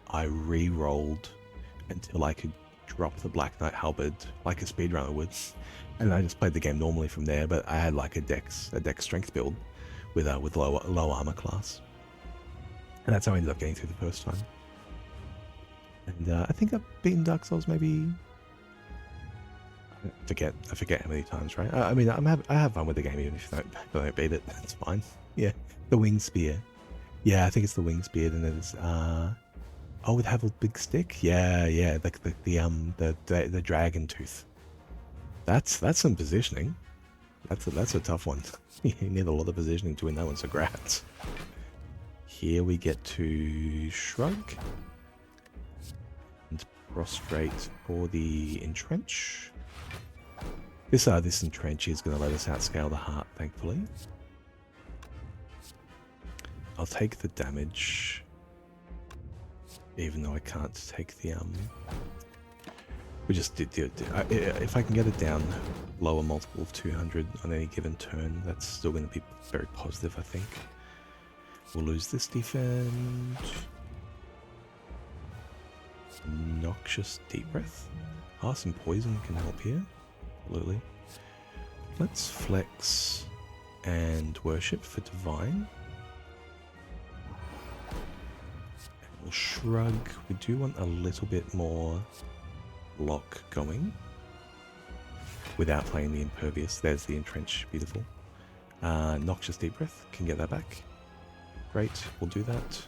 I re-rolled until I could drop the Black Knight halberd like a speedrunner would. And I just played the game normally from there, but I had like a dex strength build with low armor class, and that's how I ended up getting through the first time. And I think I've beaten Dark Souls maybe. I forget how many times, right? I mean, I have fun with the game even if I don't beat it. That's fine. Yeah, the wing spear. Yeah, I think it's the wing spear. Then there's oh, would have a big stick. Yeah, the dragon tooth. That's some positioning. That's a tough one. You need a lot of positioning to win that one, so grats. Here we get to shrug and prostrate for the entrench. This entrench is going to let us outscale the heart, thankfully. I'll take the damage, even though I can't take the We just did if I can get it down lower multiple of 200 on any given turn, that's still going to be very positive, I think. We'll lose this defend. Noxious Deep Breath. Ah, some poison can help here. Absolutely. Let's flex and worship for divine. And we'll shrug. We do want a little bit more lock going without playing the impervious. There's the entrench. Beautiful. Noxious Deep Breath. Can get that back. Great. We'll do that.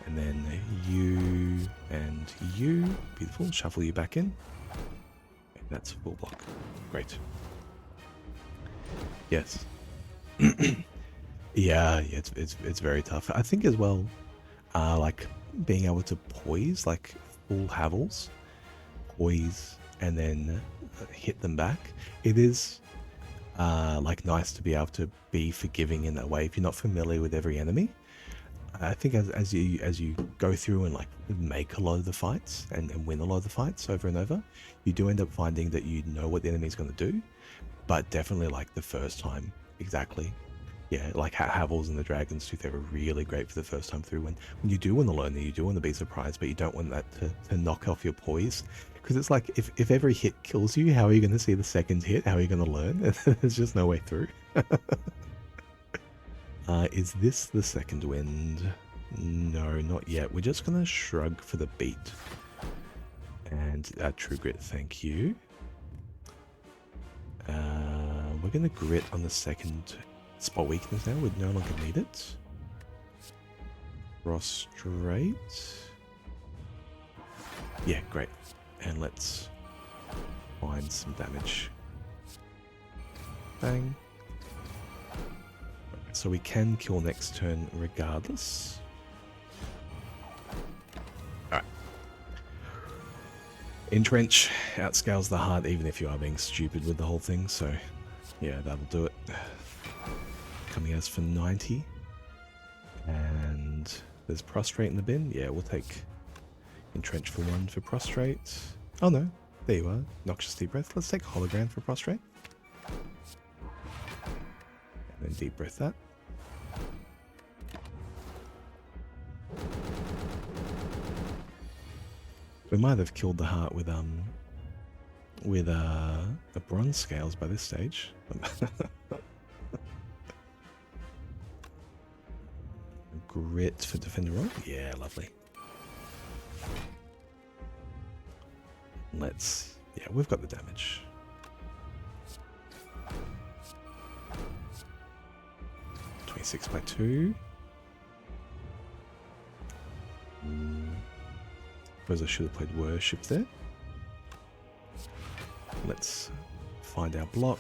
And then you and you. Beautiful. Shuffle you back in. And that's full block. Great. Yes. Yeah, it's very tough. I think as well, like being able to poise, like full Havels, poise, and then hit them back. It is like nice to be able to be forgiving in that way. If you're not familiar with every enemy, I think as you go through and like make a lot of the fights and win a lot of the fights over and over, you do end up finding that you know what the enemy is going to do, but definitely like the first time exactly, Yeah, like Havels and the Dragon's Tooth, they were really great for the first time through. When you do want to learn, you do want to be surprised, but you don't want that to knock off your poise. Because it's like, if every hit kills you, how are you going to see the second hit? How are you going to learn? There's just no way through. Is this the second wind? No, not yet. We're just going to shrug for the beat. And True Grit, thank you. We're going to grit on the second spot weakness now. We no longer need it. Prostrate. Yeah, great. And let's find some damage. Bang. So we can kill next turn regardless. Alright. Entrench outscales the heart even if you are being stupid with the whole thing, so yeah, that'll do it. Coming as for 90. And there's Prostrate in the bin. Yeah, we'll take Entrench for 1 for Prostrate. Oh no, there you are. Noxious Deep Breath. Let's take Hologram for Prostrate. And then Deep Breath that. We might have killed the heart with the bronze scales by this stage. Grit for defender roll. Yeah, lovely. Yeah, we've got the damage. $26 by 2. Suppose I should have played Worship there. Let's find our block.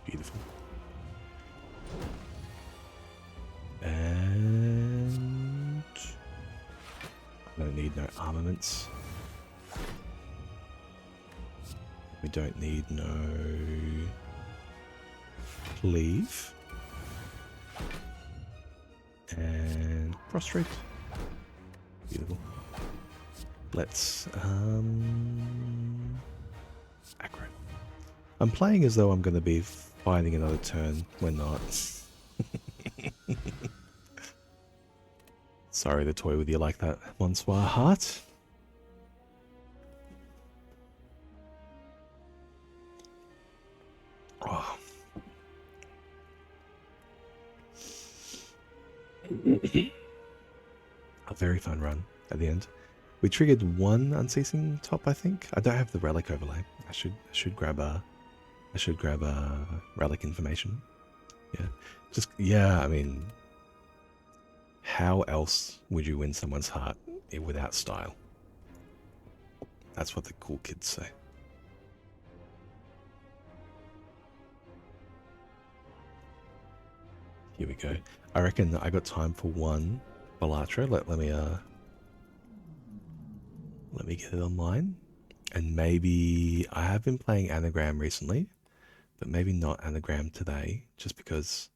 Beautiful. And I don't need no armaments. We don't need no cleave. And prostrate. Beautiful. Let's aggro. I'm playing as though I'm going to be fighting another turn. We're not. Sorry to toy with you like that, Monswar Heart. Oh. A very fun run at the end. We triggered one unceasing top, I think. I don't have the relic overlay. I should grab a relic information. Yeah. I mean, how else would you win someone's heart without style? That's what the cool kids say. Here we go. I reckon I got time for one Balatro. Let me get it online. And maybe I have been playing Anagram recently, but maybe not Anagram today, just because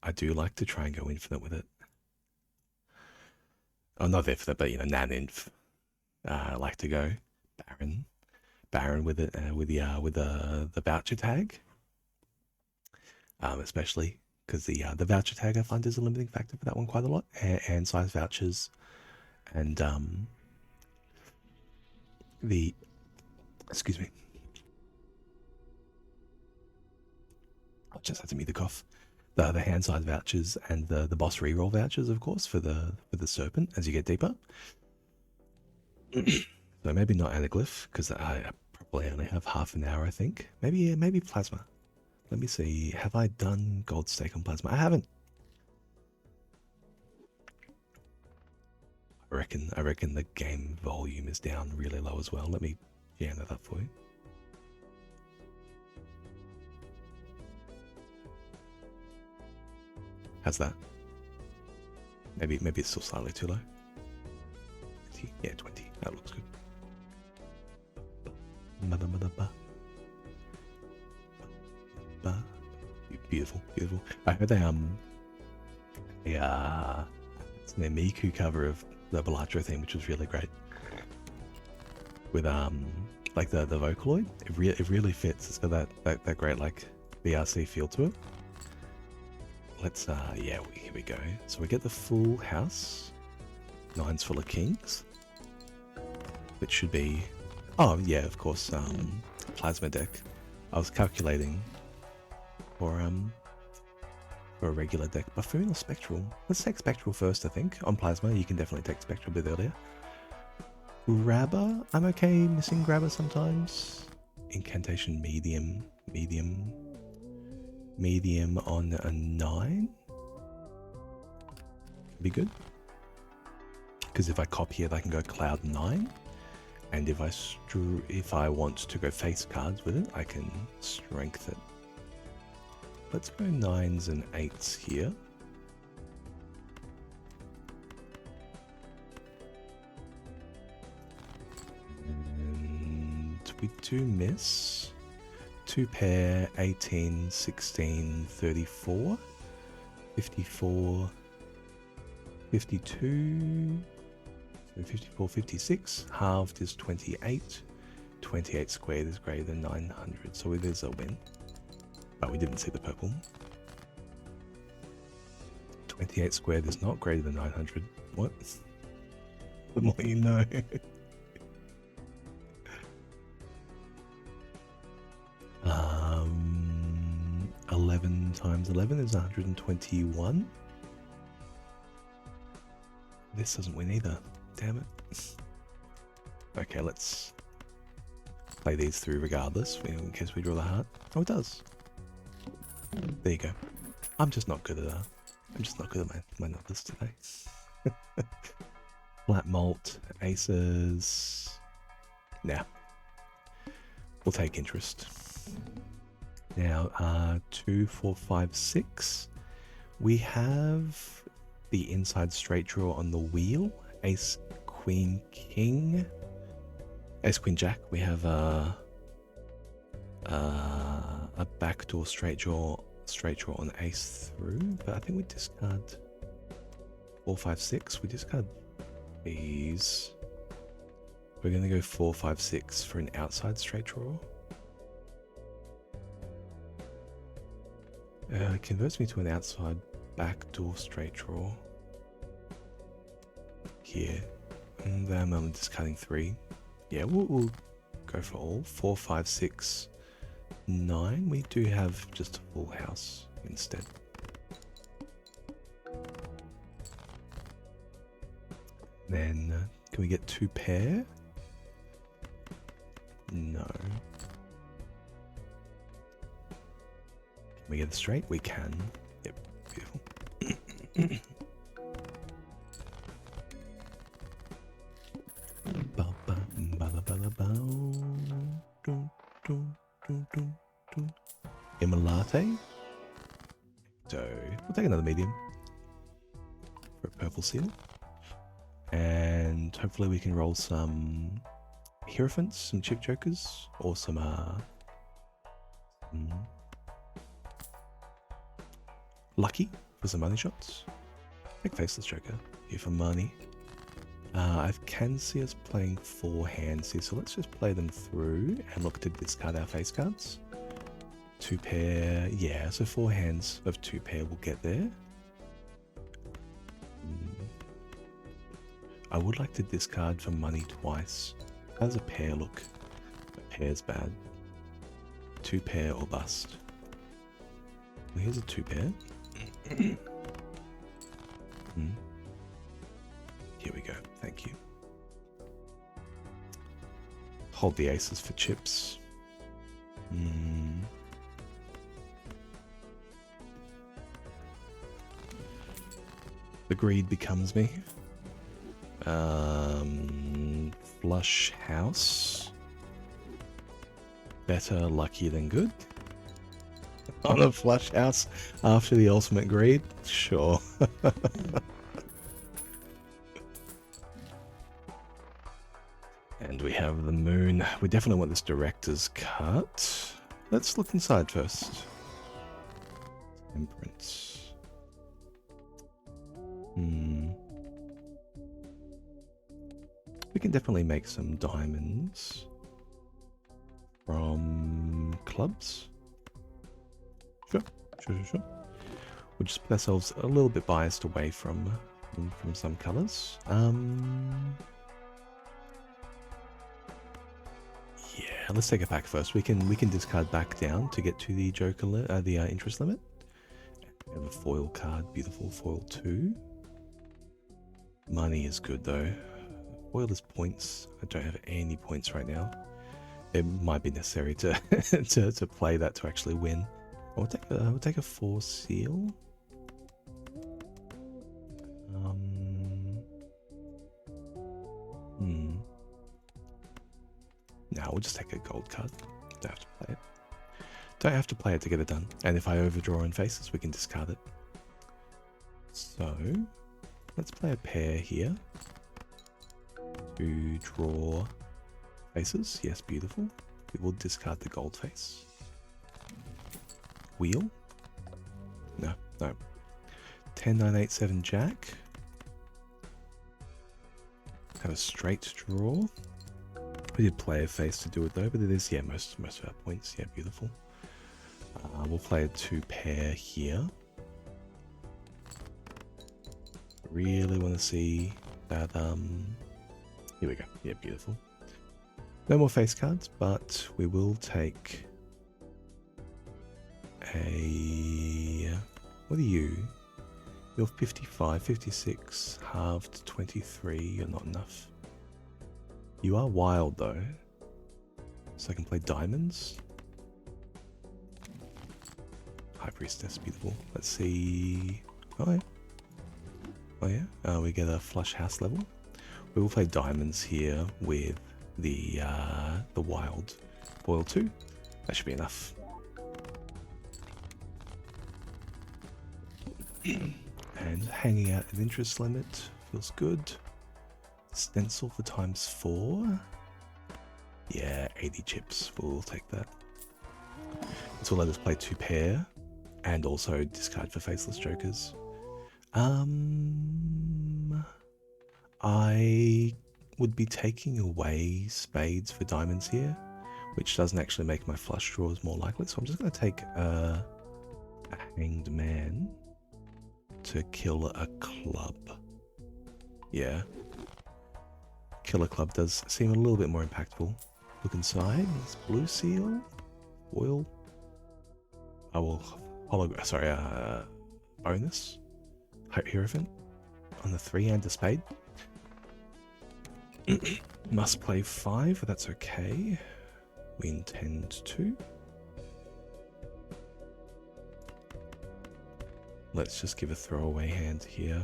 I do like to try and go infinite with it. Oh, not infinite, but nan-inf. I like to go Baron with it, with the voucher tag, especially because the voucher tag I find is a limiting factor for that one quite a lot, and size vouchers, and excuse me, I just had to meet the cough. The hand size vouchers and the boss reroll vouchers, of course, for the serpent as you get deeper. So maybe not Anaglyph, because I probably only have half an hour, I think. Maybe Plasma. Let me see. Have I done gold stake on Plasma? I haven't. I reckon the game volume is down really low as well. Let me jam that up for you. How's that? Maybe it's still slightly too low. 20. Yeah, 20. That looks good. Beautiful. I heard it's an Miku cover of the Balatro theme, which was really great. With like the Vocaloid. It really fits. It's got that great like BRC feel to it. Let's yeah, here we go. So we get the full house. 9's full of kings. Which should be, oh yeah, of course, plasma deck. I was calculating for a regular deck. Buffoon or Spectral? Let's take Spectral first, I think. On Plasma, you can definitely take Spectral a bit earlier. Grabber? I'm okay missing Grabber sometimes. Incantation medium. Medium on a 9? Be good. Because if I copy it, I can go Cloud 9. And if I want to go face cards with it, I can strength it. Let's go 9s and 8s here. And we do miss 2 pair, 18, 16, 34, 54, 52, so 54, 56, halved is 28, 28 squared is greater than 900, so it is a win. But we didn't see the purple. 28 squared is not greater than 900. What? The more you know. 11 times 11 is 121. This doesn't win either. Damn it. Okay, let's play these through regardless, in case we draw the heart. Oh, it does. There you go. I'm just not good at my numbers today. Flat malt, aces. Now, we'll take interest. Now, 2, 4, 5, 6. We have the inside straight draw on the wheel. Ace, Queen, King. Ace, Queen, Jack. We have a backdoor straight draw on ace through, but I think we discard 4, 5, 6. We discard these. We're going to go 4, 5, 6 for an outside straight draw. It converts me to an outside backdoor straight draw here. And then I'm discarding 3. Yeah, we'll go for all. 4, 5, 6, 9. We do have just a full house instead. Then, can we get 2 pair? No. Can we get it straight? We can. Yep, beautiful. Immolate. So we'll take another medium for a purple seal. And hopefully we can roll some Hierophants, some chip jokers, or some lucky for some money shots. Take Faceless Joker here for money. I can see us playing 4 hands here, so let's just play them through and look to discard our face cards. 2 pair, yeah, so 4 hands of 2 pair will get there. I would like to discard for money twice. How does a pair look? A pair's bad. 2 pair or bust. Well, here's a 2 pair. Here we go, thank you. Hold the aces for chips. The greed becomes me. Flush house. Better lucky than good. On a flush house after the ultimate greed? Sure. And we have the moon. We definitely want this director's cut. Let's look inside first. Temperance. We can definitely make some diamonds. from clubs. Sure. We'll just put ourselves a little bit biased away from some colors. Yeah, let's take it back first. We can discard back down to get to the Joker interest limit. We have a foil card, beautiful foil 2. Money is good though. Foil is points. I don't have any points right now. It might be necessary to to play that to actually win. We'll take a 4 seal. No, we'll just take a gold card. Don't have to play it. Don't have to play it to get it done. And if I overdraw in faces, we can discard it. So, let's play a pair here. To draw faces. Yes, beautiful. We will discard the gold face. Wheel? No. 10, 9, 8, 7, jack. Have a straight draw. We did play a face to do it though, but it is, yeah, most of our points. Yeah, beautiful. We'll play a 2 pair here. Really want to see that, here we go. Yeah, beautiful. No more face cards, but we will take a, what are you? You're 55, 56, halved 23, you're not enough. You are wild though, so I can play diamonds. High Priestess, beautiful. Let's see. Oh yeah. We get a flush house level. We will play diamonds here with the wild foil 2. That should be enough. And hanging out at interest limit feels good. Stencil for ×4. Yeah, 80 chips. We'll take that. This will let us play 2 pair and also discard for faceless jokers. I would be taking away spades for diamonds here, which doesn't actually make my flush draws more likely. So I'm just going to take a hanged man to kill a club. Yeah. Kill a club does seem a little bit more impactful. Look inside. It's blue seal. Foil. I will bonus. Hierophant on the 3 and a spade. Must play 5, but that's okay. We intend to. Let's just give a throwaway hand here.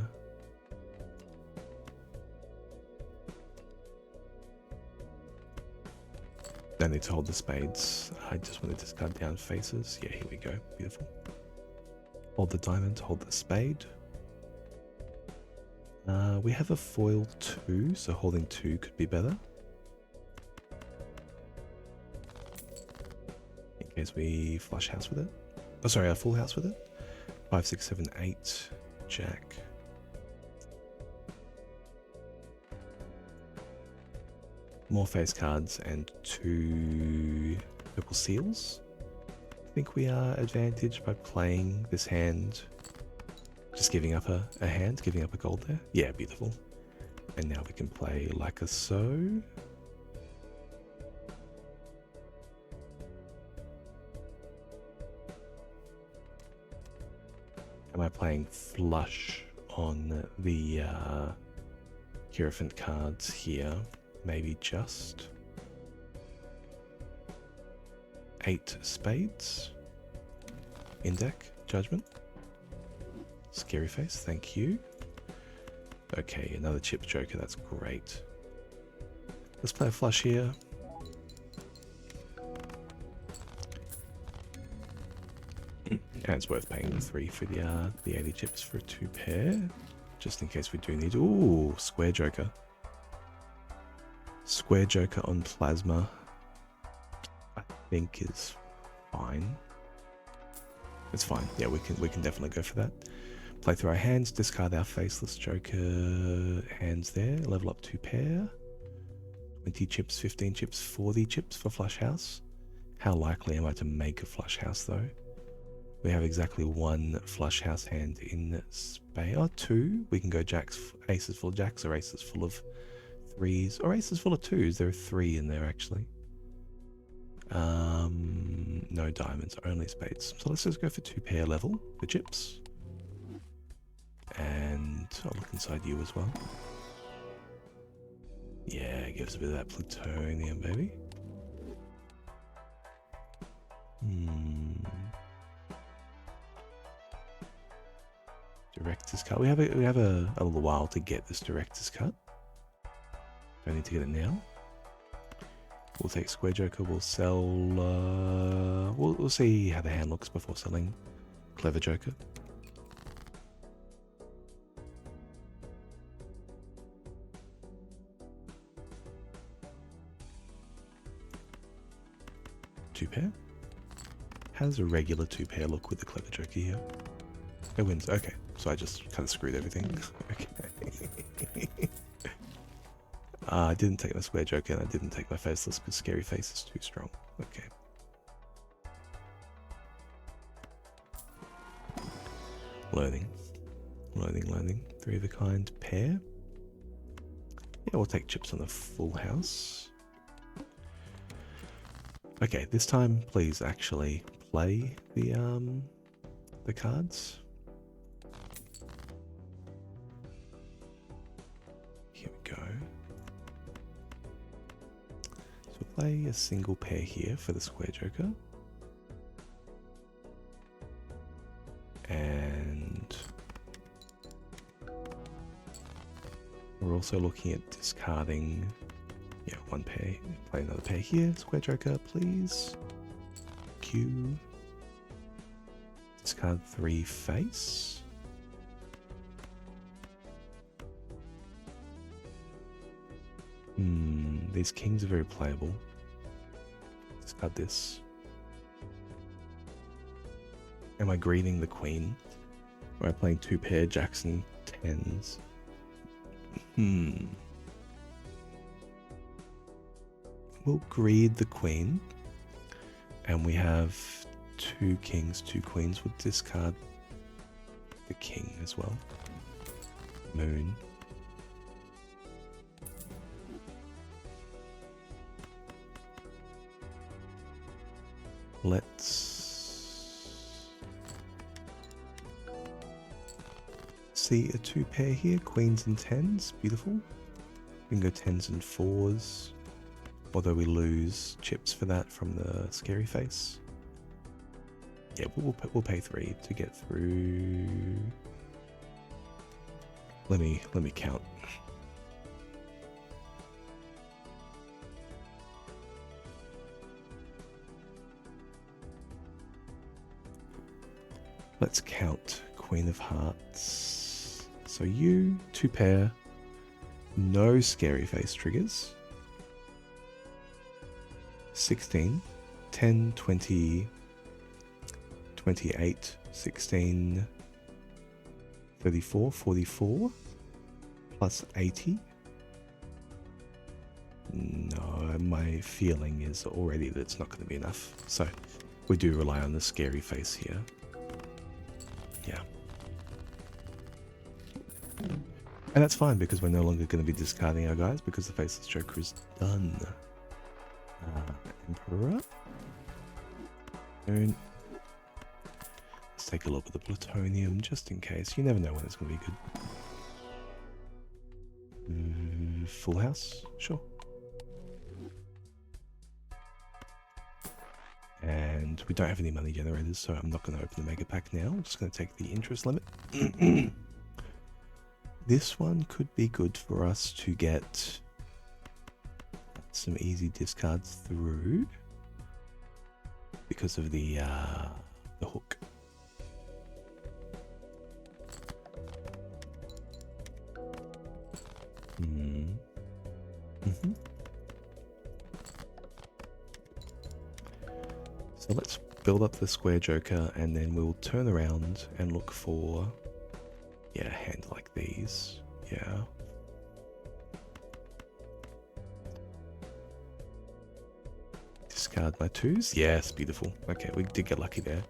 Don't need to hold the spades. I just want to discard down faces. Yeah, here we go. Beautiful. Hold the diamond, hold the spade. We have a foil 2, so holding 2 could be better. In case we flush house with it. Oh, sorry, a full house with it. 5, 6, 7, 8, jack. More face cards and 2 purple seals. I think we are advantaged by playing this hand. Just giving up a hand, giving up a gold there. Yeah, beautiful. And now we can play like a so. Am I playing flush on the Hierophant cards here? Maybe just 8 spades. In deck, judgment. Scary face, thank you. Okay, another chip joker, that's great. Let's play a flush here. And it's worth paying the 3 for the 80 chips for a 2 pair. Just in case we do need... Ooh, square joker. Square joker on plasma, I think is fine. It's fine. Yeah, we can definitely go for that. Play through our hands, discard our faceless joker hands there. Level up 2 pair. 20 chips, 15 chips, 40 chips for flush house. How likely am I to make a flush house though? We have exactly one flush house hand in Spade. Oh, two. We can go jacks, aces full of jacks, or aces full of threes, or aces full of twos. There are three in there actually. No diamonds, only spades. So let's just go for 2 pair level for chips. And I'll look inside you as well. Yeah, give us a bit of that plutonium, baby. Director's cut. We have a little while to get this director's cut. Don't need to get it now. We'll take Square Joker. We'll sell. We'll see how the hand looks before selling Clever Joker. Two pair. Has a regular 2 pair look with the Clever Joker here. It wins. Okay, so I just kind of screwed everything. Okay. I didn't take my Square Joker and I didn't take my Faceless because Scary Face is too strong. Okay. Learning. 3 of a kind pair. Yeah, we'll take chips on the full house. Okay, this time please actually play the cards. Here we go. So we'll play a single pair here for the Square Joker. And we're also looking at discarding, yeah, 1 pair. Play another pair here. Square Joker, please. Q. Discard 3 face. These kings are very playable. Discard this. Am I greeting the queen? Or am I playing 2 pair jacks and 10s? We'll greed the queen. And we have 2 kings, 2 queens. We'll discard the king as well. Moon. Let's see a 2 pair here. Queens and 10s. Beautiful. We can go 10s and 4s. Although we lose chips for that from the Scary Face. Yeah, we'll pay 3 to get through. Let me count. Let's count Queen of Hearts. So you, 2 pair, no Scary Face triggers. 16, 10, 20, 28, 16, 34, 44, plus 80. No, my feeling is already that it's not going to be enough. So we do rely on the Scary Face here. Yeah. And that's fine because we're no longer going to be discarding our guys because the Faceless Joker is done. Emperor. And let's take a look at the plutonium just in case. You never know when it's going to be good. Full house? Sure. And we don't have any money generators, so I'm not going to open the mega pack now. I'm just going to take the interest limit. This one could be good for us to get some easy discards through because of the hook. So let's build up the Square Joker and then we'll turn around and look for, yeah, a hand like these. Yeah. discard my 2s. Yes, beautiful. Okay, we did get lucky there.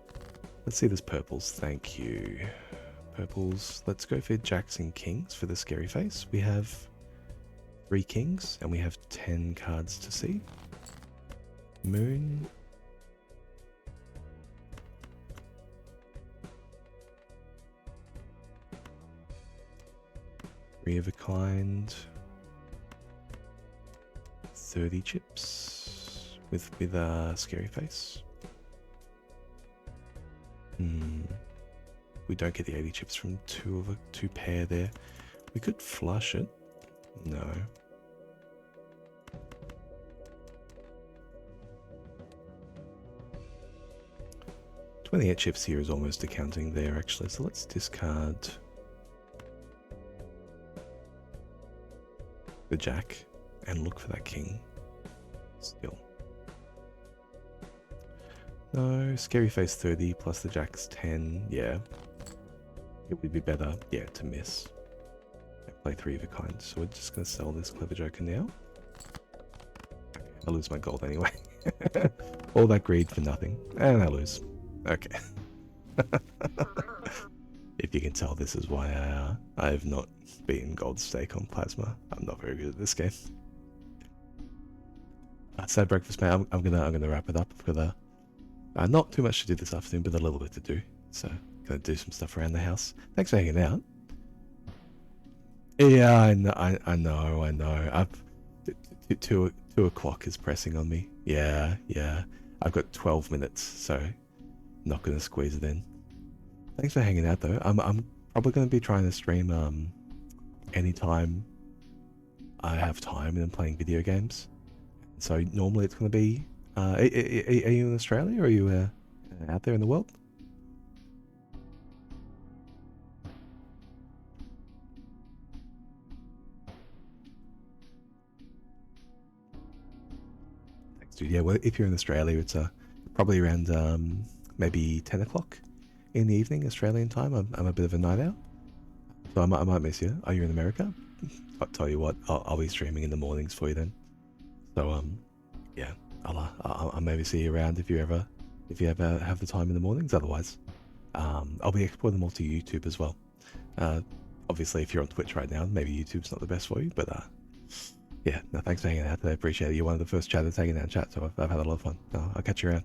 Let's see this purples. Thank you. Purples. Let's go for jacks and kings for the scary face. We have 3 kings and we have 10 cards to see. Moon. Three of a kind. 30 chips with a scary face. We don't get the 80 chips from two pair there. We could flush it. No. 28 chips here is almost accounting there actually, so let's discard the jack and look for that king still. No, scary face 30 plus the jack's 10, yeah. It would be better, yeah, to miss. And play 3 of a kind, so we're just going to sell this Clever Joker now. I lose my gold anyway. All that greed for nothing, and I lose. Okay. If you can tell, this is why I have not beaten Gold Stake on Plasma. I'm not very good at this game. Sad breakfast, mate. I'm gonna wrap it up. I've got not too much to do this afternoon, but a little bit to do. So gonna do some stuff around the house. Thanks for hanging out. Yeah, I know. I've 2 o'clock is pressing on me. Yeah. I've got 12 minutes, so not gonna squeeze it in. Thanks for hanging out though. I'm probably gonna be trying to stream anytime I have time and I'm playing video games. So normally it's gonna be. Are you in Australia or are you out there in the world? Thanks, dude. Yeah, well, if you're in Australia, it's probably around maybe 10 o'clock in the evening Australian time. I'm a bit of a night owl, so I might miss you. Are you in America? I'll tell you what, I'll be streaming in the mornings for you then. So yeah, I'll maybe see you around if you ever have the time in the mornings. Otherwise, I'll be exporting them all to YouTube as well. Obviously, if you're on Twitch right now, maybe YouTube's not the best for you, but yeah, no, thanks for hanging out today. I appreciate it. You're one of the first chatters hanging out in chat, so I've had a lot of fun. I'll catch you around.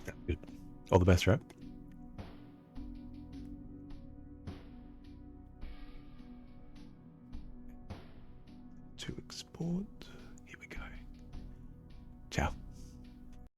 Yeah, good. All the best, right? To export.